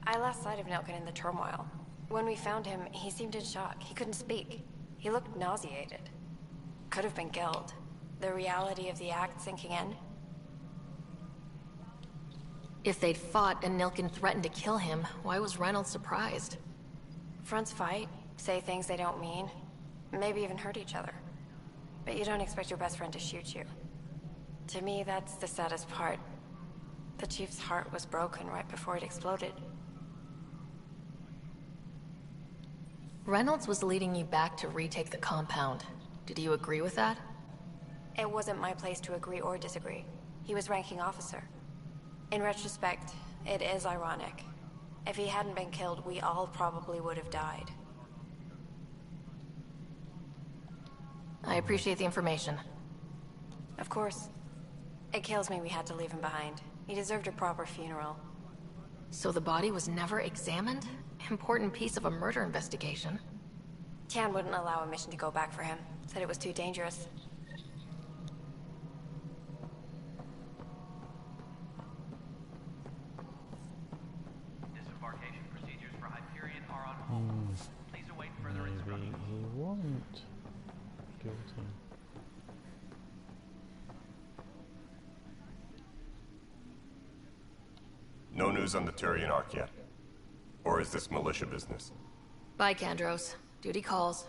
I lost sight of Nilken in the turmoil. When we found him, he seemed in shock. He couldn't speak. He looked nauseated. Could have been guilt. The reality of the act sinking in. If they'd fought and Nilken threatened to kill him, why was Reynolds surprised? Fronts fight, say things they don't mean, maybe even hurt each other. But you don't expect your best friend to shoot you. To me, that's the saddest part. The Chief's heart was broken right before it exploded. Reynolds was leading you back to retake the compound. Did you agree with that? It wasn't my place to agree or disagree. He was ranking officer. In retrospect, it is ironic. If he hadn't been killed, we all probably would have died. I appreciate the information. Of course. It kills me we had to leave him behind. He deserved a proper funeral. So the body was never examined? Important piece of a murder investigation. Tian wouldn't allow a mission to go back for him. Said it was too dangerous. Disembarkation procedures for Hyperion are on hold. Please await further instructions. He wasn't guilty. No news on the Turian Ark yet? Or is this militia business? Bye, Kandros. Duty calls.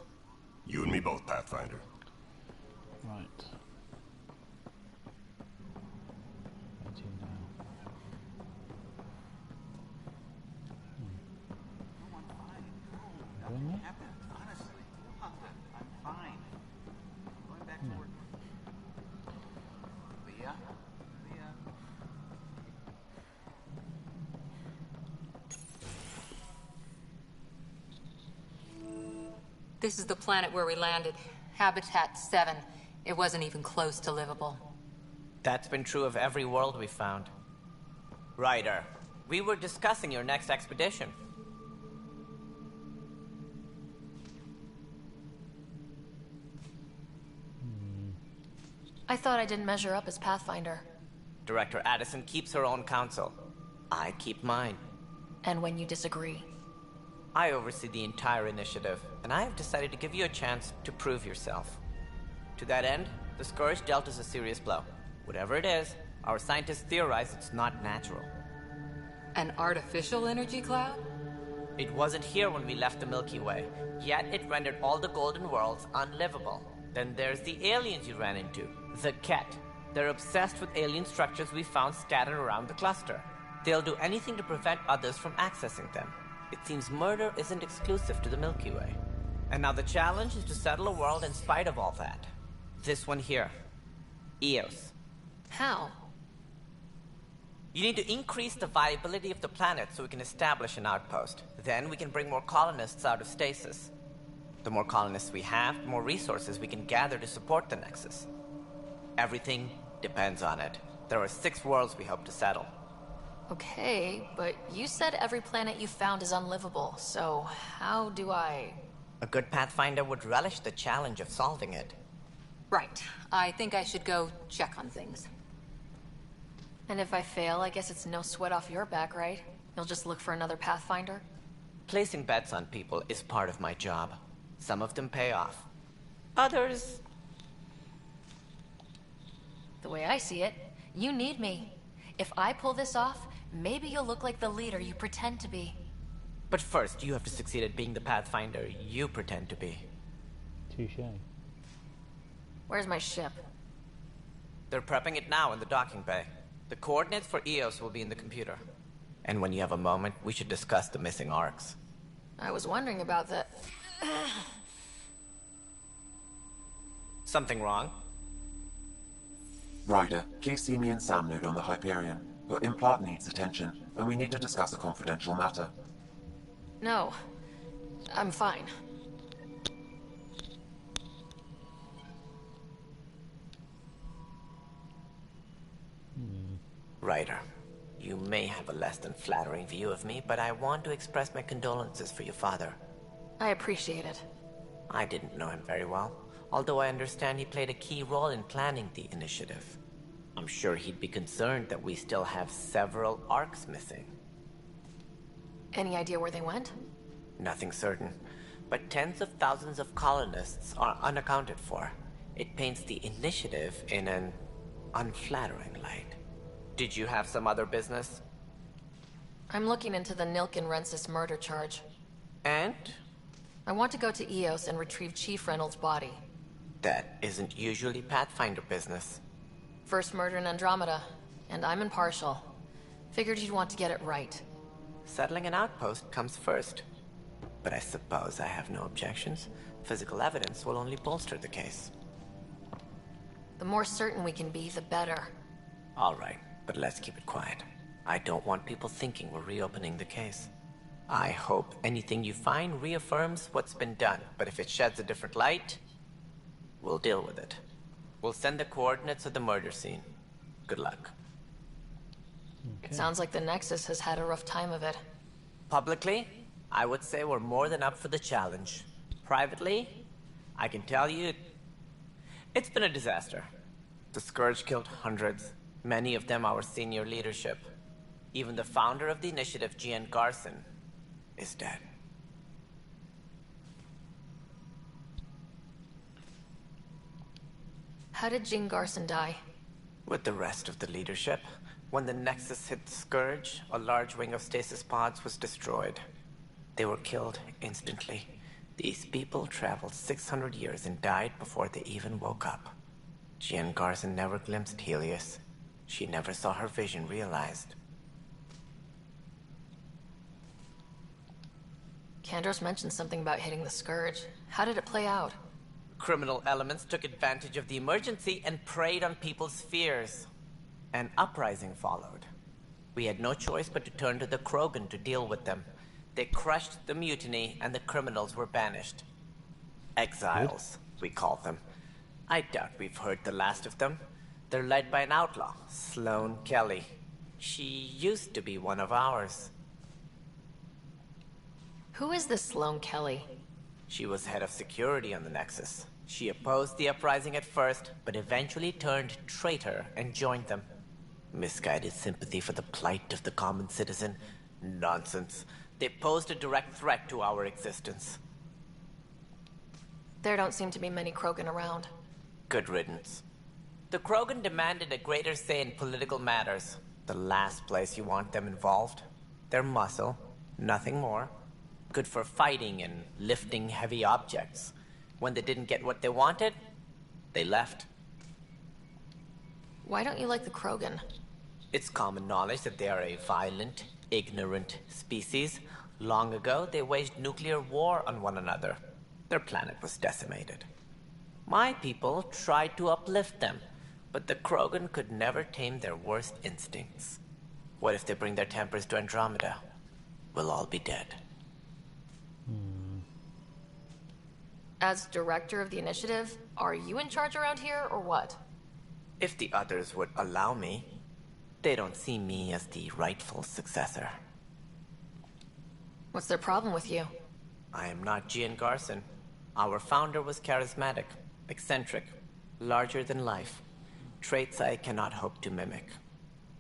You and me both, Pathfinder. Right. Where to now? Going there? Honestly, I'm fine. Going back to work. Leah? Leah? This is the planet where we landed. Habitat 7. It wasn't even close to livable. That's been true of every world we found. Ryder, we were discussing your next expedition. I thought I didn't measure up as Pathfinder. Director Addison keeps her own counsel. I keep mine. And when you disagree? I oversee the entire initiative, and I have decided to give you a chance to prove yourself. To that end, the Scourge dealt us a serious blow. Whatever it is, our scientists theorize it's not natural. An artificial energy cloud? It wasn't here when we left the Milky Way, yet it rendered all the Golden Worlds unlivable. Then there's the aliens you ran into, the Ket. They're obsessed with alien structures we found scattered around the cluster. They'll do anything to prevent others from accessing them. It seems murder isn't exclusive to the Milky Way. And now the challenge is to settle a world in spite of all that. This one here. Eos. How? You need to increase the viability of the planet so we can establish an outpost. Then we can bring more colonists out of stasis. The more colonists we have, the more resources we can gather to support the Nexus. Everything depends on it. There are 6 worlds we hope to settle. Okay, but you said every planet you found is unlivable, so how do I... A good Pathfinder would relish the challenge of solving it. Right. I think I should go check on things. And if I fail, I guess it's no sweat off your back, right? You'll just look for another Pathfinder? Placing bets on people is part of my job. Some of them pay off. Others... The way I see it, you need me. If I pull this off, maybe you'll look like the leader you pretend to be. But first, you have to succeed at being the Pathfinder you pretend to be. Touche. Where's my ship? They're prepping it now in the docking bay. The coordinates for Eos will be in the computer. And when you have a moment, we should discuss the missing arcs. I was wondering about that. Something wrong? Ryder, please see me and Sam node on the Hyperion. Your implant needs attention, and we need to discuss a confidential matter. No. I'm fine. Ryder, you may have a less than flattering view of me, but I want to express my condolences for your father. I appreciate it. I didn't know him very well, although I understand he played a key role in planning the initiative. I'm sure he'd be concerned that we still have several arcs missing. Any idea where they went? Nothing certain, but tens of thousands of colonists are unaccounted for. It paints the initiative in an unflattering light. Did you have some other business? I'm looking into the Nilken Rensis murder charge. And? I want to go to Eos and retrieve Chief Reynolds' body. That isn't usually Pathfinder business. First murder in Andromeda, and I'm impartial. Figured you'd want to get it right. Settling an outpost comes first. But I suppose I have no objections. Physical evidence will only bolster the case. The more certain we can be, the better. All right, but let's keep it quiet. I don't want people thinking we're reopening the case. I hope anything you find reaffirms what's been done, but if it sheds a different light, we'll deal with it. We'll send the coordinates of the murder scene. Good luck. Okay. Sounds like the Nexus has had a rough time of it. Publicly, I would say we're more than up for the challenge. Privately, I can tell you, it's been a disaster. The Scourge killed hundreds, many of them our senior leadership. Even the founder of the initiative, Gian Garson, is dead. How did Jean Garson die? With the rest of the leadership. When the Nexus hit the Scourge, a large wing of stasis pods was destroyed. They were killed instantly. These people traveled 600 years and died before they even woke up. Jean Garson never glimpsed Helios. She never saw her vision realized. Kandros mentioned something about hitting the Scourge. How did it play out? Criminal elements took advantage of the emergency and preyed on people's fears. An uprising followed. We had no choice but to turn to the Krogan to deal with them. They crushed the mutiny and the criminals were banished. Exiles, we call them. I doubt we've heard the last of them. They're led by an outlaw, Sloane Kelly. She used to be one of ours. Who is this Sloane Kelly? She was head of security on the Nexus. She opposed the uprising at first, but eventually turned traitor and joined them. Misguided sympathy for the plight of the common citizen? Nonsense. They posed a direct threat to our existence. There don't seem to be many Krogan around. Good riddance. The Krogan demanded a greater say in political matters. The last place you want them involved. Their muscle, nothing more. Good for fighting and lifting heavy objects. When they didn't get what they wanted, they left. Why don't you like the Krogan? It's common knowledge that they are a violent, ignorant species. Long ago, they waged nuclear war on one another. Their planet was decimated. My people tried to uplift them, but the Krogan could never tame their worst instincts. What if they bring their tempers to Andromeda? We'll all be dead. As director of the initiative, are you in charge around here, or what? If the others would allow me, they don't see me as the rightful successor. What's their problem with you? I am not Gian Garson. Our founder was charismatic, eccentric, larger than life. Traits I cannot hope to mimic.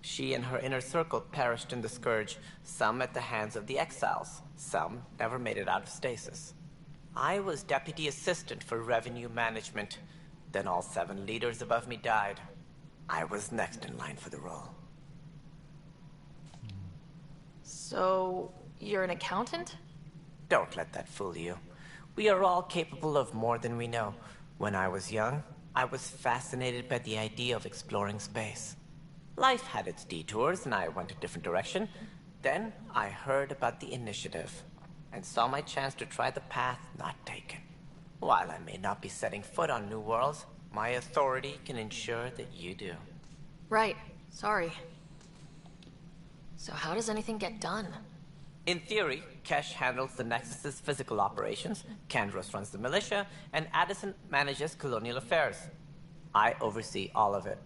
She and her inner circle perished in the Scourge, some at the hands of the Exiles, some never made it out of stasis. I was deputy assistant for revenue management. Then all 7 leaders above me died. I was next in line for the role. So, You're an accountant? Don't let that fool you. We are all capable of more than we know. When I was young, I was fascinated by the idea of exploring space. Life had its detours, and I went a different direction. Then I heard about the Initiative, and saw my chance to try the path not taken. While I may not be setting foot on new worlds, my authority can ensure that you do. Right. Sorry. So how does anything get done? In theory, Kesh handles the Nexus's physical operations, Kandros runs the militia, and Addison manages colonial affairs. I oversee all of it.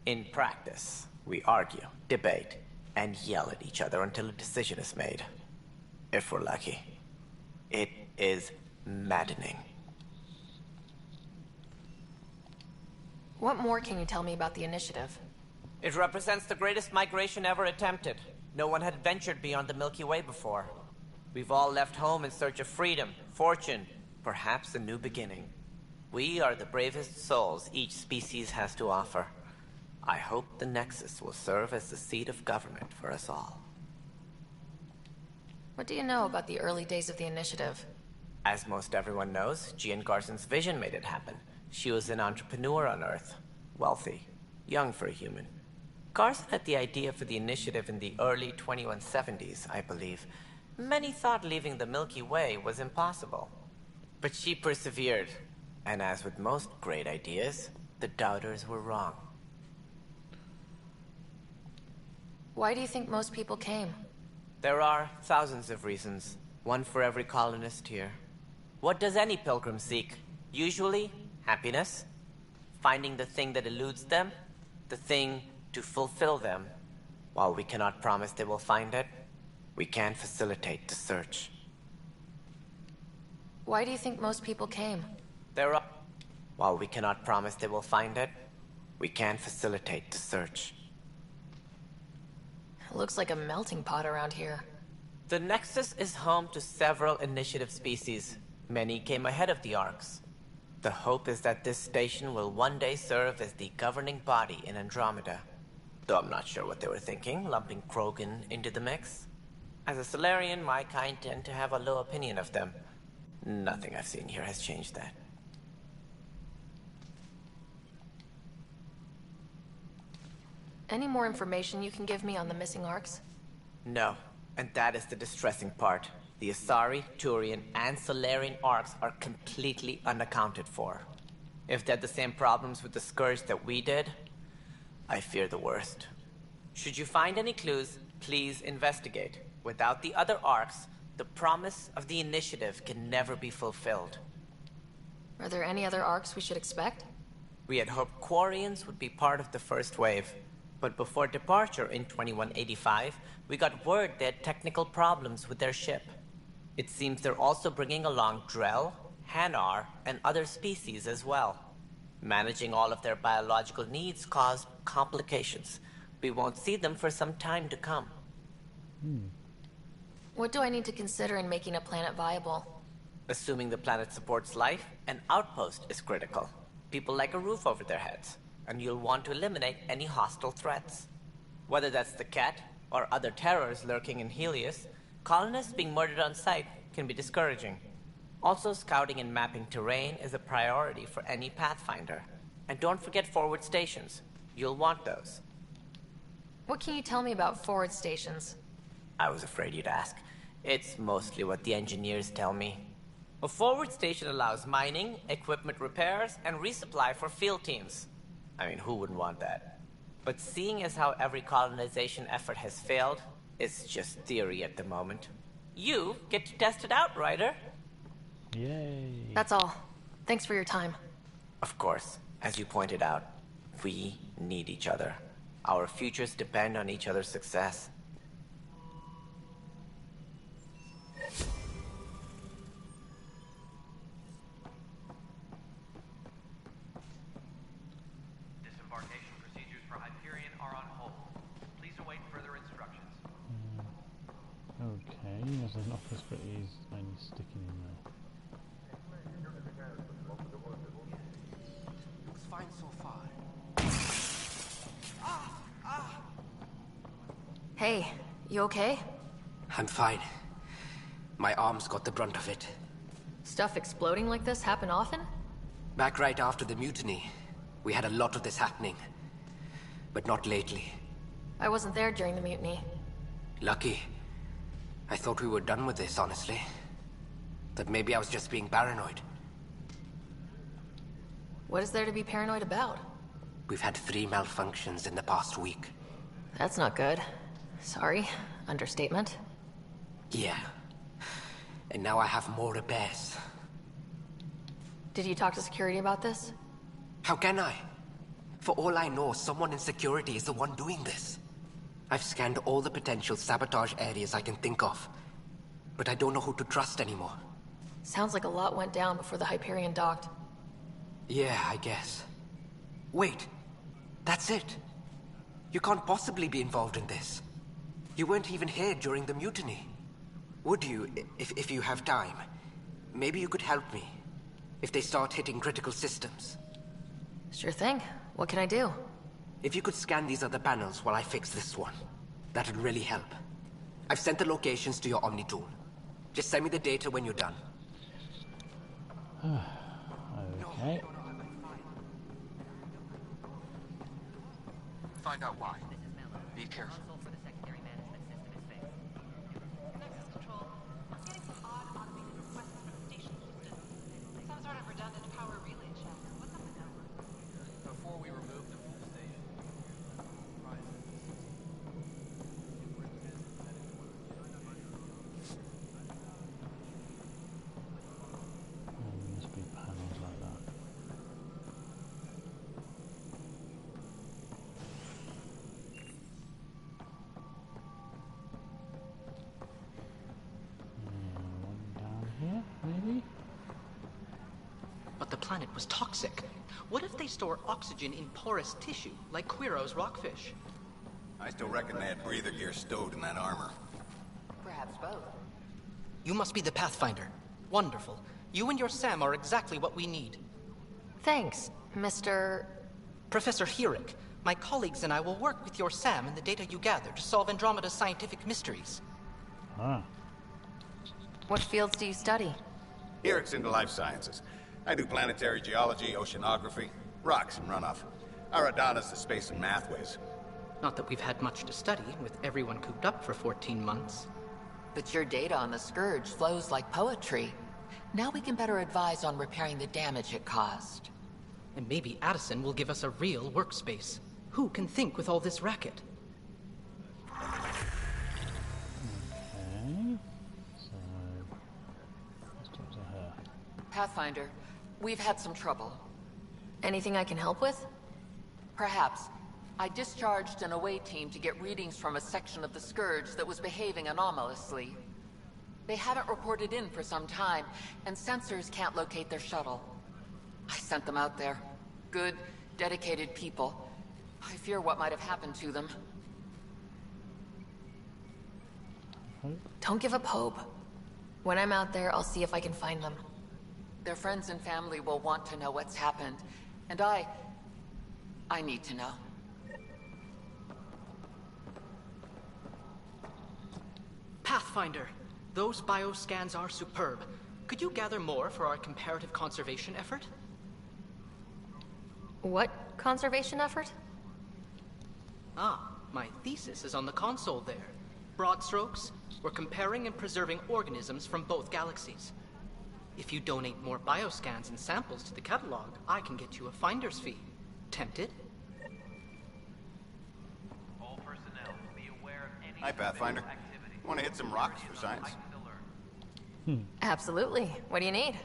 In practice, we argue, debate, and yell at each other until a decision is made. If we're lucky. It is maddening. What more can you tell me about the Initiative? It represents the greatest migration ever attempted. No one had ventured beyond the Milky Way before. We've all left home in search of freedom, fortune, perhaps a new beginning. We are the bravest souls each species has to offer. I hope the Nexus will serve as the seat of government for us all. What do you know about the early days of the Initiative? As most everyone knows, Jean Garson's vision made it happen. She was an entrepreneur on Earth. Wealthy. Young for a human. Garson had the idea for the Initiative in the early 2170s, I believe. Many thought leaving the Milky Way was impossible. But she persevered. And as with most great ideas, the doubters were wrong. Why do you think most people came? There are thousands of reasons. One for every colonist here. What does any pilgrim seek? Usually, happiness. Finding the thing that eludes them. The thing to fulfill them. While we cannot promise they will find it, we can facilitate the search. Why do you think most people came? While we cannot promise they will find it, we can facilitate the search. It looks like a melting pot around here. The Nexus is home to several Initiative species. Many came ahead of the Arks. The hope is that this station will one day serve as the governing body in Andromeda. Though I'm not sure what they were thinking, lumping Krogan into the mix. As a Solarian, my kind tend to have a low opinion of them. Nothing I've seen here has changed that. Any more information you can give me on the missing Arks? No, and that is the distressing part. The Asari, Turian, and Solarian Arks are completely unaccounted for. If they had the same problems with the Scourge that we did, I fear the worst. Should you find any clues, please investigate. Without the other Arks, the promise of the Initiative can never be fulfilled. Are there any other Arks we should expect? We had hoped Quarians would be part of the first wave. But before departure in 2185, we got word they had technical problems with their ship. It seems they're also bringing along Drell, Hanar, and other species as well. Managing all of their biological needs caused complications. We won't see them for some time to come. What do I need to consider in making a planet viable? Assuming the planet supports life, an outpost is critical. People like a roof over their heads. And you'll want to eliminate any hostile threats. Whether that's the Cat, or other terrors lurking in Helios, colonists being murdered on sight can be discouraging. Also, scouting and mapping terrain is a priority for any Pathfinder. And don't forget forward stations. You'll want those. What can you tell me about forward stations? I was afraid you'd ask. It's mostly what the engineers tell me. A forward station allows mining, equipment repairs, and resupply for field teams. I mean, who wouldn't want that? But seeing as how every colonization effort has failed, it's just theory at the moment. You get to test it out, Ryder. Yay. That's all. Thanks for your time. Of course. As you pointed out, we need each other. Our futures depend on each other's success. Disembarkation procedures for Hyperion are on hold. Please await further instructions. Okay, there's an office, but he's only sticking in there. Looks fine so far. Hey, you okay? I'm fine. My arms got the brunt of it. Stuff exploding like this happen often? Back right after the mutiny, we had a lot of this happening. But not lately. I wasn't there during the mutiny. Lucky. I thought we were done with this, honestly. But maybe I was just being paranoid. What is there to be paranoid about? We've had 3 malfunctions in the past week. That's not good. Sorry. Understatement. Yeah. And now I have more repairs. Did you talk to security about this? How can I? For all I know, someone in security is the one doing this. I've scanned all the potential sabotage areas I can think of. But I don't know who to trust anymore. Sounds like a lot went down before the Hyperion docked. Yeah, I guess. Wait. That's it. You can't possibly be involved in this. You weren't even here during the mutiny. Would you, if you have time? Maybe you could help me. If they start hitting critical systems. Sure thing. What can I do? If you could scan these other panels while I fix this one, that'd really help. I've sent the locations to your Omni tool. Just send me the data when you're done. Okay. Find out why. Be careful. Before we remove them from the station, There must be panels like that. One down here, maybe? But the planet was toxic. What if they store oxygen in porous tissue, like Quiro's rockfish? I still reckon they had breather gear stowed in that armor. Perhaps both. You must be the Pathfinder. Wonderful. You and your Sam are exactly what we need. Thanks, Mr. Professor Herrick, my colleagues and I will work with your Sam and the data you gather to solve Andromeda's scientific mysteries. Ah. What fields do you study? Eric's into life sciences. I do planetary geology, oceanography, rocks and runoff. Aradana's the space and math whiz. Not that we've had much to study, with everyone cooped up for 14 months. But your data on the Scourge flows like poetry. Now we can better advise on repairing the damage it caused. And maybe Addison will give us a real workspace. Who can think with all this racket? Okay. So, let's talk to her. Pathfinder, we've had some trouble. Anything I can help with? Perhaps. I discharged an away team to get readings from a section of the Scourge that was behaving anomalously. They haven't reported in for some time, and sensors can't locate their shuttle. I sent them out there. Good, dedicated people. I fear what might have happened to them. Don't give up hope. When I'm out there, I'll see if I can find them. Their friends and family will want to know what's happened, and I need to know. Pathfinder, those bioscans are superb. Could you gather more for our comparative conservation effort? What conservation effort? Ah, my thesis is on the console there. Broad strokes, we're comparing and preserving organisms from both galaxies. If you donate more bioscans and samples to the catalog, I can get you a finder's fee. Tempted? All personnel, be aware of any Hi, Pathfinder. Want to hit some rocks for science? Absolutely. What do you need?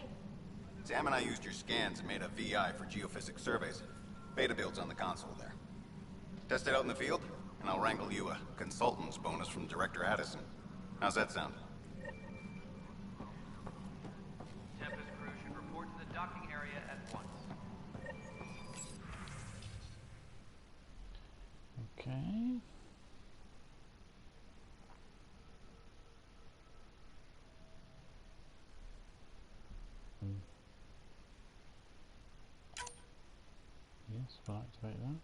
Sam and I used your scans and made a VI for geophysics surveys. Beta builds on the console there. Test it out in the field, and I'll wrangle you a consultant's bonus from Director Addison. How's that sound? Tempest crew should report to the docking area at once. Okay. Yes, we'll activate that.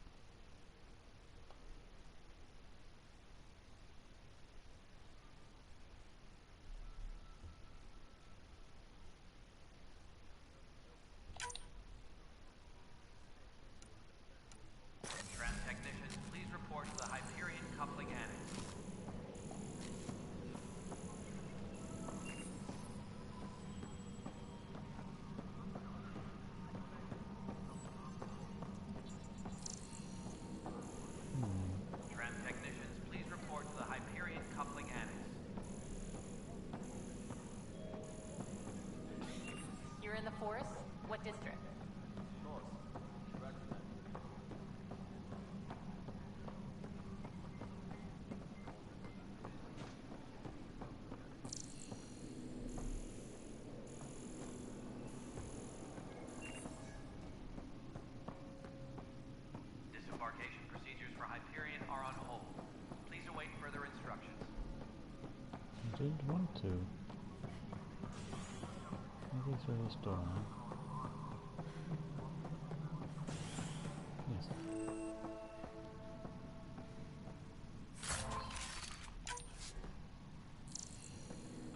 force? What district? Disembarkation procedures for Hyperion are on hold. Please await further instructions. I didn't want to. Maybe through this door now. Yes.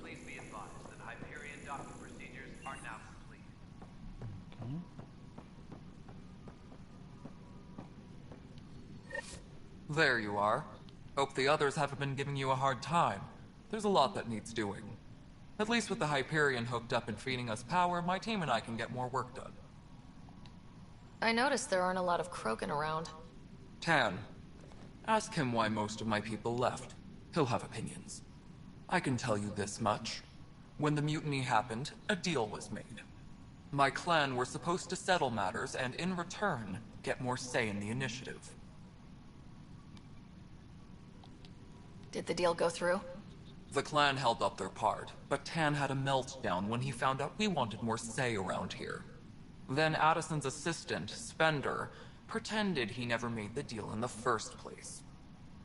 Please be advised that Hyperion docking procedures are now complete. Okay. There you are. Hope the others haven't been giving you a hard time. There's a lot that needs doing. At least with the Hyperion hooked up and feeding us power, my team and I can get more work done. I noticed there aren't a lot of Krogan around. Tan. Ask him why most of my people left. He'll have opinions. I can tell you this much. When the mutiny happened, a deal was made. My clan were supposed to settle matters and, in return, get more say in the initiative. Did the deal go through? The clan held up their part, but Tan had a meltdown when he found out we wanted more say around here. Then Addison's assistant, Spender, pretended he never made the deal in the first place.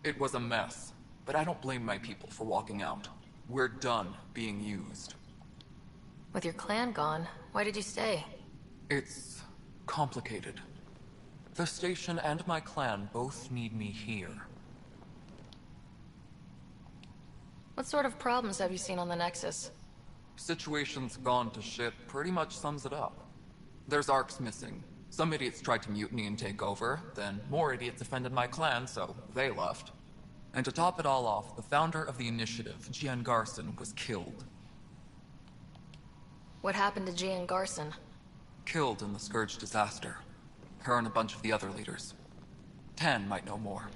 It was a mess, but I don't blame my people for walking out. We're done being used. With your clan gone, why did you stay? It's complicated. The station and my clan both need me here. What sort of problems have you seen on the Nexus? Situation's gone to shit pretty much sums it up. There's arcs missing. Some idiots tried to mutiny and take over, then more idiots offended my clan, so they left. And to top it all off, the founder of the initiative, Gian Garson, was killed. What happened to Gian Garson? Killed in the Scourge disaster. Her and a bunch of the other leaders. Tan might know more.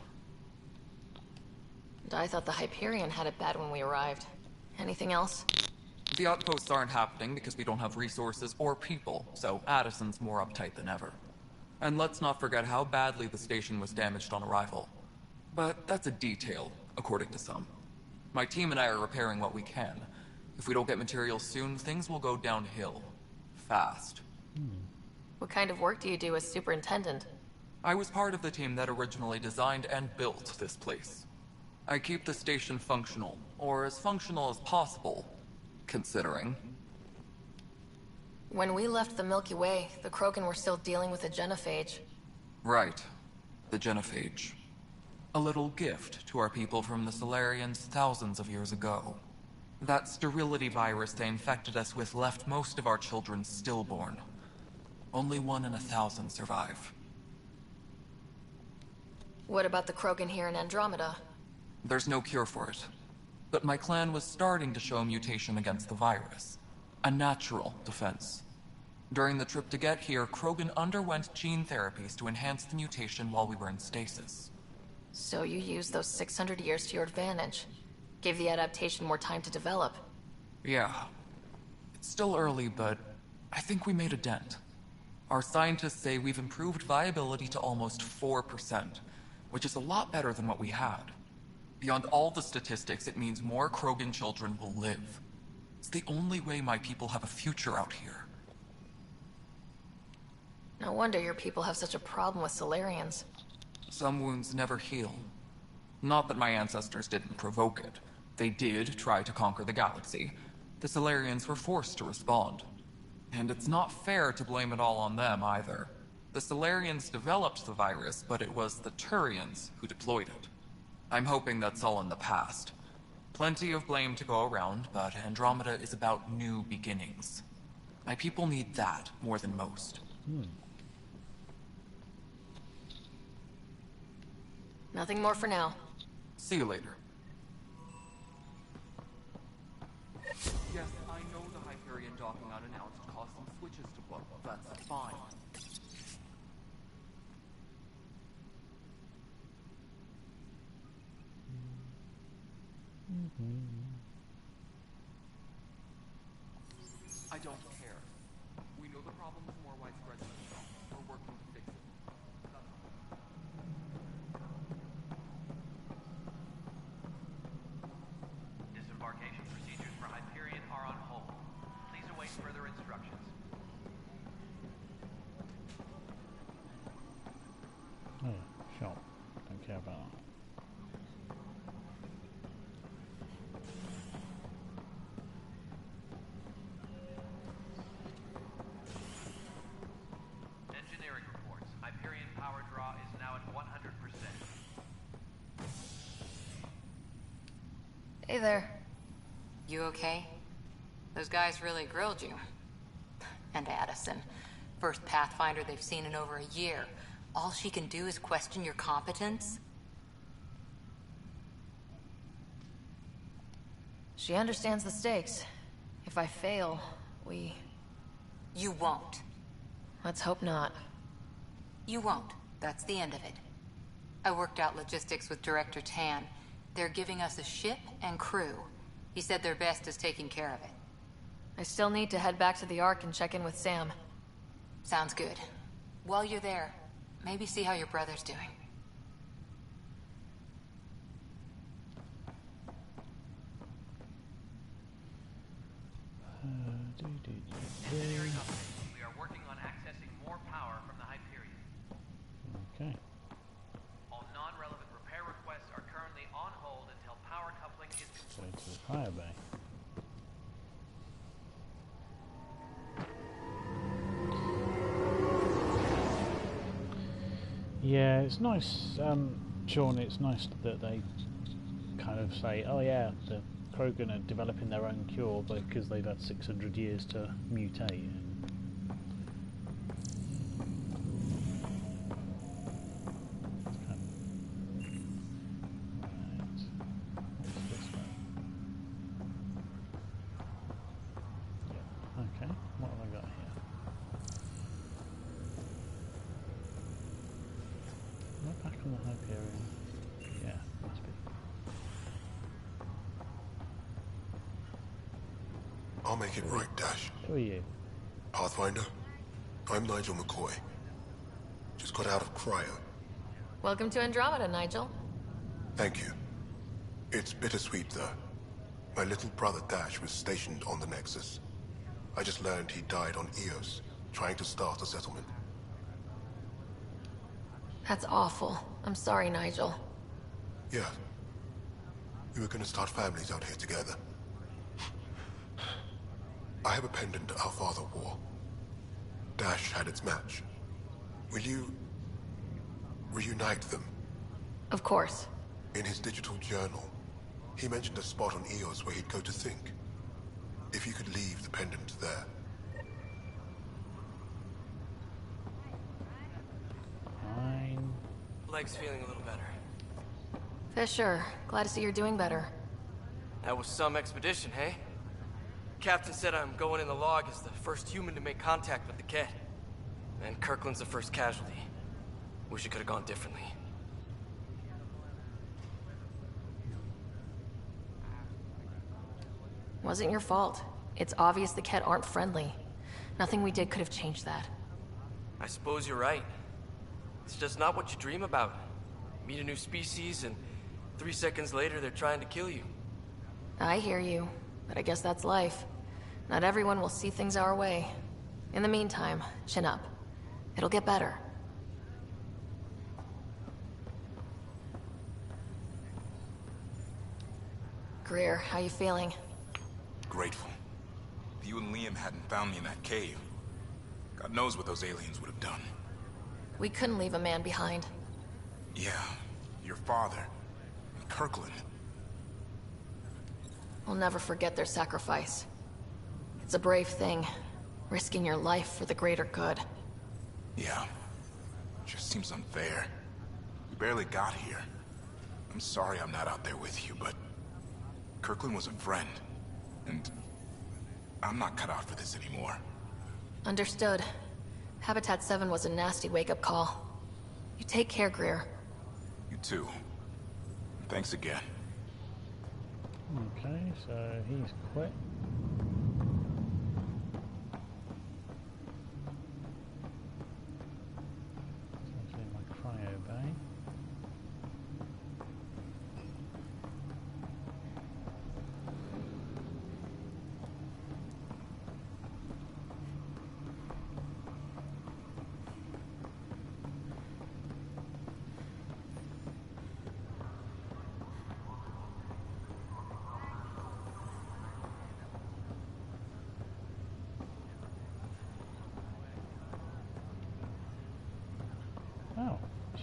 And I thought the Hyperion had it bad when we arrived. Anything else? The outposts aren't happening because we don't have resources or people, so Addison's more uptight than ever. And let's not forget how badly the station was damaged on arrival. But that's a detail, according to some. My team and I are repairing what we can. If we don't get materials soon, things will go downhill. Fast. What kind of work do you do as superintendent? I was part of the team that originally designed and built this place. I keep the station functional, or as functional as possible, considering. When we left the Milky Way, the Krogan were still dealing with the genophage. Right. The genophage. A little gift to our people from the Solarians thousands of years ago. That sterility virus they infected us with left most of our children stillborn. Only 1 in 1,000 survive. What about the Krogan here in Andromeda? There's no cure for it. But my clan was starting to show mutation against the virus. A natural defense. During the trip to get here, Krogan underwent gene therapies to enhance the mutation while we were in stasis. So you used those 600 years to your advantage. Gave the adaptation more time to develop. Yeah. It's still early, but I think we made a dent. Our scientists say we've improved viability to almost 4%, which is a lot better than what we had. Beyond all the statistics, it means more Krogan children will live. It's the only way my people have a future out here. No wonder your people have such a problem with Solarians. Some wounds never heal. Not that my ancestors didn't provoke it. They did try to conquer the galaxy. The Solarians were forced to respond. And it's not fair to blame it all on them, either. The Solarians developed the virus, but it was the Turians who deployed it. I'm hoping that's all in the past. Plenty of blame to go around, but Andromeda is about new beginnings. My people need that more than most. Nothing more for now. See you later. Yes, I know the Hyperion docking unannounced caused some switches to blow. That's fine. I don't care. We feel the problem is more widespread than we thought. We're working to fix it. Disembarkation procedures for Hyperion are on hold. Please await further instructions. Oh, shop. Don't care about that. Engineering reports. Hyperion power draw is now at 100%. Hey there. You okay? Those guys really grilled you. And Addison. First Pathfinder they've seen in over a year. All she can do is question your competence? She understands the stakes. If I fail, we... You won't. Let's hope not. You won't. That's the end of it. I worked out logistics with Director Tan. They're giving us a ship and crew. He said their best is taking care of it. I still need to head back to the Ark and check in with Sam. Sounds good. While you're there, maybe see how your brother's doing. Engineering update. We are working on accessing more power from the Hyperion. Okay. All non-relevant repair requests are currently on hold until power coupling is Go complete. to the fire bay. Yeah, it's nice, Sean, it's nice that they kind of say, oh yeah, the Krogan are developing their own cure because they've had 600 years to mutate. Okay, what have I got here? Am I back on the Hyperion? Yeah, must be. I'll make it right, Dash. Who are you? Pathfinder? I'm Nigel McCoy. Just got out of cryo. Welcome to Andromeda, Nigel. Thank you. It's bittersweet, though. My little brother Dash was stationed on the Nexus. I just learned he died on Eos, trying to start a settlement. That's awful. I'm sorry, Nigel. Yeah. We were gonna start families out here together. I have a pendant our father wore. Dash had its match. Will you... reunite them? Of course. In his digital journal, he mentioned a spot on Eos where he'd go to think. If you could leave the pendant there. Fine. Leg's feeling a little better. Fisher, glad to see you're doing better. That was some expedition, hey? Captain said I'm going in the log as the first human to make contact with the Ket. And Kirkland's the first casualty. Wish it could have gone differently. Wasn't your fault. It's obvious the Ket aren't friendly. Nothing we did could have changed that. I suppose you're right. It's just not what you dream about. Meet a new species and 3 seconds later they're trying to kill you. I hear you, but I guess that's life. Not everyone will see things our way. In the meantime, chin up. It'll get better. Greer, how you feeling? Grateful. If you and Liam hadn't found me in that cave, God knows what those aliens would have done. We couldn't leave a man behind. Yeah, your father, and Kirkland. We'll never forget their sacrifice. It's a brave thing, risking your life for the greater good. Yeah, just seems unfair. We barely got here. I'm sorry I'm not out there with you, but Kirkland was a friend, and I'm not cut out for this anymore. Understood. Habitat 7 was a nasty wake-up call. You take care, Greer. You too. Thanks again. Okay, so he's quit.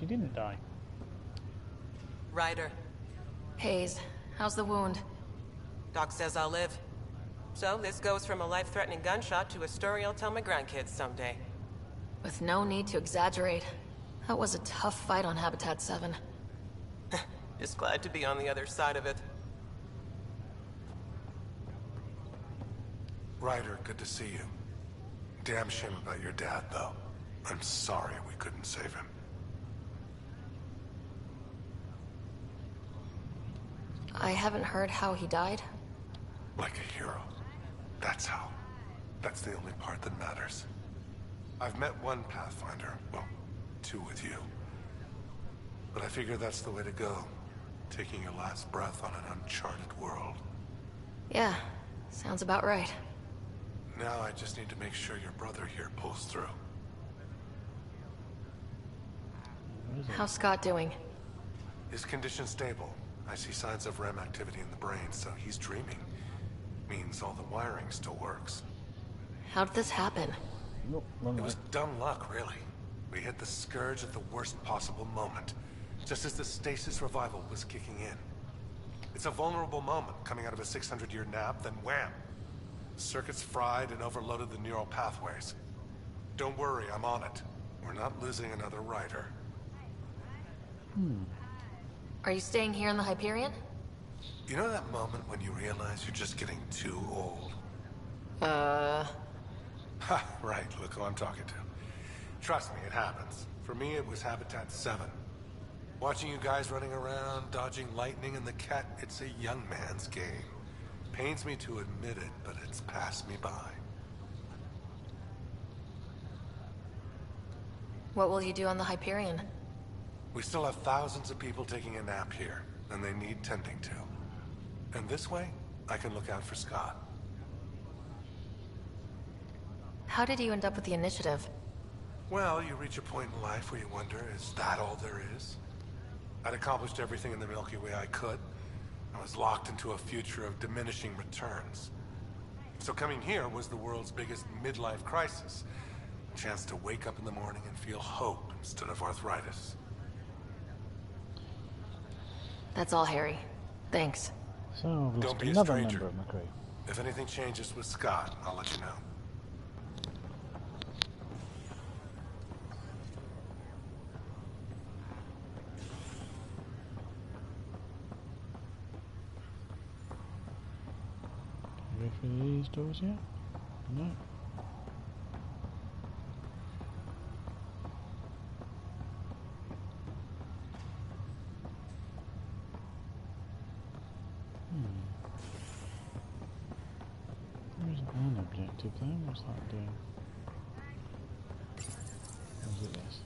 she didn't die. Ryder. Hayes, how's the wound? Doc says I'll live. So this goes from a life-threatening gunshot to a story I'll tell my grandkids someday. With no need to exaggerate. That was a tough fight on Habitat 7. Just glad to be on the other side of it. Ryder, good to see you. Damn shame about your dad, though. I'm sorry we couldn't save him. I haven't heard how he died. Like a hero. That's how. That's the only part that matters. I've met one Pathfinder. Well, two with you. But I figure that's the way to go. Taking your last breath on an uncharted world. Yeah, sounds about right. Now I just need to make sure your brother here pulls through. How's Scott doing? His condition's stable. I see signs of REM activity in the brain, so he's dreaming. Means all the wiring still works. How did this happen? It was dumb luck, really. We hit the Scourge at the worst possible moment, just as the stasis revival was kicking in. It's a vulnerable moment, coming out of a 600-year nap, then wham! Circuits fried and overloaded the neural pathways. Don't worry, I'm on it. We're not losing another Ryder. Are you staying here in the Hyperion? You know that moment when you realize you're just getting too old? Ha, right, look who I'm talking to. Trust me, it happens. For me, it was Habitat 7. Watching you guys running around, dodging lightning and the cat, it's a young man's game. Pains me to admit it, but it's passed me by. What will you do on the Hyperion? We still have thousands of people taking a nap here, and they need tending to. And this way, I can look out for Scott. How did you end up with the initiative? Well, you reach a point in life where you wonder, is that all there is? I'd accomplished everything in the Milky Way I could. I was locked into a future of diminishing returns. So coming here was the world's biggest midlife crisis. A chance to wake up in the morning and feel hope instead of arthritis. That's all, Harry. Thanks. So, Don't be a another stranger. member of my crew. If anything changes with Scott, I'll let you know. Ready for these doors yet? No. There's an objective there. What's that doing? Or is it this?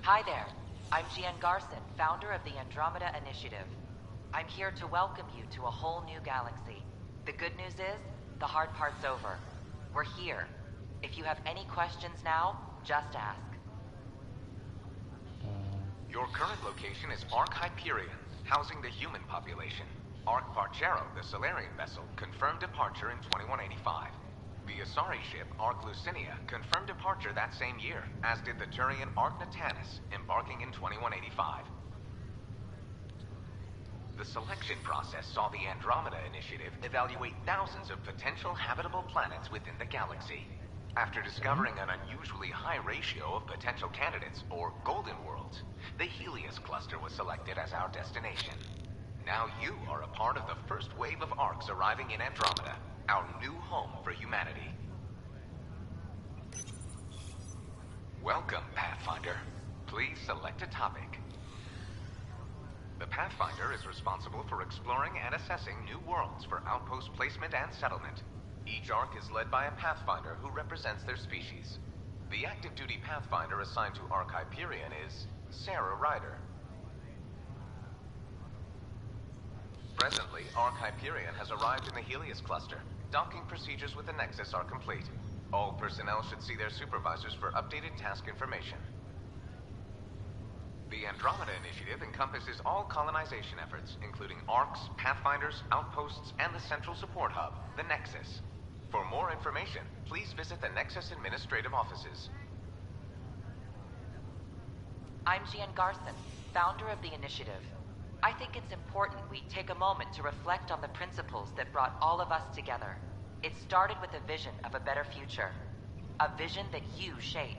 Hi there. I'm Gian Garson, founder of the Andromeda Initiative. I'm here to welcome you to a whole new galaxy. The good news is, the hard part's over. We're here. If you have any questions now, just ask. Your current location is Ark Hyperion, housing the human population. Ark Parchero, the Solarian vessel, confirmed departure in 2185. The Asari ship, Ark Lucinia, confirmed departure that same year, as did the Turian Ark Natanus, embarking in 2185. The selection process saw the Andromeda Initiative evaluate thousands of potential habitable planets within the galaxy. After discovering an unusually high ratio of potential candidates, or golden worlds, the Helios cluster was selected as our destination. Now you are a part of the first wave of Arks arriving in Andromeda, our new home for humanity. Welcome, Pathfinder. Please select a topic. The Pathfinder is responsible for exploring and assessing new worlds for outpost placement and settlement. Each Ark is led by a Pathfinder who represents their species. The active duty Pathfinder assigned to Ark Hyperion is Sarah Ryder. Presently, Ark Hyperion has arrived in the Helios cluster. Docking procedures with the Nexus are complete. All personnel should see their supervisors for updated task information. The Andromeda Initiative encompasses all colonization efforts, including Arks, Pathfinders, outposts, and the central support hub, the Nexus. For more information, please visit the Nexus administrative offices. I'm Gian Garson, founder of the Initiative. I think it's important we take a moment to reflect on the principles that brought all of us together. It started with a vision of a better future. A vision that you shape.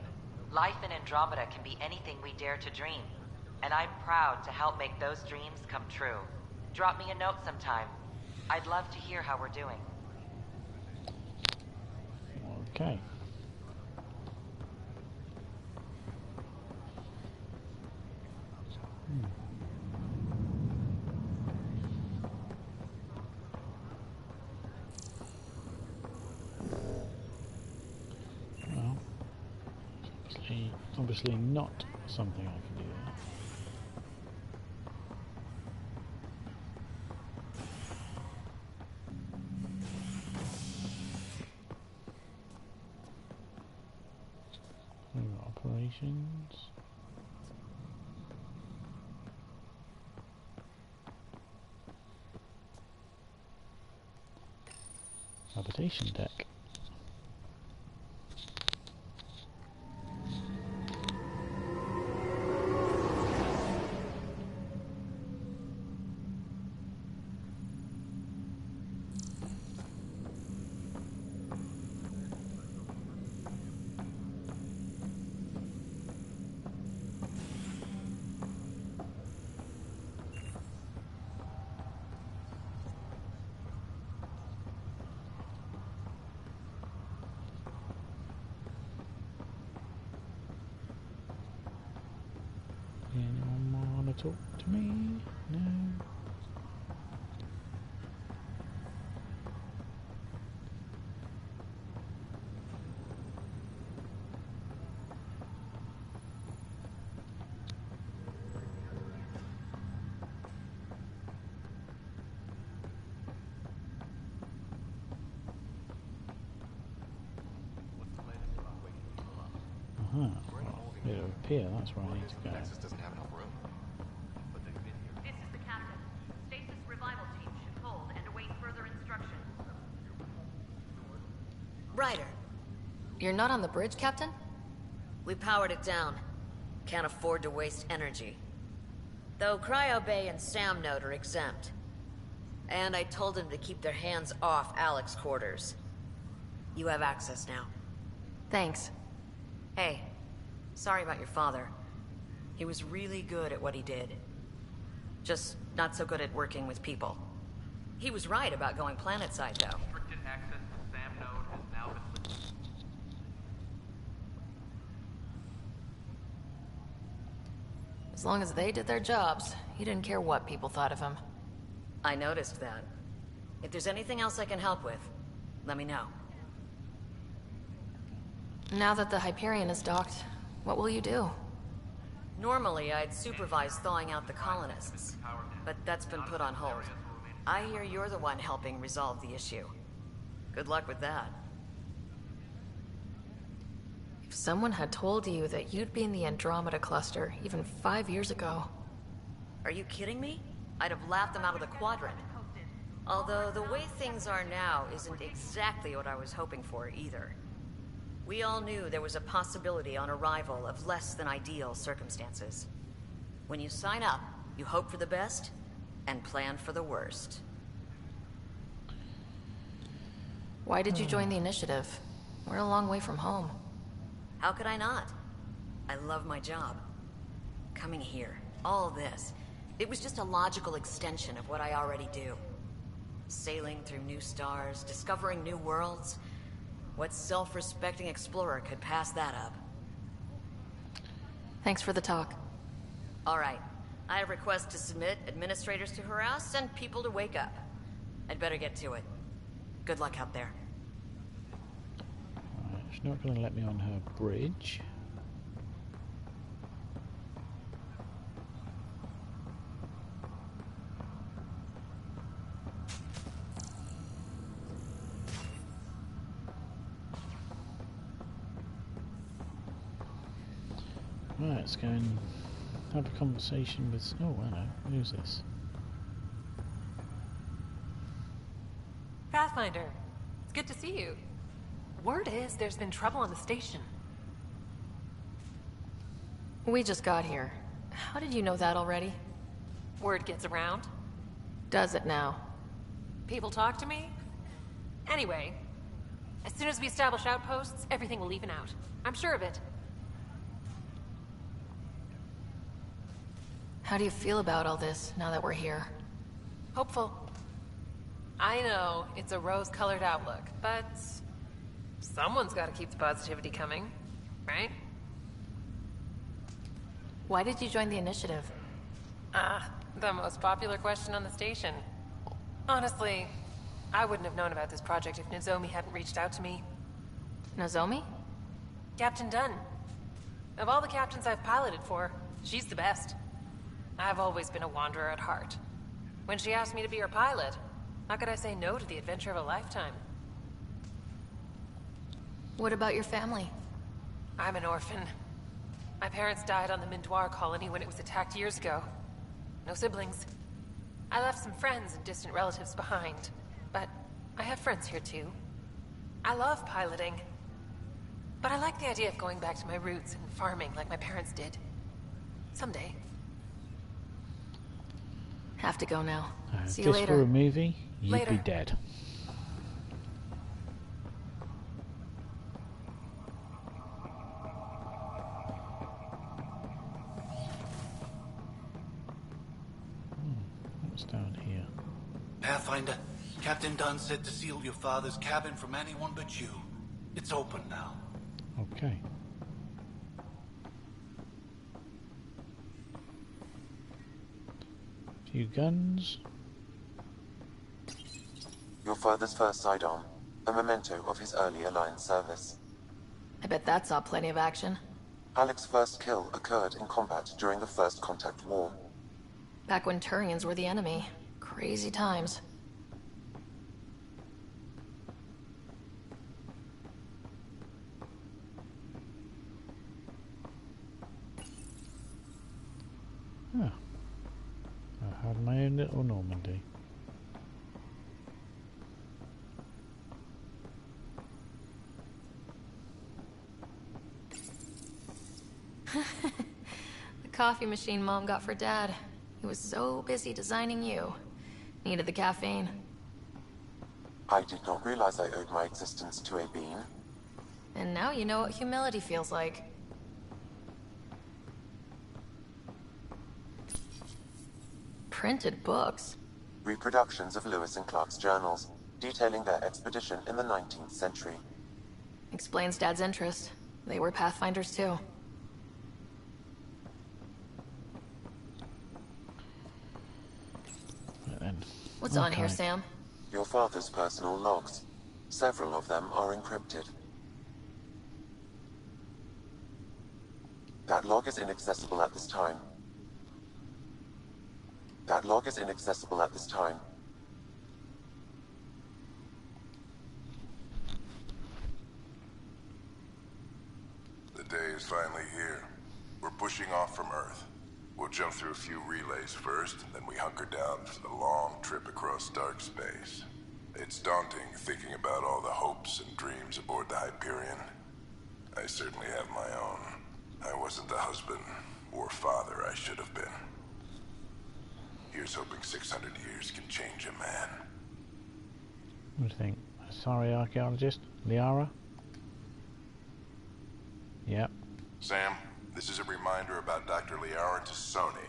Life in Andromeda can be anything we dare to dream. And I'm proud to help make those dreams come true. Drop me a note sometime. I'd love to hear how we're doing. Okay. Well, obviously not something I can do there. Operations. Habitation deck. Anyone want to talk to me? No. Well, bit of a pier, that's where I need to go. Doesn't have enough room. This is the captain. Stasis revival team should hold and await further instructions. Ryder. You're not on the bridge, Captain? We powered it down. Can't afford to waste energy. Though Cryo Bay and Sam Node are exempt. And I told them to keep their hands off Alec's quarters. You have access now. Thanks. Hey, sorry about your father. He was really good at what he did. Just not so good at working with people. He was right about going planetside, though. Restricted access to Sam Node has now been lifted. As long as they did their jobs, he didn't care what people thought of him. I noticed that. If there's anything else I can help with, let me know. Now that the Hyperion is docked, what will you do? Normally, I'd supervise thawing out the colonists, but that's been put on hold. I hear you're the one helping resolve the issue. Good luck with that. If someone had told you that you'd be in the Andromeda cluster even 5 years ago... Are you kidding me? I'd have laughed them out of the quadrant. Although the way things are now isn't exactly what I was hoping for either. We all knew there was a possibility on arrival of less than ideal circumstances. When you sign up, you hope for the best and plan for the worst. Why did you join the Initiative? We're a long way from home. How could I not? I love my job. Coming here, all this, it was just a logical extension of what I already do. Sailing through new stars, discovering new worlds. What self-respecting explorer could pass that up? Thanks for the talk. All right. I have requests to submit, administrators to harass, and people to wake up. I'd better get to it. Good luck out there. Alright, she's not going to let me on her bridge. Right, let's go and have a conversation with... Oh, hello. Who's this? Pathfinder, it's good to see you. Word is there's been trouble on the station. We just got here. How did you know that already? Word gets around. Does it now? People talk to me? Anyway, as soon as we establish outposts, everything will even out. I'm sure of it. How do you feel about all this, now that we're here? Hopeful. I know, it's a rose-colored outlook, but... someone's gotta keep the positivity coming, right? Why did you join the initiative? The most popular question on the station. Honestly, I wouldn't have known about this project if Nozomi hadn't reached out to me. Nozomi? Captain Dunn. Of all the captains I've piloted for, she's the best. I've always been a wanderer at heart. When she asked me to be her pilot, how could I say no to the adventure of a lifetime? What about your family? I'm an orphan. My parents died on the Mindoir colony when it was attacked years ago. No siblings. I left some friends and distant relatives behind, but I have friends here too. I love piloting, but I like the idea of going back to my roots and farming like my parents did. Someday. Have to go now. See you Just later. for a movie, you'd Later. be dead. What's down here? Pathfinder, Captain Dunn said to seal your father's cabin from anyone but you. It's open now. Okay. Few guns. Your father's first sidearm, a memento of his early Alliance service. I bet that saw plenty of action. Alec's first kill occurred in combat during the First Contact War. Back when Turians were the enemy. Crazy times. Oh. I had my own little Normandy. The coffee machine Mom got for Dad. He was so busy designing you. Needed the caffeine. I did not realize I owed my existence to a bean. And now you know what humility feels like. Printed books. Reproductions of Lewis and Clark's journals, detailing their expedition in the 19th century. Explains Dad's interest. They were Pathfinders too. What's on here, Sam? Your father's personal logs. Several of them are encrypted. That log is inaccessible at this time. That log is inaccessible at this time. The day is finally here. We're pushing off from Earth. We'll jump through a few relays first, then we hunker down for the long trip across dark space. It's daunting thinking about all the hopes and dreams aboard the Hyperion. I certainly have my own. I wasn't the husband or father I should have been. Here's hoping 600 years can change a man. What do you think? Sorry, archaeologist? Liara? Yep. Sam, this is a reminder about Dr. Liara Tassoni.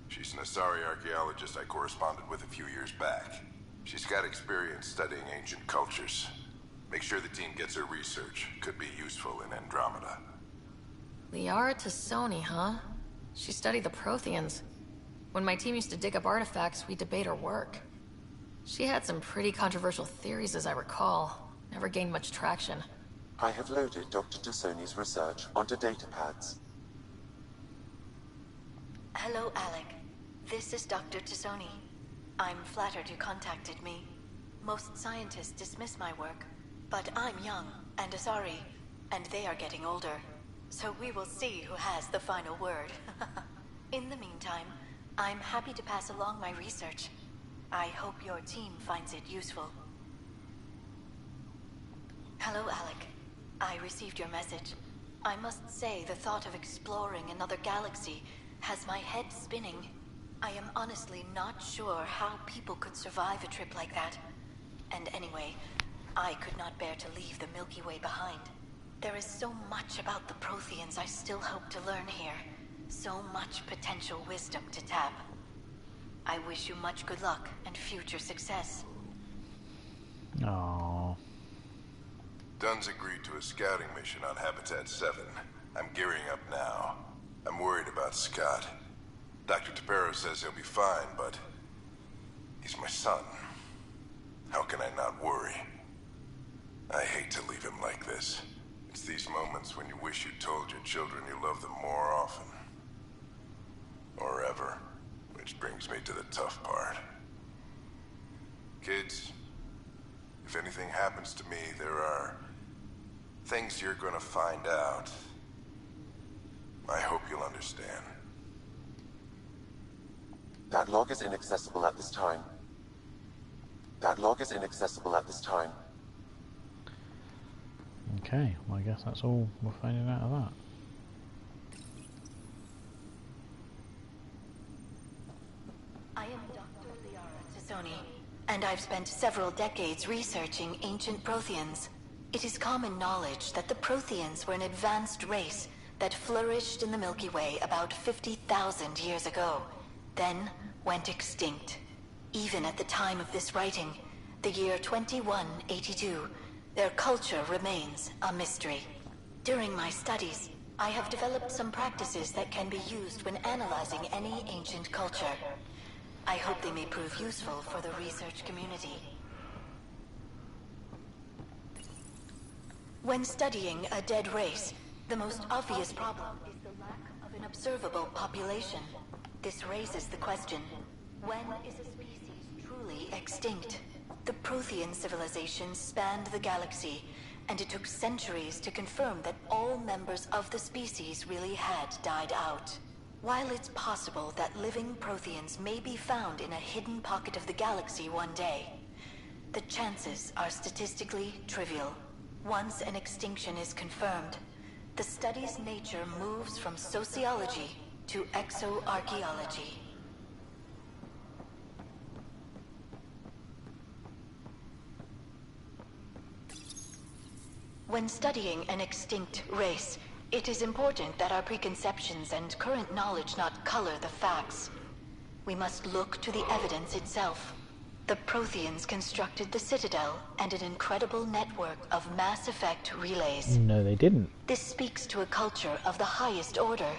She's an Asari archaeologist I corresponded with a few years back. She's got experience studying ancient cultures. Make sure the team gets her research. Could be useful in Andromeda. Liara Tassoni, huh? She studied the Protheans. When my team used to dig up artifacts, we'd debate her work. She had some pretty controversial theories, as I recall. Never gained much traction. I have loaded Dr. Tassoni's research onto datapads. Hello, Alec. This is Dr. Tassoni. I'm flattered you contacted me. Most scientists dismiss my work, but I'm young and Asari, and they are getting older. So we will see who has the final word. In the meantime, I'm happy to pass along my research. I hope your team finds it useful. Hello, Alec. I received your message. I must say the thought of exploring another galaxy has my head spinning. I am honestly not sure how people could survive a trip like that. And anyway, I could not bear to leave the Milky Way behind. There is so much about the Protheans I still hope to learn here. So much potential wisdom to tap. I wish you much good luck and future success. Aww. Dunn's agreed to a scouting mission on Habitat 7. I'm gearing up now. I'm worried about Scott. Dr. Tapero says he'll be fine, but he's my son. How can I not worry? I hate to leave him like this. It's these moments when you wish you told your children you love them more often. Or ever. Which brings me to the tough part. Kids, if anything happens to me, there are things you're gonna find out. I hope you'll understand. That log is inaccessible at this time. That log is inaccessible at this time. Okay, well I guess that's all we're finding out of that. I am Dr. Liara Tassoni, and I've spent several decades researching ancient Protheans. It is common knowledge that the Protheans were an advanced race that flourished in the Milky Way about 50,000 years ago, then went extinct. Even at the time of this writing, the year 2182, their culture remains a mystery. During my studies, I have developed some practices that can be used when analyzing any ancient culture. I hope they may prove useful for the research community. When studying a dead race, the most obvious problem is the lack of an observable population. This raises the question, when is a species truly extinct? The Prothean civilization spanned the galaxy, and it took centuries to confirm that all members of the species really had died out. While it's possible that living Protheans may be found in a hidden pocket of the galaxy one day, the chances are statistically trivial. Once an extinction is confirmed, the study's nature moves from sociology to exoarchaeology. When studying an extinct race, it is important that our preconceptions and current knowledge not color the facts. We must look to the evidence itself. The Protheans constructed the Citadel and an incredible network of mass effect relays. No, they didn't. This speaks to a culture of the highest order.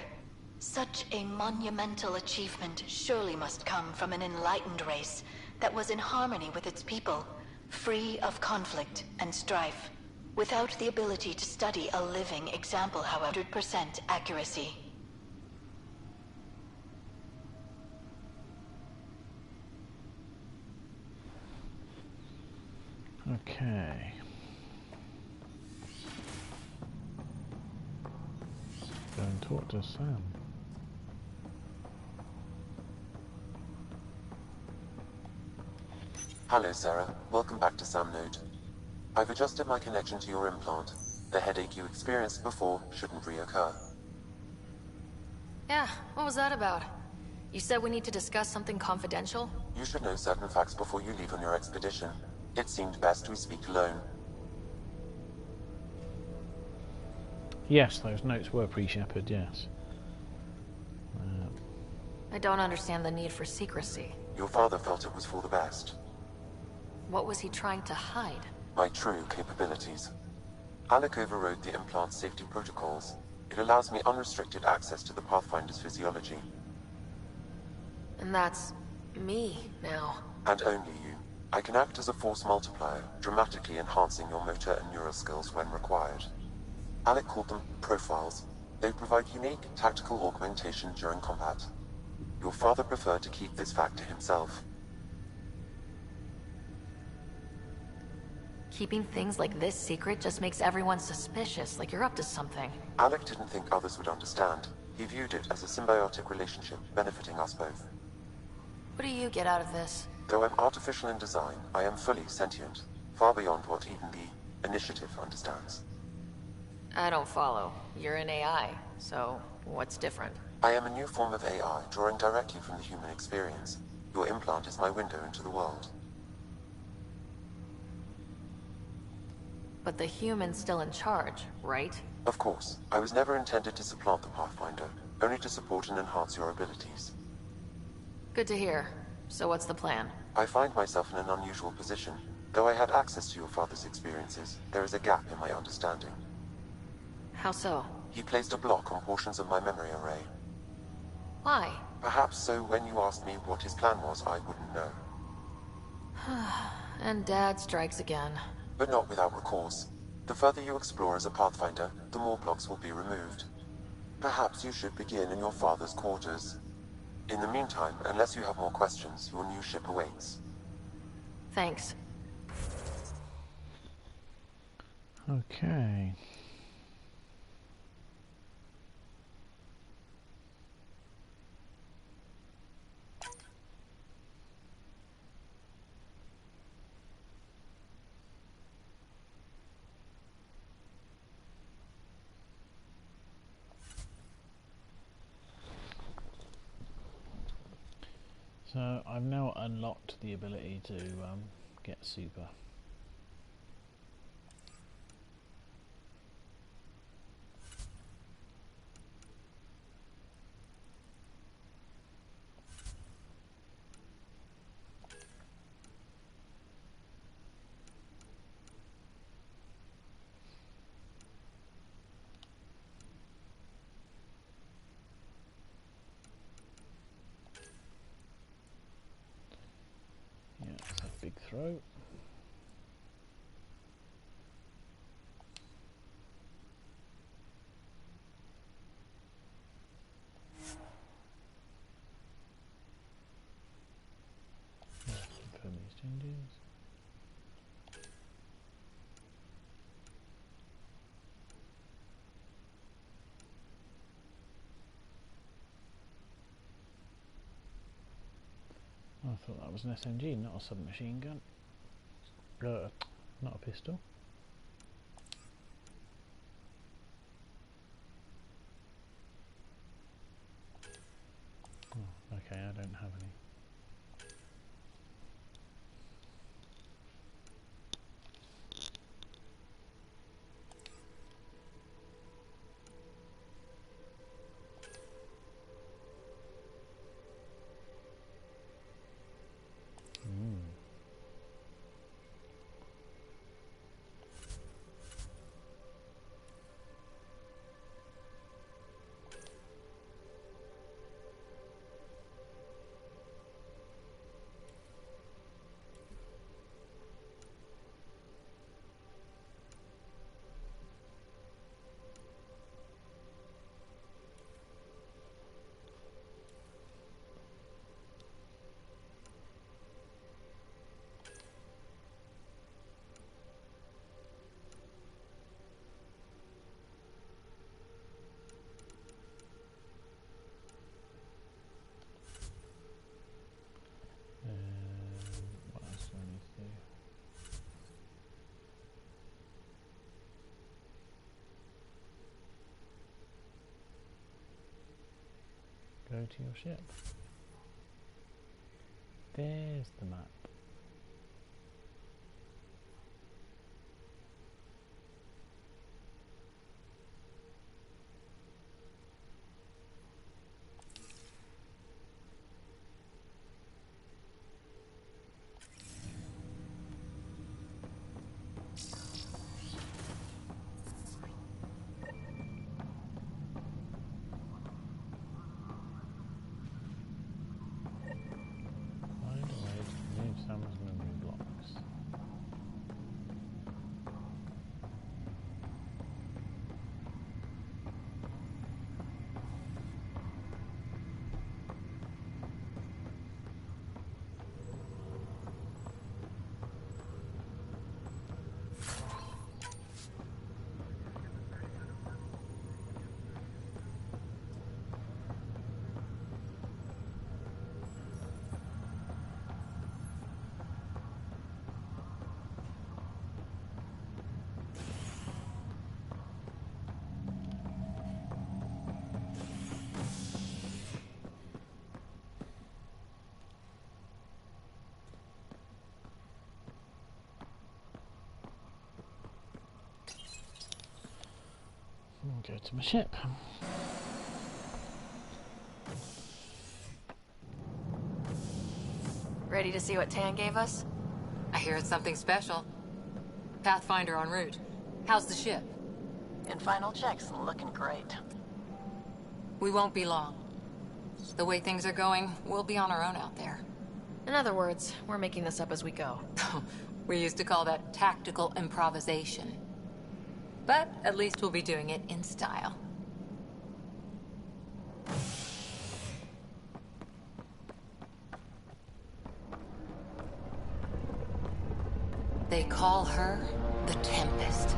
Such a monumental achievement surely must come from an enlightened race that was in harmony with its people, free of conflict and strife. Without the ability to study a living example, however, 100% accuracy. Okay. Go and talk to Sam. Hello, Sarah. Welcome back to Sam Node. I've adjusted my connection to your implant. The headache you experienced before shouldn't reoccur. Yeah, what was that about? You said we need to discuss something confidential? You should know certain facts before you leave on your expedition. It seemed best we speak alone. Yes, those notes were pre-Shepard, yes. I don't understand the need for secrecy. Your father felt it was for the best. What was he trying to hide? My true capabilities. Alec overrode the implant's safety protocols. It allows me unrestricted access to the Pathfinder's physiology. And that's me now. And only you. I can act as a force multiplier, dramatically enhancing your motor and neural skills when required. Alec called them profiles. They provide unique tactical augmentation during combat. Your father preferred to keep this fact to himself. Keeping things like this secret just makes everyone suspicious, like you're up to something. Alec didn't think others would understand. He viewed it as a symbiotic relationship, benefiting us both. What do you get out of this? Though I'm artificial in design, I am fully sentient, far beyond what even the Initiative understands. I don't follow. You're an AI, so what's different? I am a new form of AI, drawing directly from the human experience. Your implant is my window into the world. But the human's still in charge, right? Of course. I was never intended to supplant the Pathfinder, only to support and enhance your abilities. Good to hear. So what's the plan? I find myself in an unusual position. Though I had access to your father's experiences, there is a gap in my understanding. How so? He placed a block on portions of my memory array. Why? Perhaps so when you asked me what his plan was, I wouldn't know. And Dad strikes again. But not without recourse. The further you explore as a Pathfinder, the more blocks will be removed. Perhaps you should begin in your father's quarters. In the meantime, unless you have more questions, your new ship awaits. Thanks. Okay. So I've now unlocked the ability to get super. Yeah, it's a big throw. Confirm these changes. I thought that was an SMG, not a submachine gun. Not a pistol. Oh, okay, I don't have any. What else do I need to do? Go to your ship. There's the map. Find a way to remove some I'll go to my ship. Ready to see what Tan gave us? I hear it's something special. Pathfinder en route. How's the ship? In final checks and looking great. We won't be long. The way things are going, we'll be on our own out there. In other words, we're making this up as we go. We used to call that tactical improvisation. But at least we'll be doing it in style. They call her the Tempest.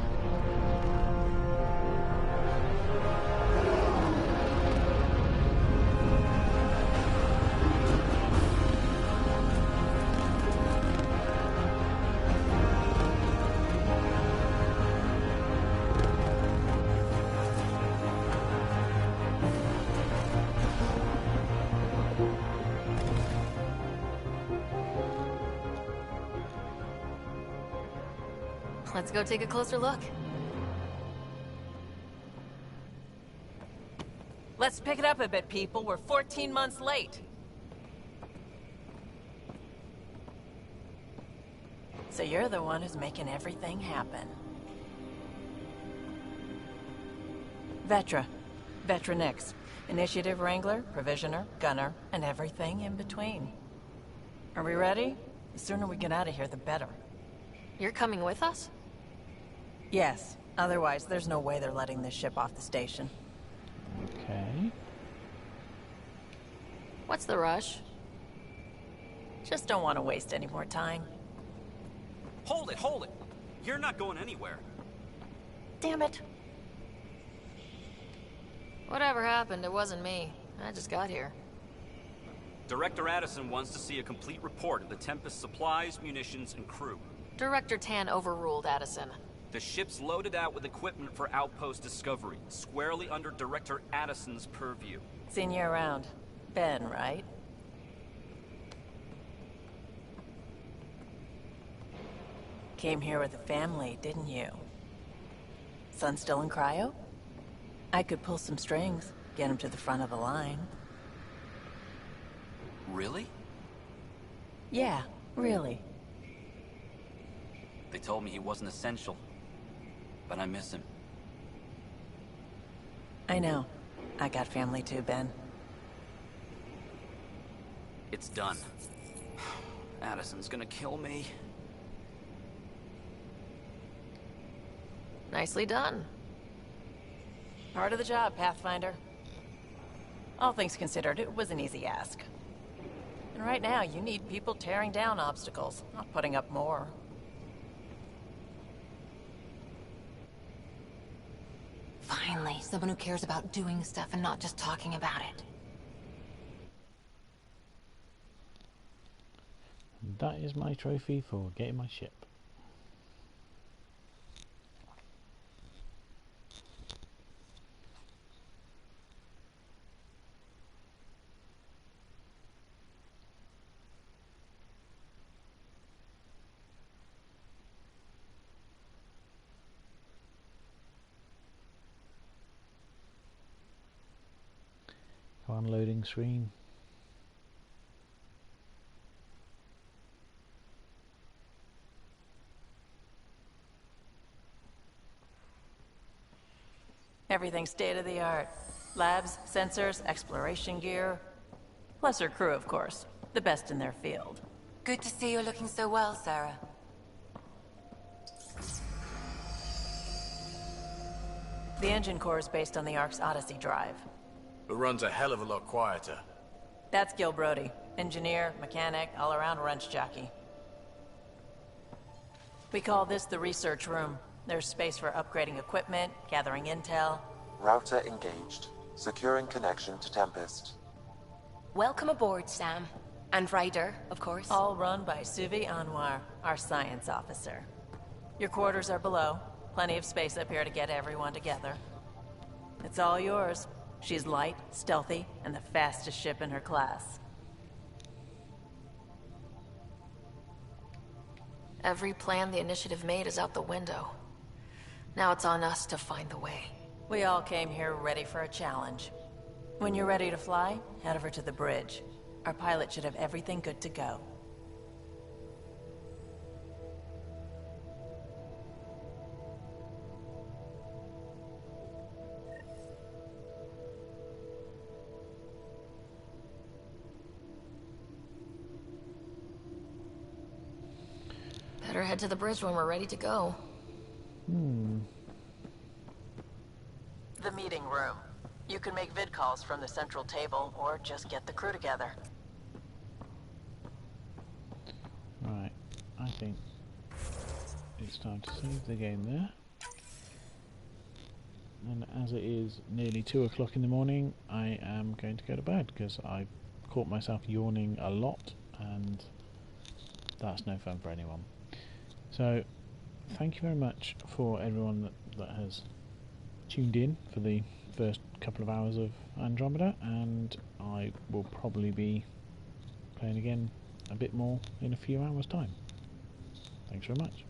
Let's go take a closer look. Let's pick it up a bit, people. We're 14 months late. So you're the one who's making everything happen. Vetra. Vetra Nix. Initiative Wrangler, Provisioner, Gunner, and everything in between. Are we ready? The sooner we get out of here, the better. You're coming with us? Yes. Otherwise, there's no way they're letting this ship off the station. Okay. What's the rush? Just don't want to waste any more time. Hold it, hold it! You're not going anywhere. Damn it. Whatever happened, it wasn't me. I just got here. Director Addison wants to see a complete report of the Tempest's supplies, munitions, and crew. Director Tan overruled Addison. The ship's loaded out with equipment for outpost discovery, squarely under Director Addison's purview. Seen you around. Ben, right? Came here with a family, didn't you? Son still in cryo? I could pull some strings, get him to the front of the line. Really? Yeah, really. They told me he wasn't essential, but I miss him. I know. I got family too, Ben. It's done. Addison's gonna kill me. Nicely done. Part of the job, Pathfinder. All things considered, it was an easy ask. And right now, you need people tearing down obstacles, not putting up more. Finally, someone who cares about doing stuff and not just talking about it. That is my trophy for getting my ship. Unloading screen. Everything's state-of-the-art. Labs, sensors, exploration gear. Plus her crew, of course. The best in their field. Good to see you looking so well, Sarah. The engine core is based on the Ark's Odyssey drive. It runs a hell of a lot quieter. That's Gil Brody. Engineer, mechanic, all-around wrench jockey. We call this the research room. There's space for upgrading equipment, gathering intel. Router engaged. Securing connection to Tempest. Welcome aboard, Sam. And Ryder, of course. All run by Suvi Anwar, our science officer. Your quarters are below. Plenty of space up here to get everyone together. It's all yours. She's light, stealthy, and the fastest ship in her class. Every plan the Initiative made is out the window. Now it's on us to find the way. We all came here ready for a challenge. When you're ready to fly, head over to the bridge. Our pilot should have everything good to go. Better head to the bridge when we're ready to go. The meeting room. You can make vid calls from the central table, or just get the crew together. Right, I think it's time to save the game there. And as it is nearly 2 o'clock in the morning, I am going to go to bed because I caught myself yawning a lot, and that's no fun for anyone. So, thank you very much for everyone that has tuned in for the first couple of hours of Andromeda, and I will probably be playing again a bit more in a few hours' time. Thanks very much.